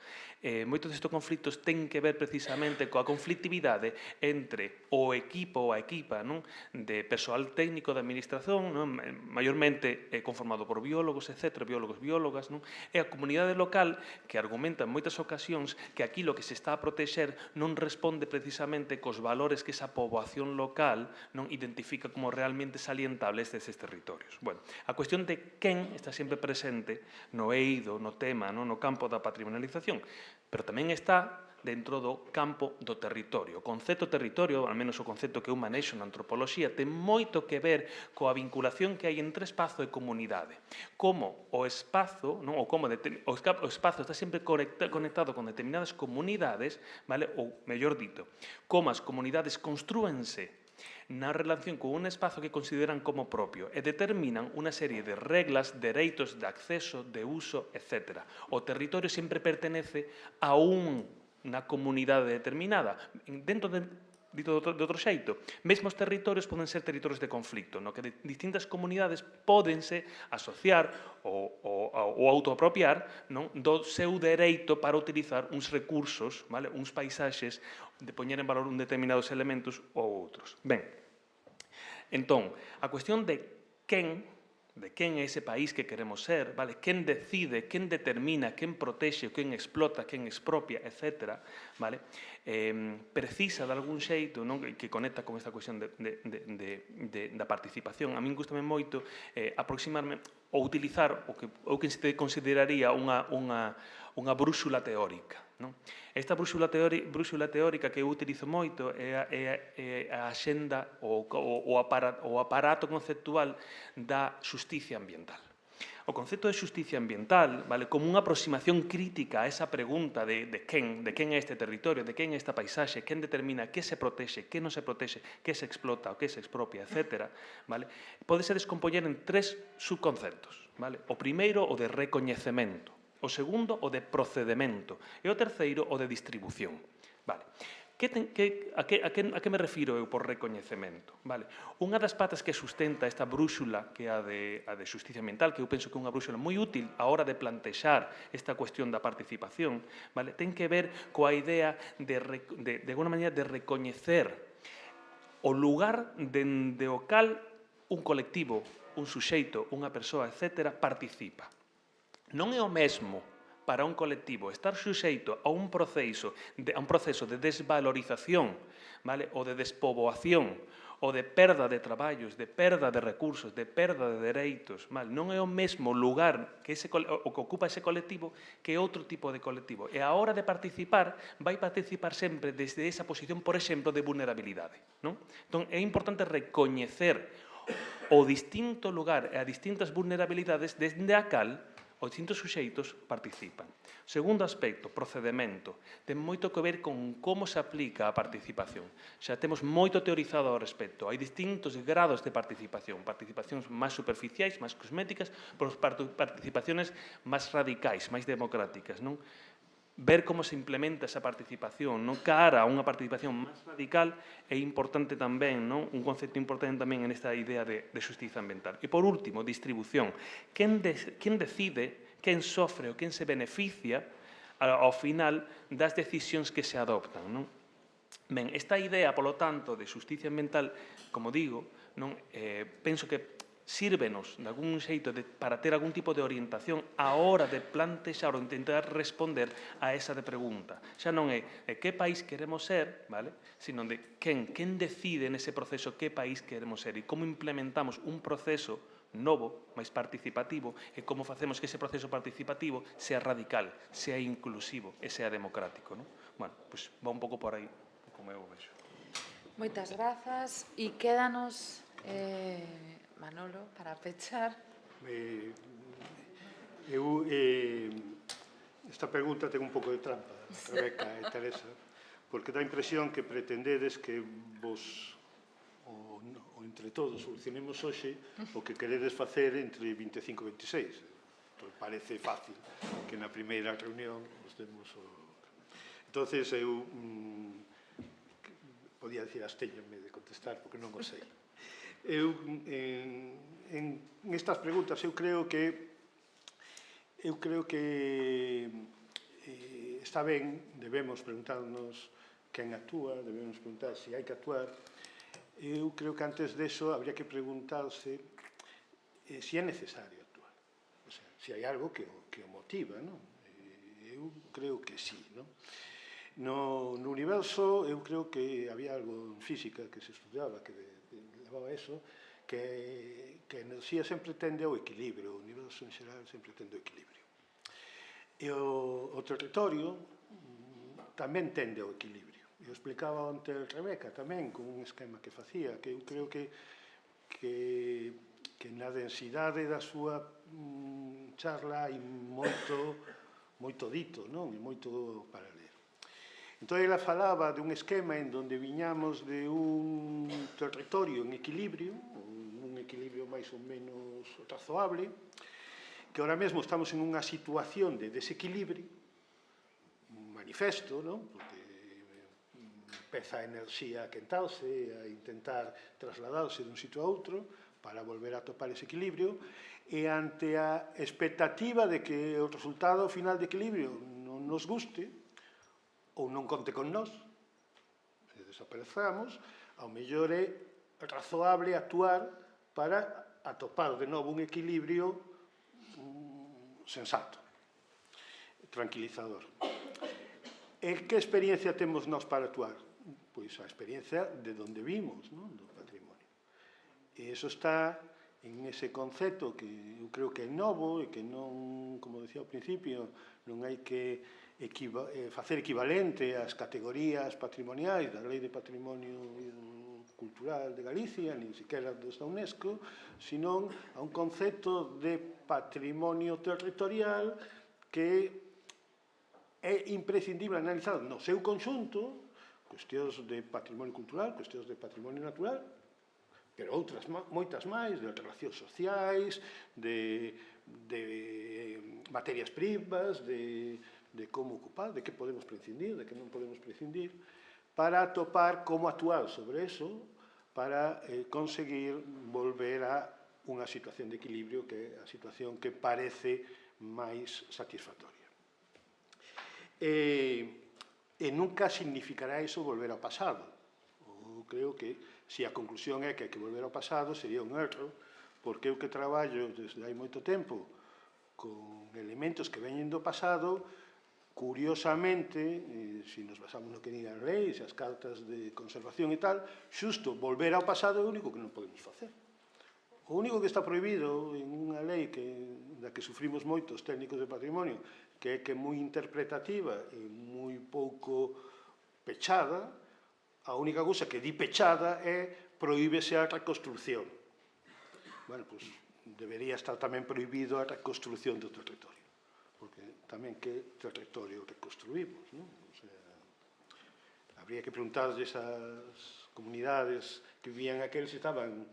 Moitos destes conflictos ten que ver precisamente coa conflictividade entre o equipo ou a equipa, non? De persoal técnico da administración, non? Maiormente conformado por biólogos, etc., biólogas, non? E a comunidade local que argumenta en moitas ocasións que aquilo que se está a protexer non responde precisamente cos valores que esa poboación local non identifica como realmente salientables destes territorios. Bueno, a cuestión de quen está sempre presente no eido, no tema, no campo da patrimonialización, pero tamén está dentro do campo do territorio. O concepto territorio, al menos o concepto que eu manexo na antropoloxía, ten moito que ver coa vinculación que hai entre espazo e comunidade. Como o espazo, non? Ou como o espazo está sempre conectado con determinadas comunidades, vale? Ou, mellor dito, como as comunidades construense na relación con un espazo que consideran como propio e determinan unha serie de reglas, dereitos de acceso, de uso, etc. O territorio sempre pertenece a unha comunidade determinada. Dentro de outro xeito, mesmo os territorios poden ser territorios de conflicto, no que distintas comunidades pódense asociar ou autoapropiar, non? Do seu dereito para utilizar uns recursos, vale? Uns paisaxes, de poñer en valor un determinados elementos ou outros. Ben, entón, a cuestión de quen é ese país que queremos ser, vale? Quen decide, quen determina, quen protexe, quen explota, quen expropia, etc., vale? Precisa de algún xeito, non? Que conecta con esta cuestión da participación. A min gustame moito aproximarme ou utilizar o que eu consideraría unha brúxula teórica, non? Esta brúxula teórica que eu utilizo moito é a axenda, o aparato conceptual da xusticia ambiental. O concepto de xusticia ambiental, vale, como unha aproximación crítica a esa pregunta de quen é este territorio, de quen é esta paisaxe, quen determina que se protexe, que non se protexe, que se explota ou que se expropia, etc. Vale, pode se descompoñer en 3 subconceptos. Vale? O primeiro, o de recoñecemento. O segundo, o de procedemento. E o terceiro, o de distribución. Vale. A que me refiro eu por recoñecemento? Vale. Unha das patas que sustenta esta brúxula, que é a de xusticia ambiental, que eu penso que é unha brúxula moi útil a hora de plantexar esta cuestión da participación, vale, ten que ver coa idea de alguna maneira de recoñecer o lugar dende o cal un colectivo, un suxeito, unha persoa, etc., participa. Non é o mesmo para un colectivo estar suxeito a un proceso de desvalorización, vale, ou de despoboación, ou de perda de traballos, de perda de recursos, de perda de dereitos, vale? Non é o mesmo lugar que o que ocupa ese colectivo que outro tipo de colectivo. E a hora de participar, vai participar sempre desde esa posición, por exemplo, de vulnerabilidade. Non? Entón, é importante recoñecer o distinto lugar e as distintas vulnerabilidades desde a cal os distintos suxeitos participan. Segundo aspecto, procedemento. Ten moito que ver con como se aplica a participación. Xa temos moito teorizado ao respecto. Hai distintos grados de participación. Participacións máis superficiais, máis cosméticas, pero participaciones máis radicais, máis democráticas, non? Ver como se implementa esa participación, non? Cara a unha participación máis radical é importante tamén, non? Un concepto importante tamén en esta idea de xustiza ambiental. E, por último, distribución. Quen decide, quen sofre ou quen se beneficia ao final das decisións que se adoptan, non? Ben, esta idea, polo tanto, de xusticia ambiental, como digo, non? Penso que sírvenos de algún xeito para ter algún tipo de orientación á hora de plantexar ou intentar responder a esa de pregunta. Xa non é que país queremos ser, vale? Sino de quen decide nese proceso que país queremos ser e como implementamos un proceso novo, máis participativo, e como facemos que ese proceso participativo sea radical, sea inclusivo e sea democrático. Non? Bueno, pois va un pouco por aí, como eu vexo. Moitas grazas. E quédanos... Manolo, para pechar. Esta pregunta ten un pouco de trampa, Rebeca e Teresa, porque dá a impresión que pretendedes que vos, ou entre todos, solucionemos hoxe o que queredes facer entre 25 e 26. Entón, parece fácil que na primeira reunión nos demos o... Entonces, eu podía dicir abstéñome de contestar, porque non o sei. Eu, en estas preguntas, eu creo que está ben, debemos preguntarnos quen actúa, debemos preguntar se hai que actuar. Eu creo que antes deso habría que preguntarse se é necesario actuar. O sea, se hai algo que o motiva, non? Eu creo que sí, non? No universo, eu creo que había algo en física que se estudiaba, que levaba eso, que a enerxía sempre tende ao equilibrio, o universo en xeral sempre tende ao equilibrio. E o territorio tamén tende ao equilibrio. Eu explicaba onte Rebeca tamén con un esquema que facía, que eu creo que na densidade da súa charla hai moito dito, non? E moito para ler. Entón, ela falaba de un esquema en donde viñamos de un territorio en equilibrio, un equilibrio máis ou menos razoable, que ahora mesmo estamos en unha situación de desequilibrio, un manifesto, non? Porque empeza a enerxía a quentarse, a intentar trasladarse dun sitio a outro para volver a topar ese equilibrio, e ante a expectativa de que o resultado final de equilibrio non nos guste, ou non conte con nós, e desaparezamos, ao mellor é razoable actuar para atopar de novo un equilibrio sensato, tranquilizador. E que experiencia temos nós para actuar? Pois a experiencia de donde vimos, non? Do patrimonio. E iso está en ese concepto que eu creo que é novo e que non como decía ao principio, non hai que facer equivalente as categorías patrimoniais da Lei de Patrimonio Cultural de Galicia, nin sequera dos da UNESCO, senón a un concepto de patrimonio territorial que é imprescindible analizar no seu conxunto cuestións de patrimonio cultural, cuestións de patrimonio natural, pero outras moitas máis, de relacións sociais, de materias primas, de como ocupar, de que podemos prescindir, de que non podemos prescindir, para atopar como actuar sobre eso, para conseguir volver a unha situación de equilibrio que é a situación que parece máis satisfactoria. E nunca significará eso volver ao pasado. Eu creo que se a conclusión é que hai que volver ao pasado sería un erro, porque eu que traballo desde hai moito tempo con elementos que veñen do pasado, curiosamente, se nos basamos no que digan leis, as cartas de conservación e tal, xusto volver ao pasado é o único que non podemos facer. O único que está prohibido en unha lei da que sufrimos moitos técnicos de patrimonio, que é moi interpretativa e moi pouco pechada, a única cousa que di pechada é prohíbese a reconstrucción. Bueno, pois debería estar tamén prohibido a reconstrucción do territorio, porque tamén que territorio reconstruímos, non? O sea, habría que preguntarles ás comunidades que vivían aquel se estaban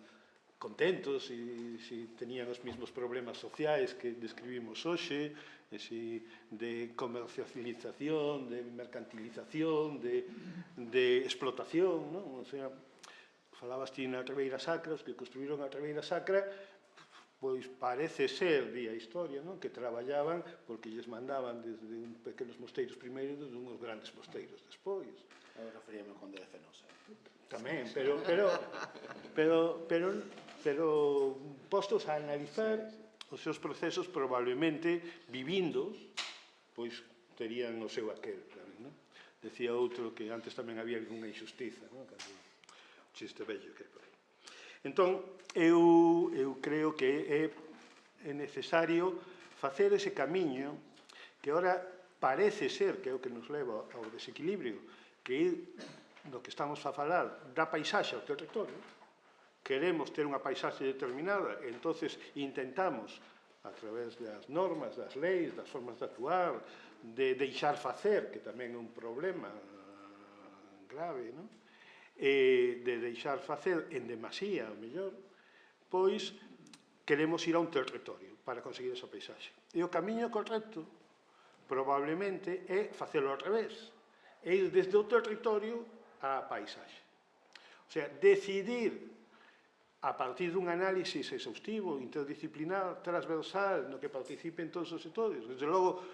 contentos e se tenían os mesmos problemas sociais que describimos hoxe, de comercialización, de mercantilización, de explotación, non? O sea, falabas ti na Ribeira Sacra, os que construíron a Ribeira Sacra, pois parece ser, di a historia, non? Que traballaban porque lles mandaban desde pequenos mosteiros primeiro desde uns grandes mosteiros despois. Eu referíame ao Conde de Fenosa. Tamén, pero postos a analizar os seus procesos, probablemente, vivindo, pois terían o seu aquel, non? Decía outro que antes tamén había algunha injustiza, non? O chiste bello que hai por aí. Entón, eu creo que é necesario facer ese camiño que ora parece ser que é o que nos leva ao desequilibrio, que é do que estamos a falar da paisaxe ao territorio. Queremos ter unha paisaxe determinada, e entonces intentamos, a través das normas, das leis, das formas de actuar, de deixar facer, que tamén é un problema grave, non? De deixar facer en demasía, ao mellor, pois queremos ir a un territorio para conseguir esa paisaxe. E o camiño correcto, probablemente, é facelo ao revés, é ir desde o territorio á paisaxe. O sea, decidir a partir dun análisis exhaustivo, interdisciplinar, transversal, no que participen todos os sectores. Desde logo,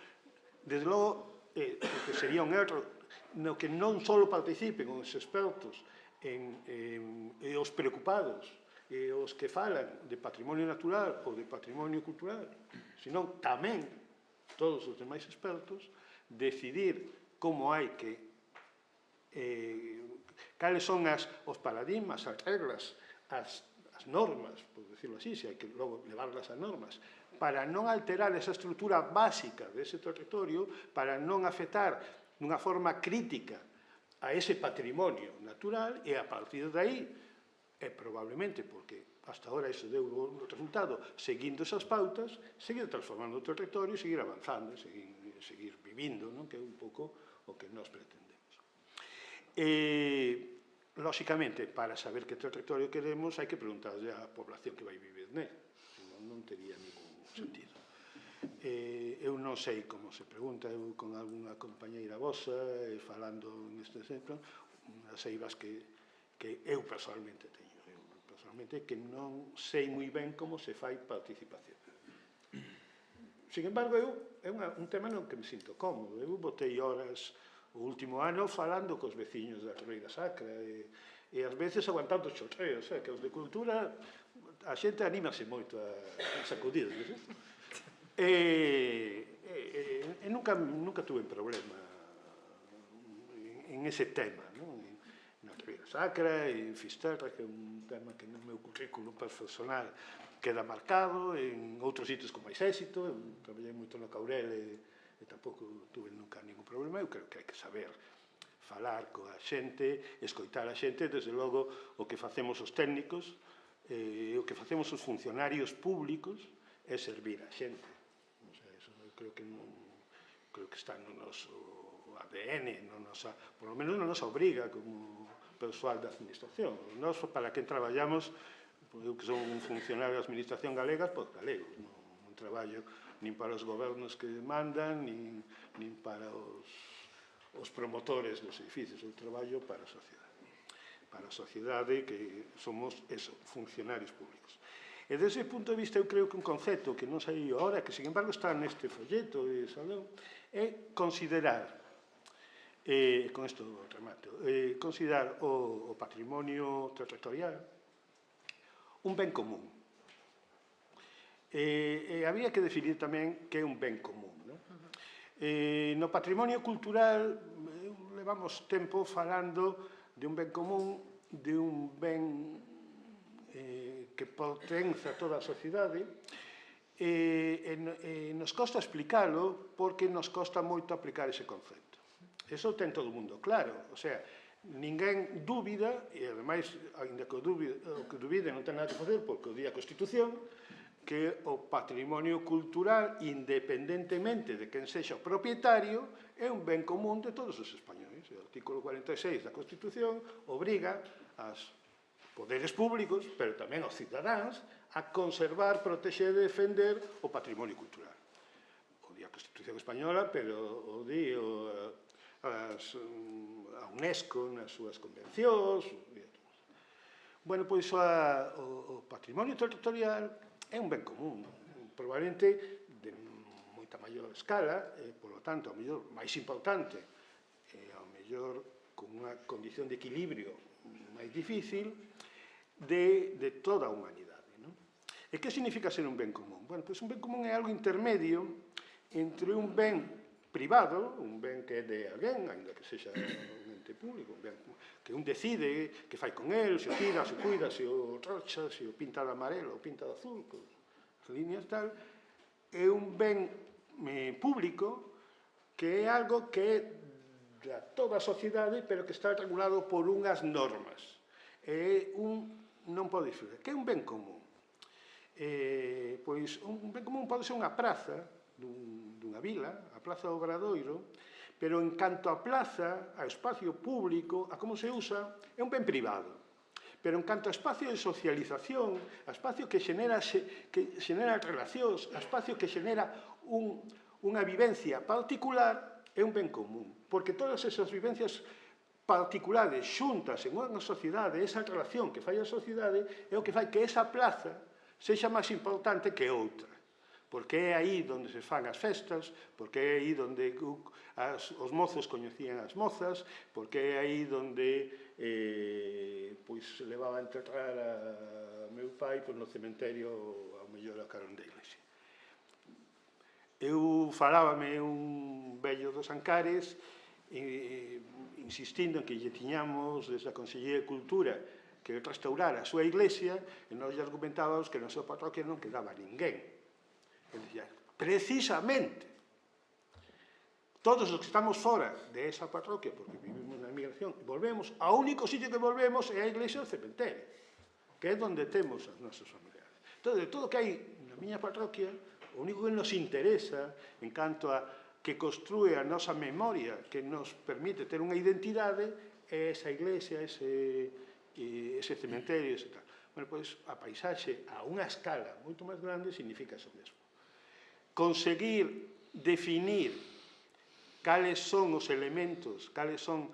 que sería un erro, no que non só participen os expertos e os preocupados, e os que falan de patrimonio natural ou de patrimonio cultural, senón tamén todos os demais expertos, decidir como hai que cales son os paradigmas, as reglas, as normas, por decirlo así, se hai que logo levarlas a normas, para non alterar esa estrutura básica dese territorio, para non afectar dunha forma crítica a ese patrimonio natural, e a partir de aí, probablemente, porque hasta ahora iso deu un resultado, seguindo esas pautas, seguir transformando o territorio, seguir avanzando, seguir vivindo, non? Que é un pouco o que nós pretendemos. Lóxicamente, para saber que territorio queremos, hai que preguntarlle á población que vai vivir nel, senón non tería ningún sentido. Eu non sei como se pregunta, eu con algunha compañeira vosa, falando neste exemplo, as eivas que eu personalmente teño. Eu personalmente que non sei moi ben como se fai participación. Sin embargo, é un tema no que me sinto cómodo. Eu botei horas o último ano falando cos veciños da Ribeira Sacra e ás veces aguantando chorreos, que os de cultura a xente anímase moito a sacudir. Nunca tuve problema en ese tema, non? na Ribeira Sacra, en Fisterra, que é un tema que no meu currículo personal queda marcado, en outros sitios con máis éxito, eu traballei moito no Caurel e tampouco tuve nunca ningún problema. Eu creo que hai que saber falar coa xente, escoitar a xente, desde logo o que facemos os técnicos, o que facemos os funcionarios públicos é servir a xente. O sea, eso eu creo que está no noso ADN, por lo menos na nosa obriga como persoal da administración. Nós, para quen traballamos, eu que son un funcionario da administración galega, pois galegos, non traballo nin para os gobernos que mandan, nin para os promotores dos edificios, eu traballo para a sociedade que somos funcionarios públicos. E desde ese punto de vista eu creo que un concepto que non sei agora, que sin embargo está neste folleto de Salón, é considerar, con isto remato, considerar o patrimonio territorial un ben común. Había que definir tamén que é un ben común. No patrimonio cultural levamos tempo falando de un ben común, de un ben que pertence a toda a sociedade, e nos costa explicalo porque nos costa moito aplicar ese concepto. Eso ten todo o mundo claro, o sea, ninguén dúbida, e ademais, ainda que o que dúbide non ten nada que facer porque o di a Constitución, que o patrimonio cultural, independentemente de quen sexa o propietario, é un ben común de todos os españois. O artículo 46 da Constitución obriga aos poderes públicos, pero tamén aos cidadáns, a conservar, protexer e defender o patrimonio cultural. O di a Constitución española, pero o di a UNESCO nas súas convencións. Bueno, pois o patrimonio territorial é un ben común, probablemente de moita maior escala, e, polo tanto, ao mellor máis importante, e ao mellor con unha condición de equilibrio máis difícil, de toda a humanidade. E que significa ser un ben común? Bueno, pois un ben común é algo intermedio entre un ben privado, un ben que é de alguén, ainda que sexa un ente público, un ben que un decide que fai con el, se o tira, se o cuida, se o rocha, se o pinta de amarelo ou pinta de azul, con as líneas tal, é un ben público que é algo que é de toda a sociedade, pero que está regulado por unhas normas. Non pode ser. Que é un ben común? Pois un ben común pode ser unha praza dunha vila, a Praza do Obradoiro, pero en canto a plaza, a espacio público, a como se usa, é un ben privado. Pero en canto a espacio de socialización, a espacio que xenera relacións, a espacio que xenera unha vivencia particular, é un ben común. Porque todas esas vivencias particulares xuntas en unha sociedade, esa relación que fai a sociedade, é o que fai que esa plaza sexa máis importante que outra. Porque é aí onde se fan as festas, porque é aí onde os mozos coñecían as mozas, porque é aí onde se levaba a enterrar a meu pai no cementerio, ao mellor a carón da iglesia. Eu falábame un vello dos Ancares, insistindo en que lle tiñamos desde a Consellería de Cultura que restaurar a súa iglesia, e nós lle argumentábamos que na súa parroquia non quedaba ninguén. Ele dicía, precisamente, todos os que estamos fora de esa parroquia, porque vivimos na emigración, volvemos, ao único sitio que volvemos é a iglesia do cementerio, que é onde temos as nosas familiares. Entón, de todo o que hai na miña parroquia, o único que nos interesa, en canto a que construe a nosa memoria, que nos permite ter unha identidade, é esa iglesia, ese cementerio, ese tal. Bueno, pois, a paisaxe a unha escala moito máis grande significa eso mesmo. Conseguir definir cales son os elementos, cales son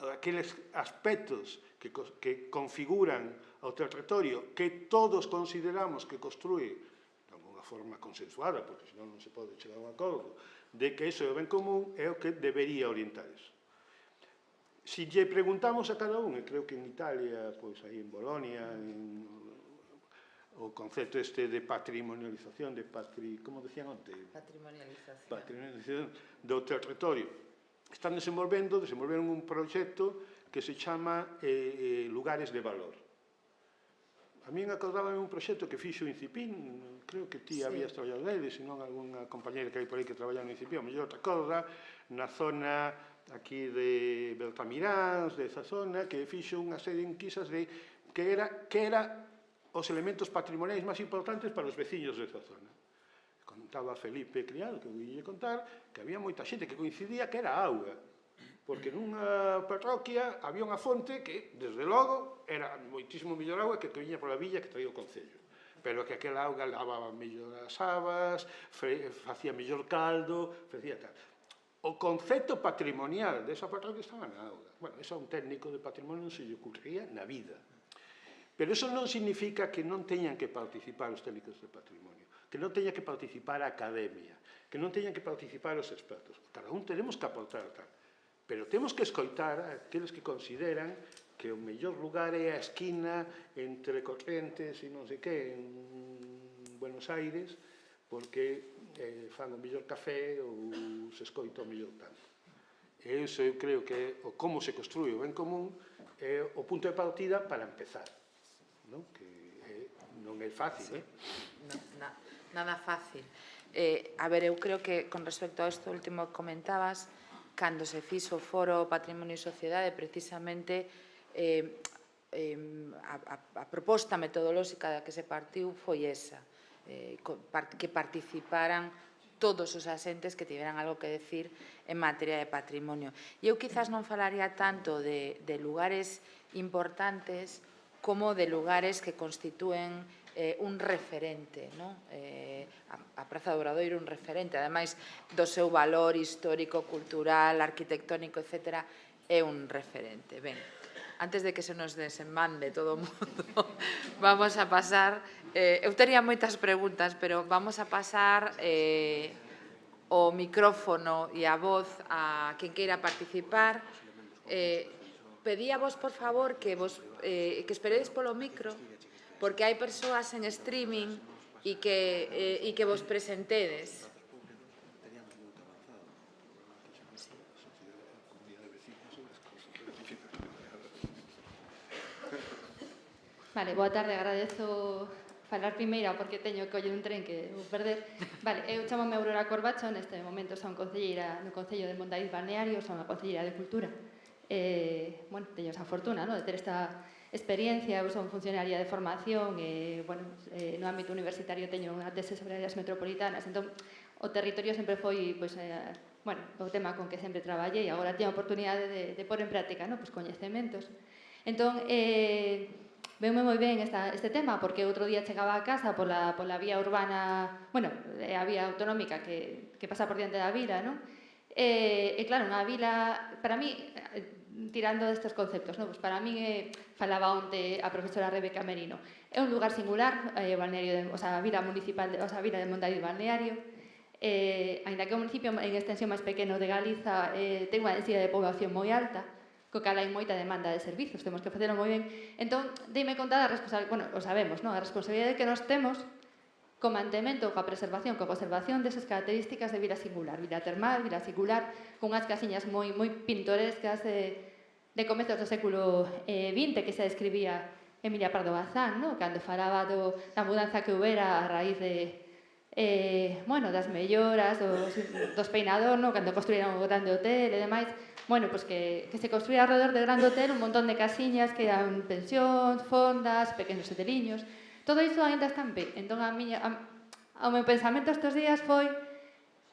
aqueles aspectos que configuran o territorio que todos consideramos que construe de alguna forma consensuada, porque senón non se pode chegar a un acordo, de que iso é o ben común, é o que debería orientar eso. Si lle preguntamos a cada un, e creo que en Italia, pois aí en Bolonia, o concepto de patrimonialización, como decían onte? Patrimonialización do territorio. Están desenvolveron un proxecto que se chama Lugares de Valor. A min acordábame un proxecto que fixo Incipín, creo que ti habías traballado nele, senón algunha compañera que hai por aí que traballa no Incipín, o mellor te acorda, na zona aquí de Bertamiráns, de esa zona, que fixo unha serie de enquisas de que era os elementos patrimoniais máis importantes para os veciños desa zona. Contaba Felipe Criado, que voulle contar, que había moita xente que coincidía que era a auga, porque nunha parroquia había unha fonte que, desde logo, era moitísimo mellor auga que viña pola villa que traía o Concello. Pero que aquela auga lavaba mellor as habas, facía mellor caldo, facía tal. O concepto patrimonial desa parroquia estaba na auga. Bueno, eso a un técnico de patrimonio non se lle ocurriría na vida. Pero eso non significa que non teñan que participar os técnicos de patrimonio, que non teña que participar a academia, que non teñan que participar os expertos. Cada un tenemos que aportar tal. Pero temos que escoitar a aqueles que consideran que o mellor lugar é a esquina entre Corrientes e non sei que, en Buenos Aires, porque fan o mellor café ou se escoita o mellor tanto. E iso eu creo que o como se construe o ben común é o punto de partida para empezar. Non? Que non é fácil, Nada fácil. A ver, eu creo que con respecto a isto último que comentabas, cando se fixo o Foro Patrimonio e Sociedade, precisamente a proposta metodolóxica da que se partiu foi esa, que participaran todos os asentes que tiveran algo que decir en materia de patrimonio. E eu quizás non falaría tanto de lugares importantes como de lugares que constitúen un referente, non? A Praza do Obradoiro un referente, ademais do seu valor histórico, cultural, arquitectónico, etc., é un referente. Ben, antes de que se nos desenmande todo o mundo, vamos a pasar, eu tería moitas preguntas, pero vamos a pasar o micrófono e a voz a quen queira participar. Pedíavos, por favor, que esperedes polo micro, porque hai persoas en streaming e que vos presentedes. Vale, boa tarde, agradezo falar primeira porque teño que coller un tren que vou perder. Vale, eu chamome Aurora Corbacho, neste momento son concelleira no Concello de Mondariz Balneario, son a concelleira de Cultura. Bueno, teño esa fortuna, ¿no?, de ter esta experiencia, eu son funcionaria de formación e, bueno, no ámbito universitario teño unha tese sobre áreas metropolitanas, entón o territorio sempre foi, pois, bueno, o tema con que sempre traballei, agora teño a oportunidade de pôr en práctica, ¿no?, pois coñecementos. Entón, veume moi ben este tema, porque outro día chegaba a casa pola vía urbana, bueno, a vía autonómica que pasa por diante da vila, non? E claro, unha vila, para mí, tirando destes conceptos, non? Pues para mí, falaba onte a profesora Rebeca Merino, é un lugar singular, o sea, a vila municipal, o sea, a vila de Mondariz Balneario, aínda que é un municipio en extensión máis pequeno de Galiza, ten unha densidade de población moi alta, co cal hai moita demanda de servizos, temos que facelo moi ben. Entón, deime conta da responsabilidade, bueno, o sabemos, non? A responsabilidade que nos temos co mantemento, coa preservación, coa conservación desas características de vila singular, vila termal, vila singular, con unhas casiñas moi pintorescas de comezos do século XX que se describía Emilia Pardo Bazán, non? Cando falaba da mudanza que houbera a raíz de bueno, das melloras, dos peinador, non? Cando construíran o grande hotel e demais, bueno, pues que se construía alrededor do grande hotel un montón de casiñas que eran pensións, fondas, pequenos hoteliños. Todo iso ainda está en pé. Entón, o meu pensamento estes días foi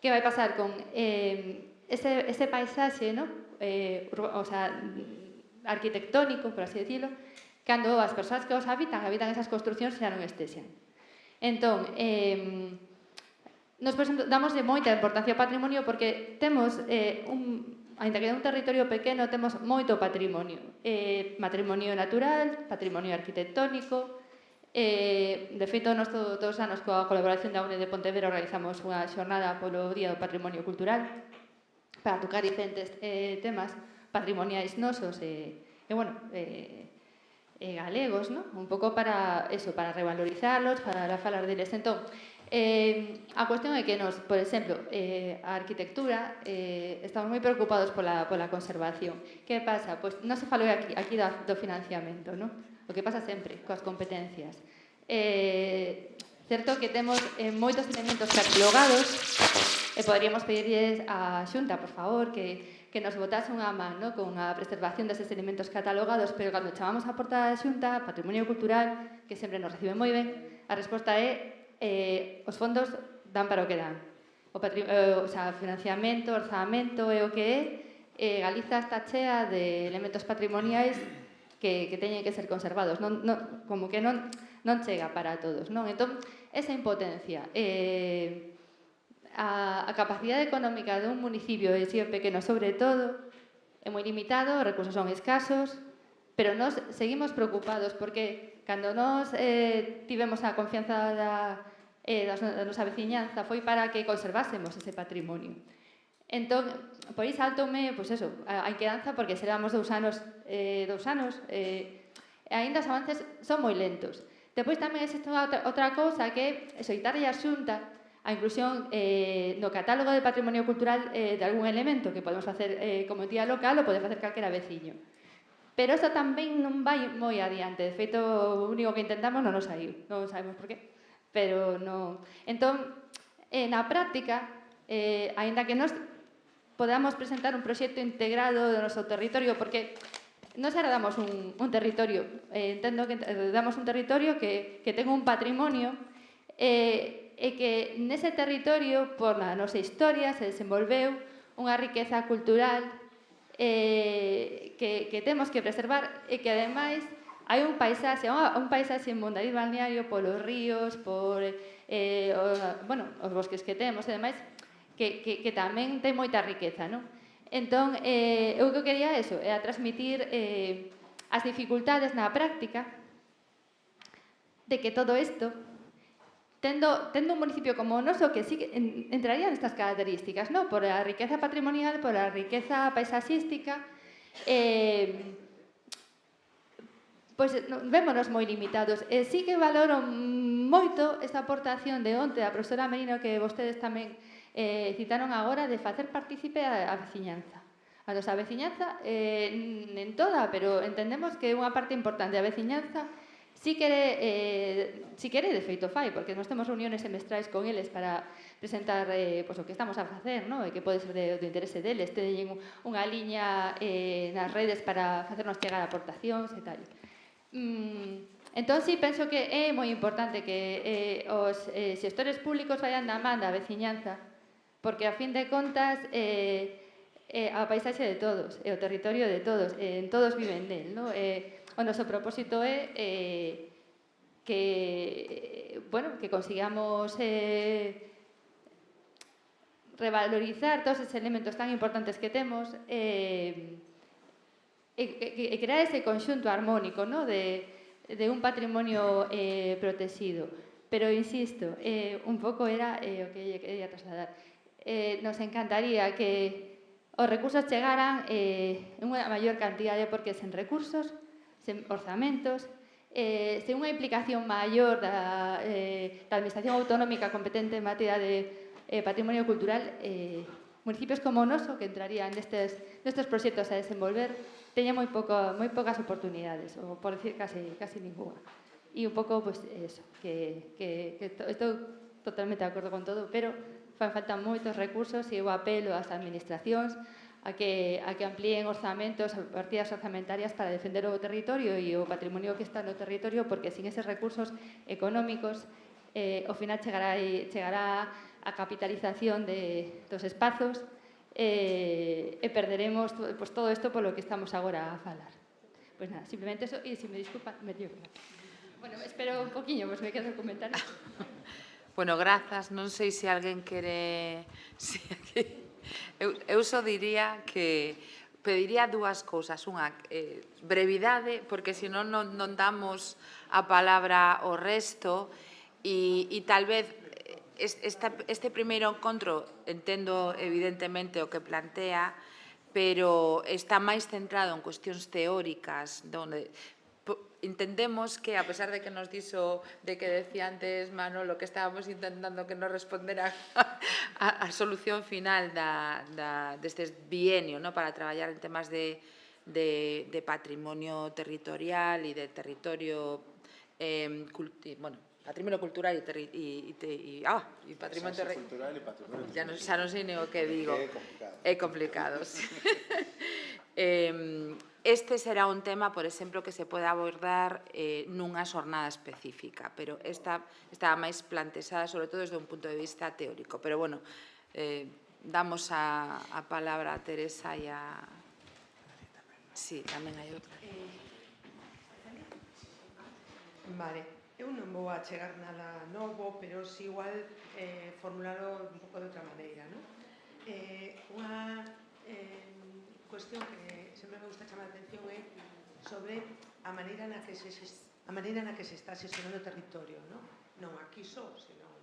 que vai pasar con ese paisaxe, ¿no? O sea, arquitectónico, por así decirlo, cando as persoas que os habitan esas construccións xa non estexen. Entón, nos damos de moita importancia ao patrimonio porque temos ainda que é un territorio pequeno, temos moito patrimonio. Patrimonio natural, patrimonio arquitectónico. De feito, nós todos os anos, coa colaboración da UNE de Pontevedra, organizamos unha xornada polo Día do Patrimonio Cultural para tocar diferentes temas patrimoniais nosos e bueno, galegos, ¿no? Un pouco para eso, para revalorizarlos, para falar deles. Entón, A cuestión é que nos, por exemplo, a arquitectura, estamos moi preocupados pola conservación. Que pasa? Pois non se falou aquí do financiamento, non? O que pasa sempre coas competencias. Certo que temos moitos elementos catalogados e poderíamos pedirles á Xunta, por favor, que nos botase unha man, ¿no?, con a preservación deses elementos catalogados, pero cando chamamos a porta da Xunta, Patrimonio Cultural, que sempre nos recibe moi ben, a resposta é os fondos dan para o que dan. O sea, financiamento, orzamento é o que é, Galiza está chea de elementos patrimoniais que teñen que ser conservados. Como que non chega para todos, non? Entón, esa impotencia, a capacidade económica dun municipio, e si é pequeno sobre todo, é moi limitado, os recursos son escasos, pero nós seguimos preocupados porque cando nós tivemos a confianza da nosa veciñanza foi para que conservásemos ese patrimonio. Entón, por iso saltome, pois eso, a inquedanza porque seramos 2 anos, aínda os avances son moi lentos. Depois tamén existe outra cousa que é soitarlle a Xunta a inclusión no catálogo de patrimonio cultural de algún elemento que podemos facer como entidade local ou pode facer calquera veciño. Pero iso tamén non vai moi adiante. De feito, o único que intentamos non nos saiu. Non sabemos por qué, pero non. Entón, na práctica, aínda que nos podamos presentar un proxecto integrado do noso territorio, porque nos heredamos un territorio, entendo que heredamos un territorio que ten un patrimonio e que nese territorio, por a nosa historia, se desenvolveu unha riqueza cultural que temos que preservar e que, ademais, hai un paisaxe en Mondariz balneario polos ríos, por os bosques que temos, e demais, que tamén ten moita riqueza, non? Entón, eu que quería eso, é transmitir as dificultades na práctica de que todo isto, tendo un municipio como o noso que sí que entraría nestas características, non? Por a riqueza patrimonial, por a riqueza paisaxística, pois vémonos moi limitados. E sí que valoro moito esta aportación de onte da profesora Merino que vostedes tamén citaron agora de facer partícipe a veciñanza. A nosa veciñanza, en toda, pero entendemos que unha parte importante da veciñanza si quere, de feito fai, porque nós temos reuniones semestrais con eles para presentar o que estamos a facer, e que pode ser do interese deles, teñen unha liña nas redes para facernos chegar aportacións e tal. Entón, sí, penso que é moi importante que os xestores públicos vayan da man da veciñanza, porque, a fin de contas, a paisaxe de todos, e o territorio de todos, todos viven del, non? O noso propósito é que consigamos revalorizar todos esos elementos tan importantes que temos e crear ese conxunto armónico, de un patrimonio protegido. Pero, insisto, un pouco era o que quería trasladar. Nos encantaría que os recursos chegaran en unha maior cantidade, porque sen recursos, sen orzamentos, sen unha implicación maior da Administración Autonómica competente en materia de patrimonio cultural, municipios como o noso, que entrarían nestes proxectos a desenvolver, teñen moi poucas oportunidades, ou por decir casi ninguna. E un pouco, pois, eso, que estou totalmente de acordo con todo, pero fan falta moitos recursos e eu apelo ás administracións a que amplíen orzamentos, partidas orzamentarias para defender o territorio e o patrimonio que está no territorio, porque sin eses recursos económicos ao final chegará a capitalización dos espazos e perderemos todo isto polo que estamos agora a falar. Pois nada, simplemente eso, e se me disculpan, me dio. Bueno, espero un poquinho, pois me quedo comentar. Bueno, grazas. Non sei se alguén quere... Eu só diría que pediría dúas cousas. Unha, brevidade, porque senón non damos a palabra ao resto e tal vez este primeiro encontro entendo evidentemente o que plantea, pero está máis centrado en cuestións teóricas, entendemos que, a pesar de que nos dixo, de que decía antes Manolo, que estábamos intentando que nos respondera a solución final deste bienio para traballar en temas de patrimonio territorial e de territorio, patrimonio cultural e patrimonio territorial. Xa non sei nem o que digo. É complicado. Este será un tema, por exemplo, que se pode abordar nunha xornada específica, pero esta estaba máis plantexada, sobre todo desde un punto de vista teórico. Pero, bueno, damos a palabra a Teresa e a... Sí, tamén hai outra. Vale, eu non vou a chegar nada novo, pero si igual formulalo un pouco de outra maneira, non? Unha cuestión que sempre me gusta chamar a atención é sobre a maneira na que se está xestionando o territorio, non aquí só, senón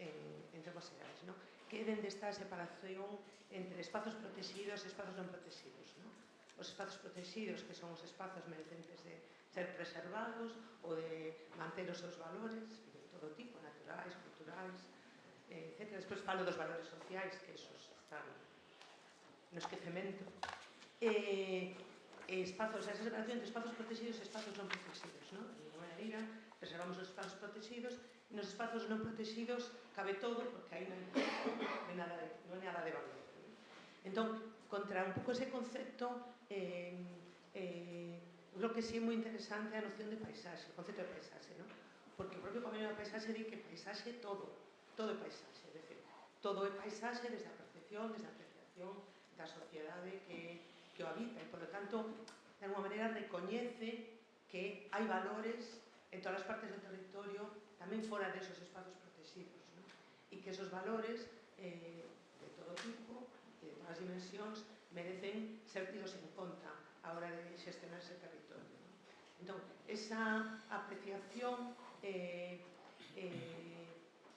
en termos xerais, que dende esta separación entre espazos protegidos e espazos non protegidos. Os espazos protegidos, que son os espazos merecentes de ser preservados ou de manter os seus valores de todo tipo, naturais, culturais, etc. Despois falo dos valores sociais, que esos están no esquecemento. Espazos, esa separación entre espazos protegidos e espazos non protegidos. De alguma maneira, preservamos os espazos protegidos e nos espazos non protegidos cabe todo, porque aí non hai nada de valor. Entón, contra un pouco ese concepto, creo que sí é moi interesante a noción de paisaxe, o concepto de paisaxe, porque o propio Convenio da Paisaxe di que paisaxe todo é paisaxe, é dicir, todo é paisaxe desde a percepción, desde a apreciación da sociedade que o habita, e, por lo tanto, de alguma maneira recoñece que hai valores en todas as partes do territorio, tamén fora desos espazos protegidos, e que esos valores de todo tipo e de todas as dimensións merecen ser tidos en conta a hora de xestionar ese territorio. Entón, esa apreciación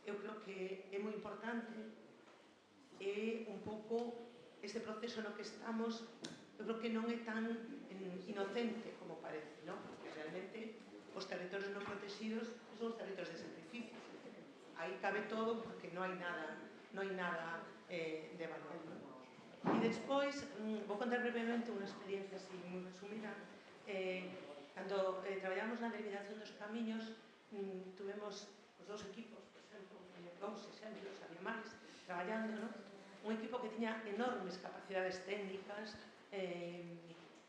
eu creo que é moi importante, é un pouco este proceso no que estamos, eu creo que non é tan inocente como parece, porque realmente os territorios non protegidos son os territorios de sacrificio. Aí cabe todo porque non hai nada de valor. E despois, vou contar brevemente unha experiencia así moi resumida. Cando traballamos na delimitación dos camiños, tuvemos os dous equipos, por exemplo, dous exemplos, había máis, traballando, un equipo que tiña enormes capacidades técnicas,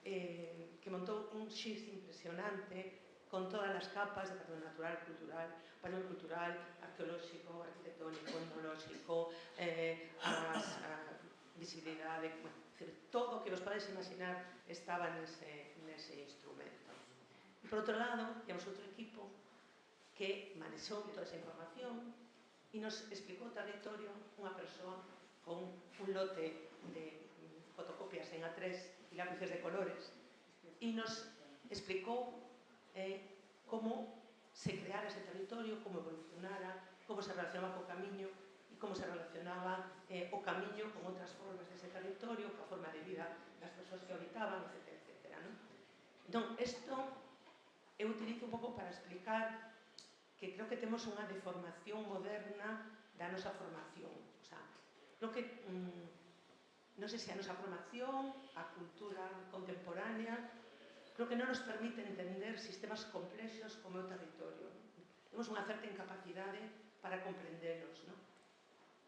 que montou un xis impresionante con todas as capas de patrimonio natural, cultural, arqueolóxico, arquitectónico, etnolóxico, visibilidade, todo o que vos podes imaginar estaba nese instrumento. Por outro lado, temos outro equipo que manexou toda esa información e nos explicou o territorio unha persoa con un lote de fotocopias en A3 e lápices de colores e nos explicou como se creara ese territorio, como evolucionara, como se relacionaba co camiño e como se relacionaba o camiño con outras formas dese territorio, coa forma de vida das persoas que habitaban, etc. Entón, isto eu utilizo un pouco para explicar que creo que temos unha deformación moderna da nosa formación. O sea, creo que, non sei se a nosa formación, a cultura contemporánea, creo que non nos permite entender sistemas complexos como é o territorio. Temos unha certa incapacidade para comprendelos,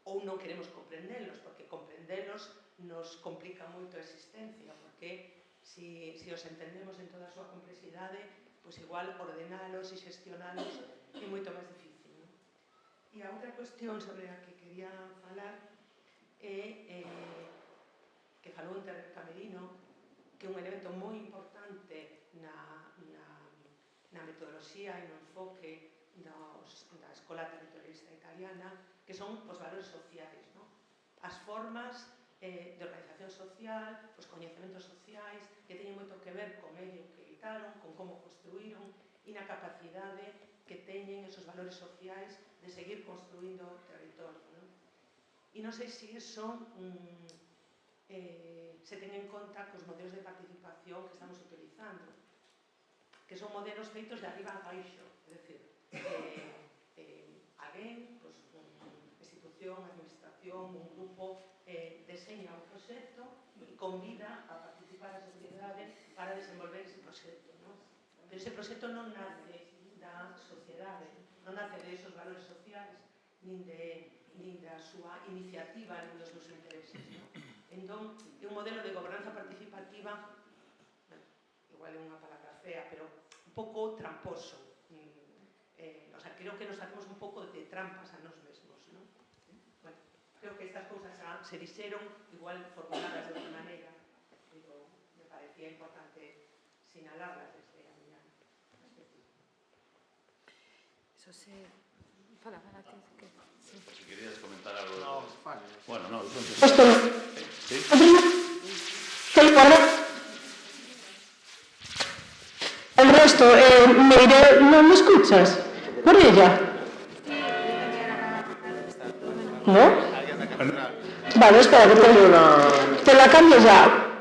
ou non queremos comprendelos, porque comprendelos nos complica moito a existencia, porque se os entendemos en toda a súa complexidade, pois igual ordenalos e xestionalos é moito máis difícil. E a outra cuestión sobre a que quería falar é que falou en Terrer Camerino, que é un elemento moi importante na metodoloxía e no enfoque da Escola Territorialista Italiana, que son os valores sociais, as formas de organización social, os coñecementos sociais, que teñen moito que ver co medio que habitaron, con como construíron e na capacidade que teñen esos valores sociais de seguir construindo o territorio. E non sei se iso se ten en conta cos modelos de participación que estamos utilizando, que que son modelos feitos de arriba a baixo, é dicir, alguén, institución, administración, un grupo, deseña un proxecto e convida a participar a sociedade para desenvolver ese proxecto. Pero ese proxecto non nace da sociedade, non nace de esos valores sociais, nin da súa iniciativa, nin dos seus intereses. Entón, é un modelo de gobernanza participativa, igual é unha palabra fea, pero un pouco tramposo. Creo que nos hacemos un pouco de trampas a nós mesmos. Creo que estas cousas se dixeron igual formuladas de outra maneira, pero me parecía importante sinalarlas desde a miña perspectiva. Eso se... Fala, que... Si querías comentar algo... No, vale. Bueno, no, entonces... ¿Sí? El resto, Meire, ¿no me escuchas? ¿Por ella? ¿No? Vale, espera, que te la cambio ya.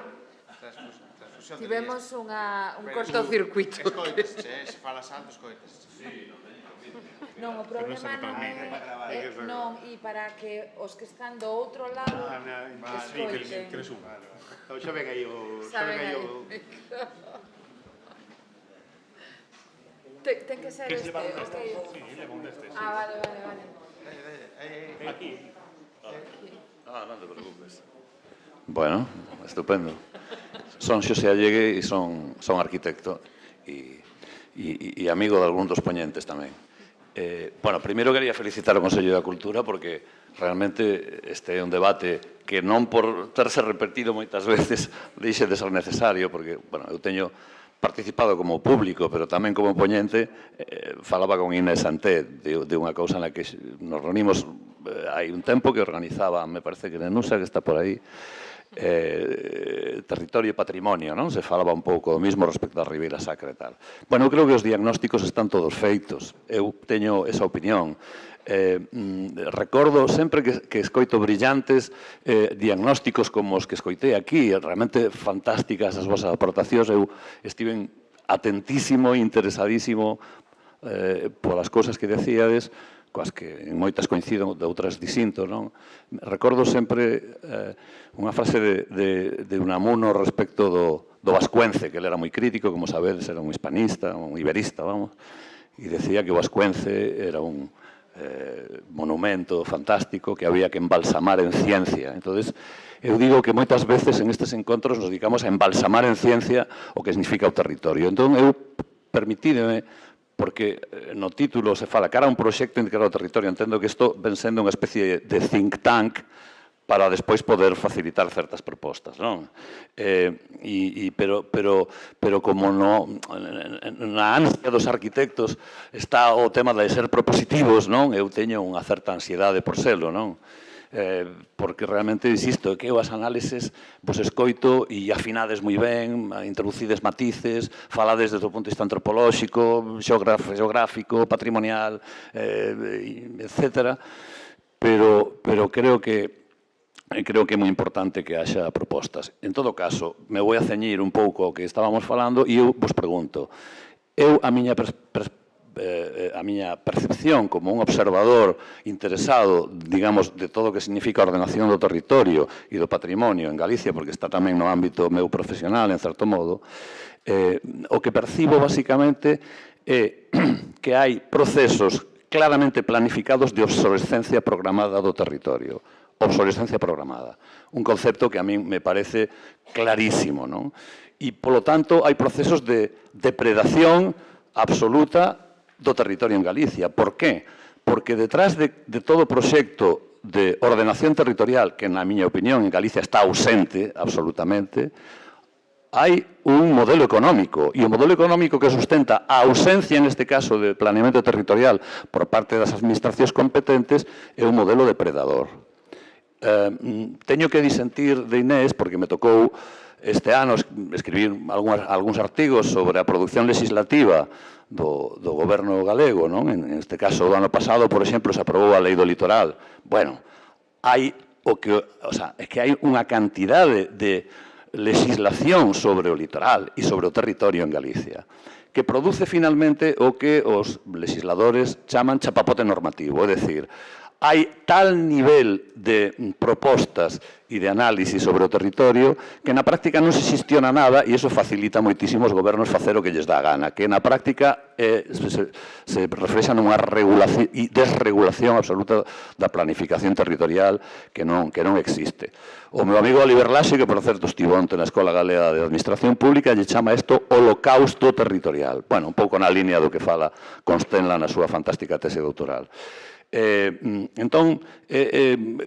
Tivemos un cortocircuito. Se falas alto, escoitas. Non, o problema non é... Non, e para que os que están do outro lado escoiten. Que resuma. Xa ven aí o... Ten que ser este. Sí, leva un destes. Ah, vale. Aquí. No te preocupes. Bueno, estupendo. Son Xosé Allegue e son arquitecto e amigo de algún dos poñentes tamén. Bueno, primeiro quería felicitar o Consello da Cultura porque realmente este é un debate que non por terse repetido moitas veces deixe de ser necesario porque, bueno, eu teño participado como público, pero tamén como poñente, falaba con Inés Santé de unha cousa na que nos reunimos hai un tempo que organizaba, me parece que Nenusa, que está por aí, territorio e patrimonio, non? Se falaba un pouco do mismo respecto á Ribeira Sacra e tal. Bueno, eu creo que os diagnósticos están todos feitos. Eu teño esa opinión. Recordo sempre que escoito brillantes diagnósticos como os que escoitei aquí, realmente fantásticas as vosas aportacións. Eu estive atentísimo e interesadísimo polas cousas que decíades, coas que en moitas coincido, de outras distinto, non? Recordo sempre unha frase de Unamuno respecto do Vascuence, que ele era moi crítico, como sabedes, era un hispanista, un iberista, vamos, e decía que o Vascuence era un monumento fantástico que había que embalsamar en ciencia. Entonces, eu digo que moitas veces en estes encontros nos dedicamos a embalsamar en ciencia o que significa o territorio. Entón, eu permitídeme, porque no título se fala cara a un proxecto integrado ao territorio, entendo que isto ven sendo unha especie de think tank para despois poder facilitar certas propostas, non? Pero como na ansia dos arquitectos está o tema de ser propositivos, non? Eu teño unha certa ansiedade por selo, non? Porque realmente, insisto, que eu as análises vos escoito e afinades moi ben, introducides matices, falades desde o punto de vista antropolóxico, xeográfico, patrimonial, etc. Pero creo que é moi importante que haxa propostas. En todo caso, me vou a ceñir un pouco ao que estábamos falando e eu vos pregunto, a miña percepción como un observador interesado, digamos, de todo o que significa a ordenación do territorio e do patrimonio en Galicia, porque está tamén no ámbito meu profesional, en certo modo, o que percibo, basicamente, é que hai procesos claramente planificados de obsolescencia programada do territorio. Obsolescencia programada. Un concepto que a mí me parece clarísimo, non? E, polo tanto, hai procesos de depredación absoluta do territorio en Galicia. Por qué? Porque detrás de todo proxecto de ordenación territorial, que, na miña opinión, en Galicia está ausente, absolutamente, hai un modelo económico, e o modelo económico que sustenta a ausencia, en este caso, de planeamento territorial por parte das administracións competentes, é un modelo depredador. Teño que disentir de Inés, porque me tocou este ano escribir algúns artigos sobre a produción legislativa do goberno galego, non? En este caso, o ano pasado, por exemplo, se aprobou a lei do litoral. Bueno, é que hai unha cantidade de legislación sobre o litoral e sobre o territorio en Galicia que produce finalmente o que os legisladores chaman chapapote normativo, é dicir, hai tal nivel de propostas e de análisis sobre o territorio que na práctica non se xestiona nada e iso facilita moitísimo os gobernos facer o que lles dá a gana, que na práctica se reflexa nunha regulación e desregulación absoluta da planificación territorial que non existe. O meu amigo Oliver Laxe, que por certo estivo onte na Escola Galega de Administración Pública, lle chama isto holocausto territorial. Bueno, un pouco na línea do que fala Constenla na súa fantástica tese doutoral. Entón,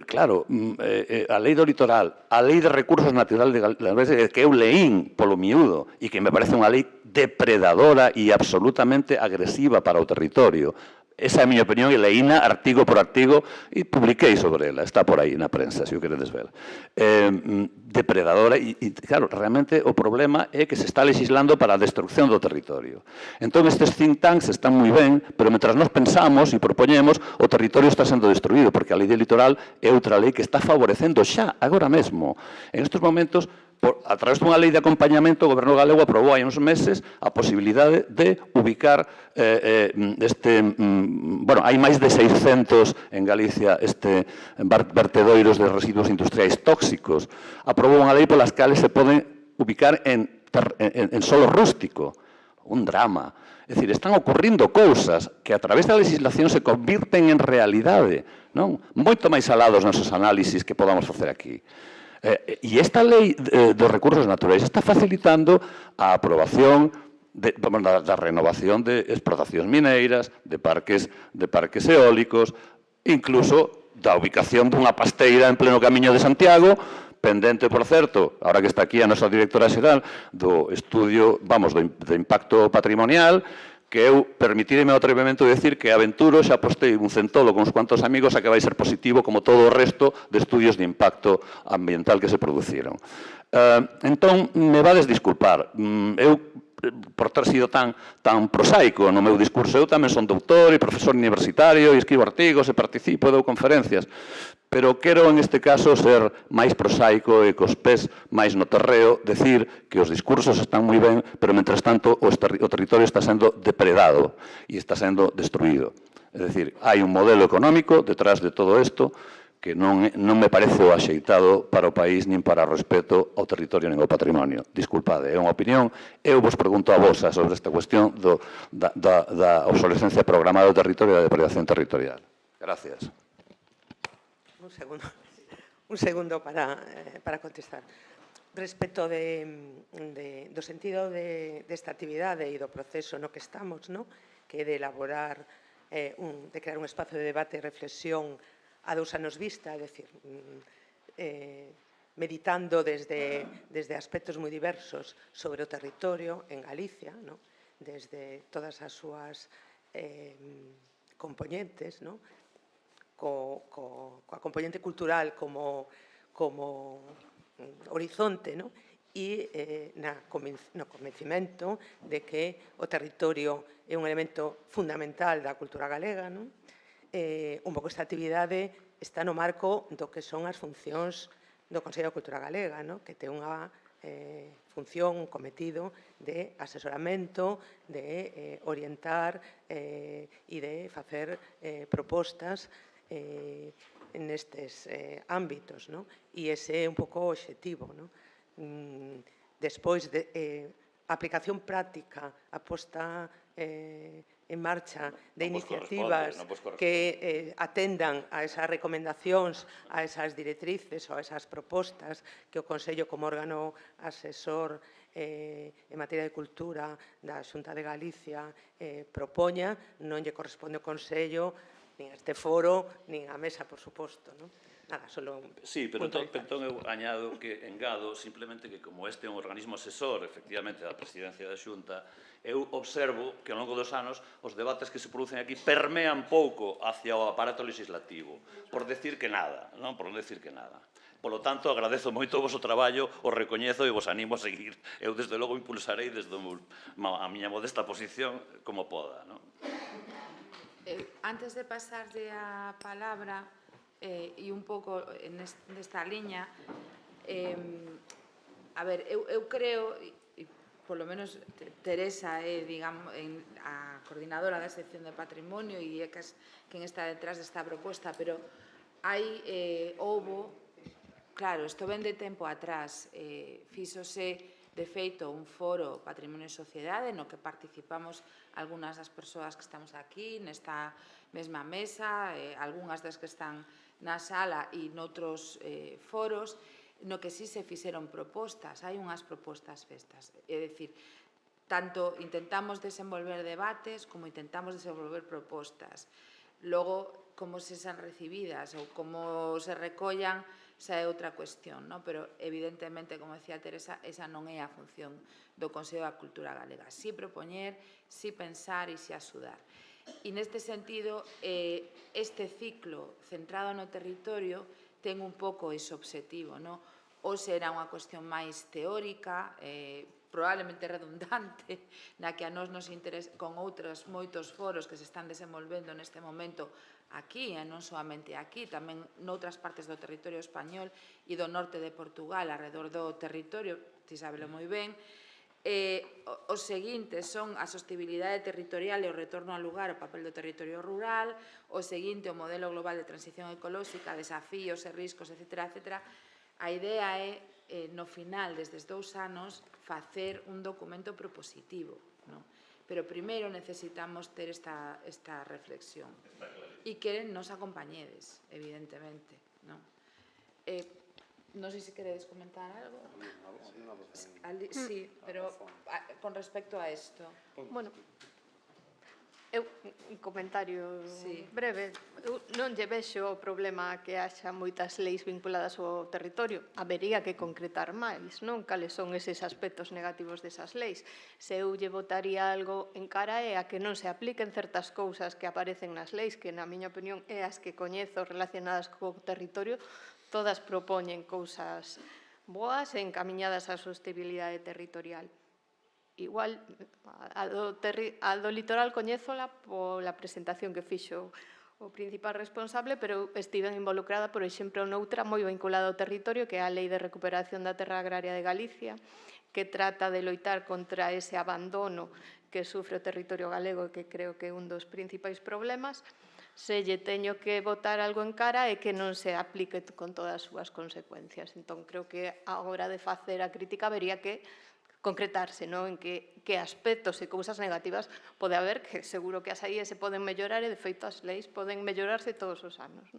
claro, a lei do litoral, a lei de recursos naturales que eu leín polo miúdo e que me parece unha lei depredadora e absolutamente agresiva para o territorio. Esa é a miña opinión e leína artigo por artigo e publiquei sobre ela, está por aí na prensa, se o queredes ver. Depredadora e, claro, realmente o problema é que se está legislando para a destrucción do territorio. Entón, estes think tanks están moi ben, pero mentras nos pensamos e propoñemos, o territorio está sendo destruído, porque a lei do litoral é outra lei que está favorecendo xa, agora mesmo. En estes momentos, a través dunha lei de acompañamento, o Goberno galego aprobou hai uns meses a posibilidade de ubicar bueno, hai máis de 600 en Galicia vertedoiros de residuos industriais tóxicos. Aprobou unha lei polas cales se poden ubicar en solo rústico. Un drama. É dicir, están ocorrindo cousas que a través da legislación se convirten en realidade, non? Moito máis alados nosos análisis que podamos facer aquí. E esta lei dos recursos naturais está facilitando a aprobación da renovación de explotacións mineiras, de parques eólicos, incluso da ubicación dunha pasteira en pleno camiño de Santiago, pendente, por certo, ahora que está aquí a nosa directora xeral, do estudio, vamos, do impacto patrimonial, que eu permitireme o atrevemento de decir que aventuro xa postei un centolo con uns cuantos amigos a que vai ser positivo como todo o resto de estudios de impacto ambiental que se produciron. Entón, me vades disculpar, eu por ter sido tan prosaico no meu discurso, eu tamén son doutor e profesor universitario e escribo artigos e participo e dou conferencias, pero quero en este caso ser máis prosaico e cos pés máis no terreo, decir que os discursos están moi ben, pero mentres tanto o territorio está sendo depredado e está sendo destruído. É dicir, hai un modelo económico detrás de todo isto que non me parece o axeitado para o país nin para o respeto ao territorio nin ao patrimonio. Disculpade, é unha opinión. Eu vos pregunto a vos sobre esta cuestión da obsolescencia programada do territorio e da depredación territorial. Gracias. Un segundo para contestar. Respecto do sentido desta actividade e do proceso no que estamos, que é de elaborar, de crear un espacio de debate e reflexión a 2 anos vista, é dicir, meditando desde aspectos moi diversos sobre o territorio en Galicia, desde todas as súas componentes, coa componente cultural como horizonte, e no convencimento de que o territorio é un elemento fundamental da cultura galega, un pouco esta actividade está no marco do que son as funcións do Consello de Cultura Galega, que ten unha función, un cometido de asesoramento, de orientar e de facer propostas nestes ámbitos, e ese é un pouco o obxectivo. Despois de aplicación práctica, a posta en marcha de iniciativas que atendan a esas recomendacións, a esas directrices ou a esas propostas que o Consello como órgano asesor en materia de cultura da Xunta de Galicia propoña, non lle corresponde ao Consello nin a este foro, nin a mesa, por suposto. Nada, solo... Sí, pero entón eu añado que engado simplemente que como este é un organismo asesor, efectivamente, da Presidencia da Xunta, eu observo que ao longo dos anos os debates que se producen aquí permean pouco hacia o aparato legislativo, por decir que nada, non? Por non decir que nada. Polo tanto, agradezo moito o vosso traballo, o recoñezo e vos animo a seguir. Eu, desde logo, impulsarei desde a miña modesta posición como poda. Antes de pasarlle a palabra, e un pouco nesta liña, a ver, eu creo, polo menos Teresa é, digamos, a coordinadora da sección de patrimonio e é quen está detrás desta proposta, pero houbo, claro, isto ven de tempo atrás, fíxose de feito un foro Patrimonio e Sociedade no que participamos algunhas das persoas que estamos aquí nesta mesma mesa, algunhas das que están na sala e noutros foros, no que sí se fixeron propostas, hai unhas propostas festas, é dicir, tanto intentamos desenvolver debates como intentamos desenvolver propostas. Logo, como se sean recibidas ou como se recollan, xa é outra cuestión, pero evidentemente, como decía Teresa, esa non é a función do Consello da Cultura Galega. Si propoñer, si pensar e si axudar. E neste sentido, este ciclo centrado no territorio ten un pouco ese obxectivo, ou será unha cuestión máis teórica, probablemente redundante, na que a nós nos interesa, con outros moitos foros que se están desenvolvendo neste momento aquí, e non solamente aquí, tamén noutras partes do territorio español e do norte de Portugal, alrededor do territorio, ti sábelo moi ben. Os seguintes son a sostenibilidade territorial e o retorno ao lugar, o papel do territorio rural, o seguinte, o modelo global de transición ecolóxica, desafíos e riscos, etc. A idea é, no final, desde 2 anos, facer un documento propositivo, pero primeiro necesitamos ter esta reflexión e que nos acompañedes, evidentemente. Non sei se queredes comentar algo. Sí, pero con respecto a isto. Bueno, un comentario breve. Eu non lle vexo o problema que haxa moitas leis vinculadas ao territorio. Habería que concretar máis, non? Cales son eses aspectos negativos desas leis. Se eu lle votaría algo en cara é a que non se apliquen certas cousas que aparecen nas leis, que na miña opinión é as que coñezo relacionadas co territorio, todas propoñen cousas boas e encamiñadas á sostenibilidade territorial. Igual, a do litoral coñézola pola presentación que fixo o principal responsable, pero estiven involucrada, por exemplo, noutra moi vinculada ao territorio, que é a Lei de Recuperación da Terra Agraria de Galicia, que trata de loitar contra ese abandono que sufre o territorio galego e que creo que é un dos principais problemas. Se lle teño que botar algo en cara é que non se aplique con todas as súas consecuencias. Entón, creo que a hora de facer a crítica habería que concretarse en que aspectos e cousas negativas pode haber, que seguro que as aí se poden mellorar e, de feito, as leis poden mellorarse todos os anos.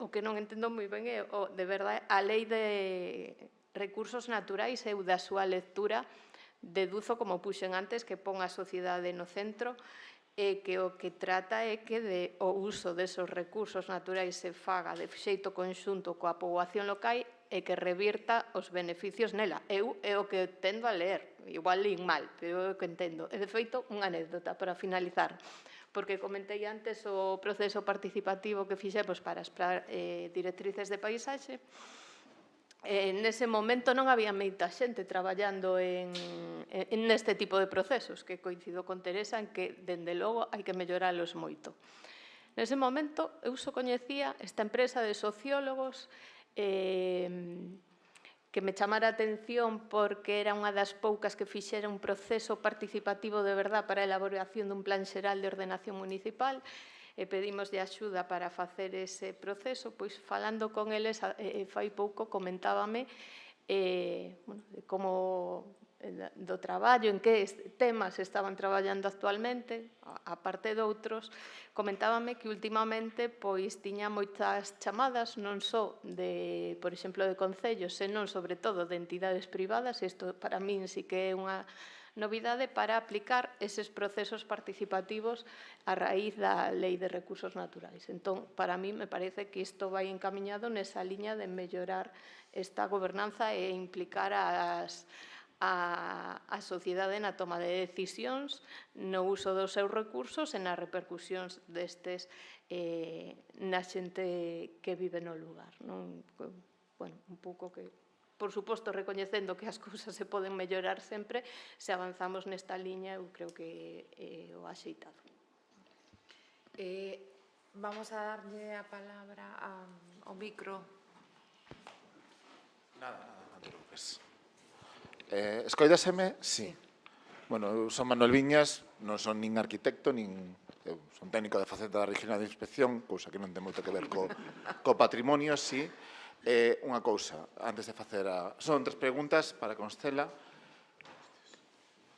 O que non entendo moi ben é, de verdade, a Lei de Recursos Naturais, eu da súa lectura deduzo, como puxen antes, que pon a sociedade no centro e que o que trata é que o uso desos recursos naturais se faga de xeito conxunto coa poboación local e que revirta os beneficios nela. Eu é o que tendo a ler, igual lín mal, pero é o que entendo. E, de feito, unha anécdota para finalizar, porque comentei antes o proceso participativo que fixemos para as directrices de paisaxe. Nese momento non había moita xente traballando neste tipo de procesos, que coincido con Teresa en que, dende logo, hai que melloralos moito. Nese momento, eu só coñecía esta empresa de sociólogos que me chamara a atención porque era unha das poucas que fixera un proceso participativo de verdad para a elaboración dun plan xeral de ordenación municipal, e pedimos de axuda para facer ese proceso, pois falando con eles fai pouco comentábame como do traballo, en que temas estaban traballando actualmente, a parte doutros, comentábame que últimamente pois tiña moitas chamadas, non só de, por exemplo, de concellos, senón sobre todo de entidades privadas, e isto para min sí que é unha novidade para aplicar eses procesos participativos a raíz da Lei de Recursos Naturais. Entón, para mí me parece que isto vai encamiñado nesa liña de mellorar esta gobernanza e implicar a sociedade na toma de decisións, no uso dos seus recursos e nas repercusións destes na xente que vive no lugar. Bueno, un pouco que, por suposto, recoñecendo que as cousas se poden mellorar sempre, se avanzamos nesta liña, eu creo que é o axeitado. Vamos a darlle a palabra ao micro. Nada, non te preocupes. Escoidáseme? Sí. Bueno, eu son Manuel Viñas, non son nin arquitecto, nin... Eu son técnico de faceta da Regional de Inspección, cousa que non ten moito que ver co patrimonio, sí. Unha cousa, antes de facer a... Son 3 preguntas para Constela,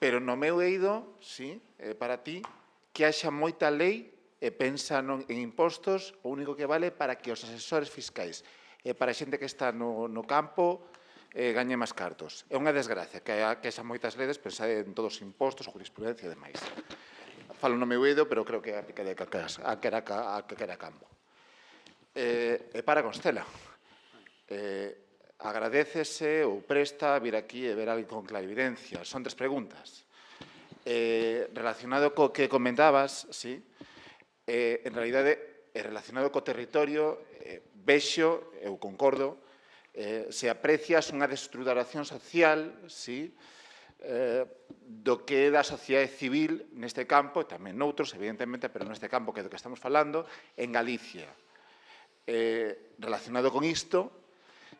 pero no meu eido, sí, para ti, que haxa moita lei e pensa en impostos, o único que vale para que os asesores fiscais e para a xente que está no campo gañe máis cartos. É unha desgracia que haxa moitas ledes pensar en todos os impostos, jurisprudencia e demais. Falo no meu eido, pero creo que aplicaría a que era campo. E para Constela, agradécese ou presta vir aquí e ver algo con clarividencia. Son 3 preguntas. Relacionado co que comentabas, sí, en realidade, relacionado co territorio, vexo, eu concordo, se aprecias unha desestruturación social, sí, do que é da sociedade civil neste campo, e tamén noutros, evidentemente, pero neste campo que é do que estamos falando, en Galicia. Relacionado con isto,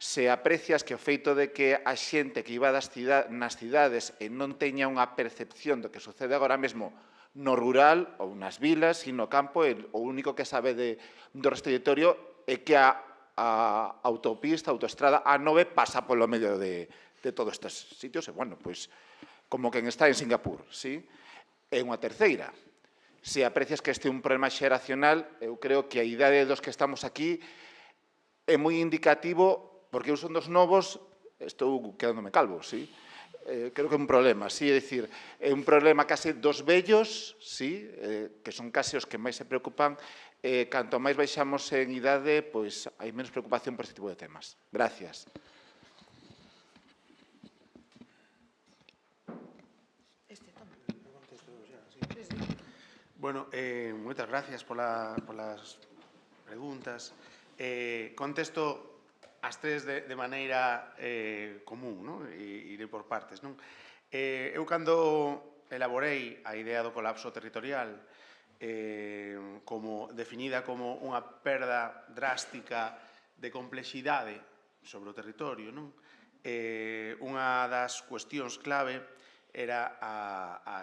se aprecias que o feito de que a xente que iba nas cidades e non teña unha percepción do que sucede agora mesmo no rural ou nas vilas e no campo, o único que sabe do resto do territorio é que a autopista, autoestrada A9 pasa polo medio de todos estes sitios, e, bueno, pois, como quen está en Singapur, sí? E unha terceira, se aprecias que este é un problema xeracional, eu creo que a idade dos que estamos aquí é moi indicativo, porque eu son dos novos, estou quedándome calvo, sí? Creo que é un problema, sí, é dicir, é un problema case dos vellos, sí, que son case os que máis se preocupan, canto máis baixamos en idade, pois hai menos preocupación por este tipo de temas. Gracias. Bueno, moitas gracias polas preguntas. Contesto as 3 de maneira común, non? E irei por partes, non? Eu, cando elaborei a idea do colapso territorial, definida como unha perda drástica de complexidade sobre o territorio, non? Unha das cuestións clave era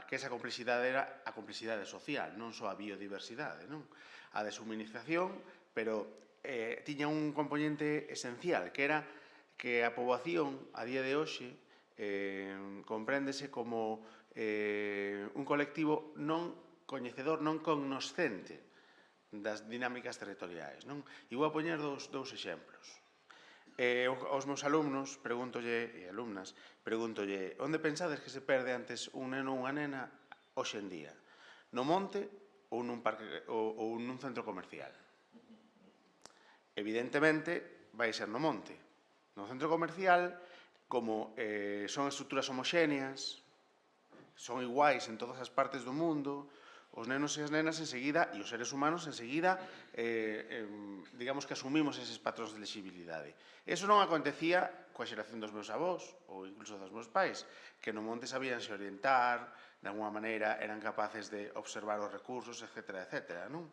que esa complexidade era a complexidade social, non só a biodiversidade, non? A deshumanización, pero tiña un componente esencial, que era que a poboación, a día de hoxe, compréndese como un colectivo non coñecedor, non cognoscente das dinámicas territoriais, non? E vou a poñer dous exemplos. Aos meus alumnos, e alumnas, pregúntolle onde pensades que se perde antes un neno ou unha nena hoxe en día? No monte ou nun centro comercial? Evidentemente, vai ser no monte. No centro comercial, como son estruturas homoxéneas, son iguais en todas as partes do mundo, os nenos e as nenas enseguida, e os seres humanos enseguida, digamos que asumimos eses patróns de lexibilidade. Eso non acontecía coa xeración dos meus avós, ou incluso dos meus pais, que no monte sabíanse orientar, de alguma maneira eran capaces de observar os recursos, etc., etc., non?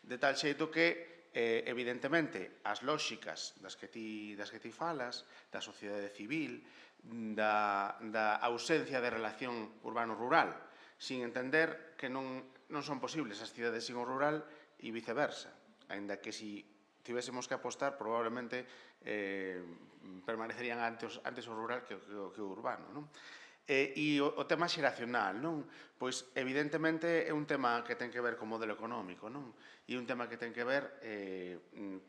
De tal xeito que, evidentemente, as lóxicas das que ti falas, da sociedade civil, da ausencia de relación urbano-rural, sin entender que non son posibles as cidades sin o rural e viceversa, aínda que si tivésemos que apostar, probablemente permanecerían antes o rural que o urbano, non? E o tema xeracional, non? Pois, evidentemente, é un tema que ten que ver co modelo económico, non? E un tema que ten que ver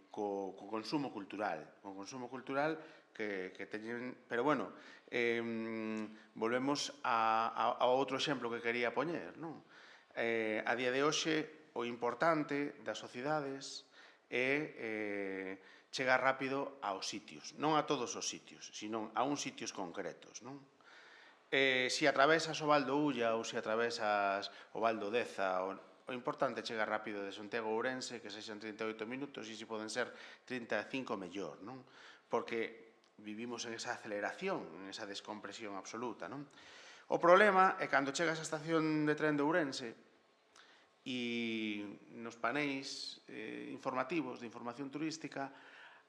co consumo cultural. O consumo cultural que teñen... Pero, bueno, volvemos a outro exemplo que quería poñer, non? A día de hoxe, o importante das sociedades é chegar rápido aos sitios. Non a todos os sitios, sino a uns sitios concretos, non? Se atravesas o Val do Ulla ou se atravesas o Val do Deza, o importante é chegar rápido de Santiago a Ourense, que sexan 38 minutos, e se poden ser 35 mellor, non? Porque vivimos en esa aceleración, en esa descompresión absoluta, non? O problema é cando chegas á estación de tren de Ourense e nos paneis informativos de información turística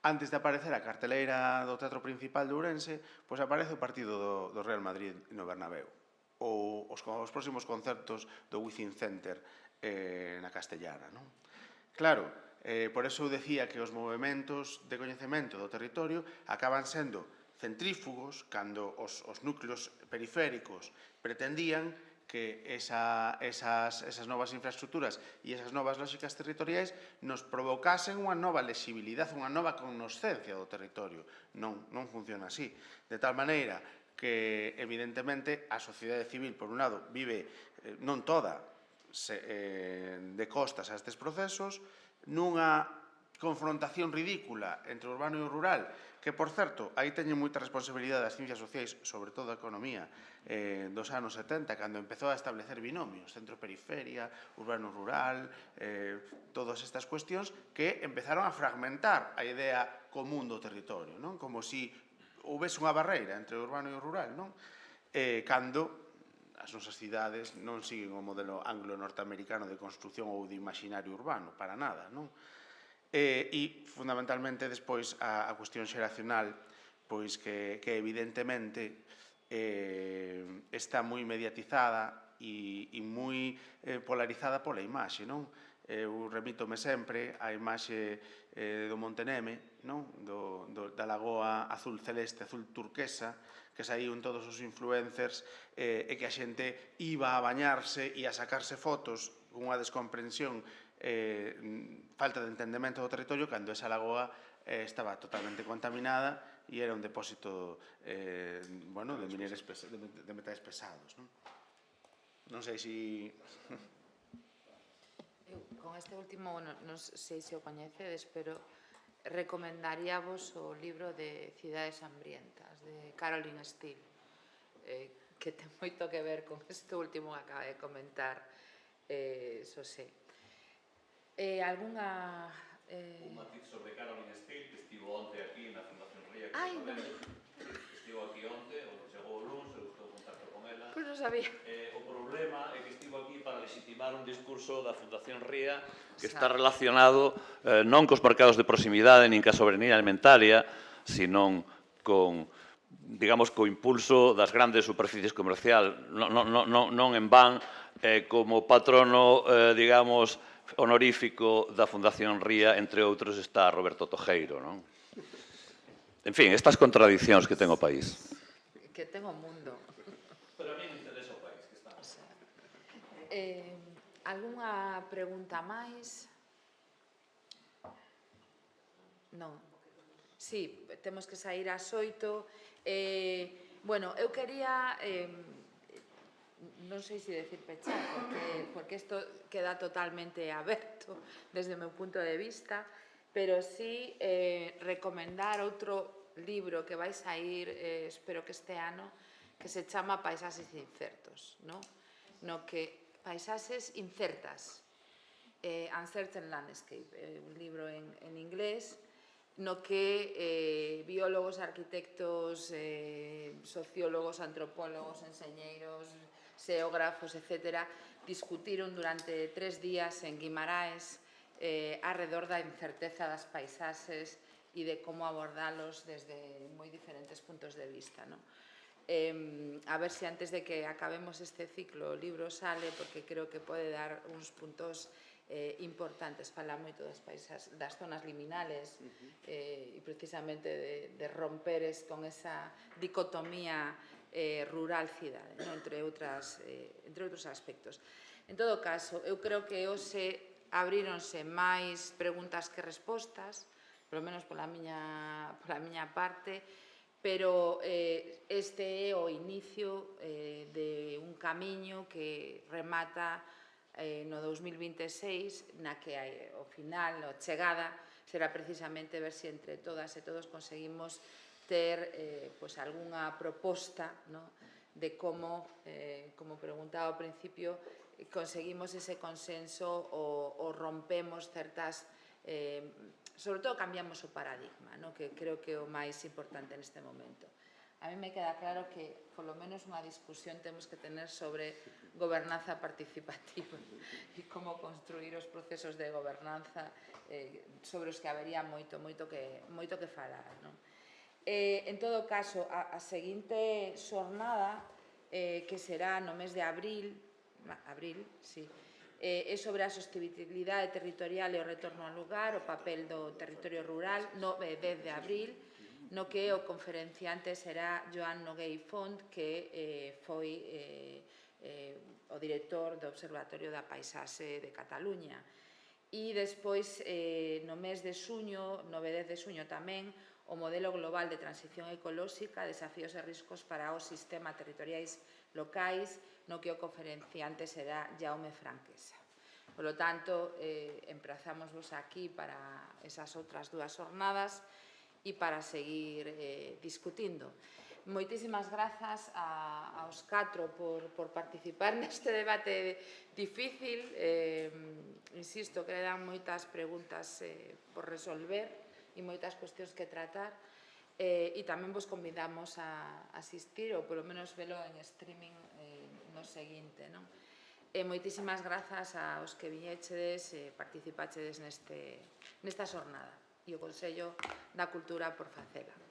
antes de aparecer a carteleira do Teatro Principal de Ourense, pois aparece o partido do Real Madrid no Bernabéu, ou os próximos concertos do Wizzing Center na Castellana. Claro, por eso eu decía que os movementos de coñecemento do territorio acaban sendo centrífugos cando os núcleos periféricos pretendían que esas novas infraestructuras e esas novas lógicas territoriais nos provocasen unha nova lexibilidade, unha nova connoscencia do territorio. Non funciona así. De tal maneira que, evidentemente, a sociedade civil, por un lado, vive non toda de costas a estes procesos, nunha confrontación ridícula entre o urbano e o rural, que, por certo, aí teñen moita responsabilidade das ciencias sociais, sobre todo a economía, dos anos 70, cando empezou a establecer binomios, centro-periferia, urbano-rural, todas estas cuestións que empezaron a fragmentar a idea común do territorio, como se houvese unha barreira entre o urbano e o rural, cando as nosas cidades non siguen o modelo anglo-norteamericano de construcción ou de imaginario urbano, para nada, e fundamentalmente despois a cuestión xeracional, pois que evidentemente está moi mediatizada e moi polarizada pola imaxe. Eu remítome sempre á imaxe do Monteneme, da lagoa azul celeste, azul turquesa, que saíron todos os influencers e que a xente iba a bañarse e a sacarse fotos con unha descomprensión, falta de entendemento do territorio, cando esa lagoa estaba totalmente contaminada e era un depósito de metais pesados. Non sei se... Con este último, non sei se o coñecedes, pero recomendaríavos o libro de Cidades Hambrientas, de Caroline Steele, que ten moito que ver con este último que acaba de comentar Xosé. Algunha... Un matiz sobre Caroline Steele, que estivo onte aquí na Fundación Ría. Estivo aquí onte, chegou o luns, eu estou en contacto con ela. Pois non sabía. O problema é que estivo aquí para legitimar un discurso da Fundación Ría que está relacionado non cos mercados de proximidade nin ca soberanía alimentaria, sino con, digamos, co impulso das grandes superficies comercial. Non en van, como patrono, digamos, honorífico da Fundación Ría, entre outros, está Roberto Tojeiro. En fin, estas contradicións que ten o país. Que ten o mundo. Pero a mí me interesa o país que estamos. Algunha pregunta máis? Non. Sí, temos que sair ás 8. Bueno, eu quería... non sei se decir pechar, porque isto queda totalmente aberto desde o meu punto de vista, pero sí recomendar outro libro que vai sair, espero que este ano, que se chama Paisaxes incertos, no que Paisaxes incertas, Uncertain Landscape, un libro en inglés, no que biólogos, arquitectos, sociólogos, antropólogos, enseñeiros, xeógrafos, etc., discutiron durante 3 días en Guimaraes arredor da incerteza das paisaxes e de como abordalos desde moi diferentes puntos de vista. A ver se antes de que acabemos este ciclo o libro sale, porque creo que pode dar uns puntos importantes. Fala moito das zonas liminales e precisamente de romper con esa dicotomía rural-cidade, entre outros aspectos. En todo caso, eu creo que hoxe abríronse máis preguntas que respostas, polo menos pola miña parte, pero este é o inicio de un camiño que remata no 2026, na que ao final, a chegada, será precisamente ver se entre todas e todos conseguimos ter algunha proposta de como preguntaba ao principio, conseguimos ese consenso ou rompemos certas, sobre todo cambiamos o paradigma, que creo que é o máis importante neste momento. a mí me queda claro que polo menos unha discusión temos que tener sobre gobernanza participativa e como construir os procesos de gobernanza sobre os que habería moito que falar. En todo caso, a seguinte xornada, que será no mes de abril, é sobre a sostenibilidade territorial e o retorno ao lugar, o papel do territorio rural, 9 e 10 de abril, no que o conferenciante será Joan Noguei Font, que foi o director do Observatorio da Paisaxe de Cataluña. E despois, no mes de xuño, 9 e 10 de xuño tamén, o modelo global de transición ecolóxica, desafíos e riscos para os sistemas territoriais locais, no que o conferenciante será Jaume Franquesa. Por lo tanto, emplazamos aquí para esas outras dúas jornadas e para seguir discutindo. Moitísimas grazas aos 4 por participar neste debate difícil. Insisto, quedan moitas preguntas por resolver e moitas cuestións que tratar. E tamén vos convidamos a asistir, ou polo menos velo en streaming no seguinte. Moitísimas grazas aos que viñechedes e participachedes nesta xornada. E o Consello da Cultura por facela.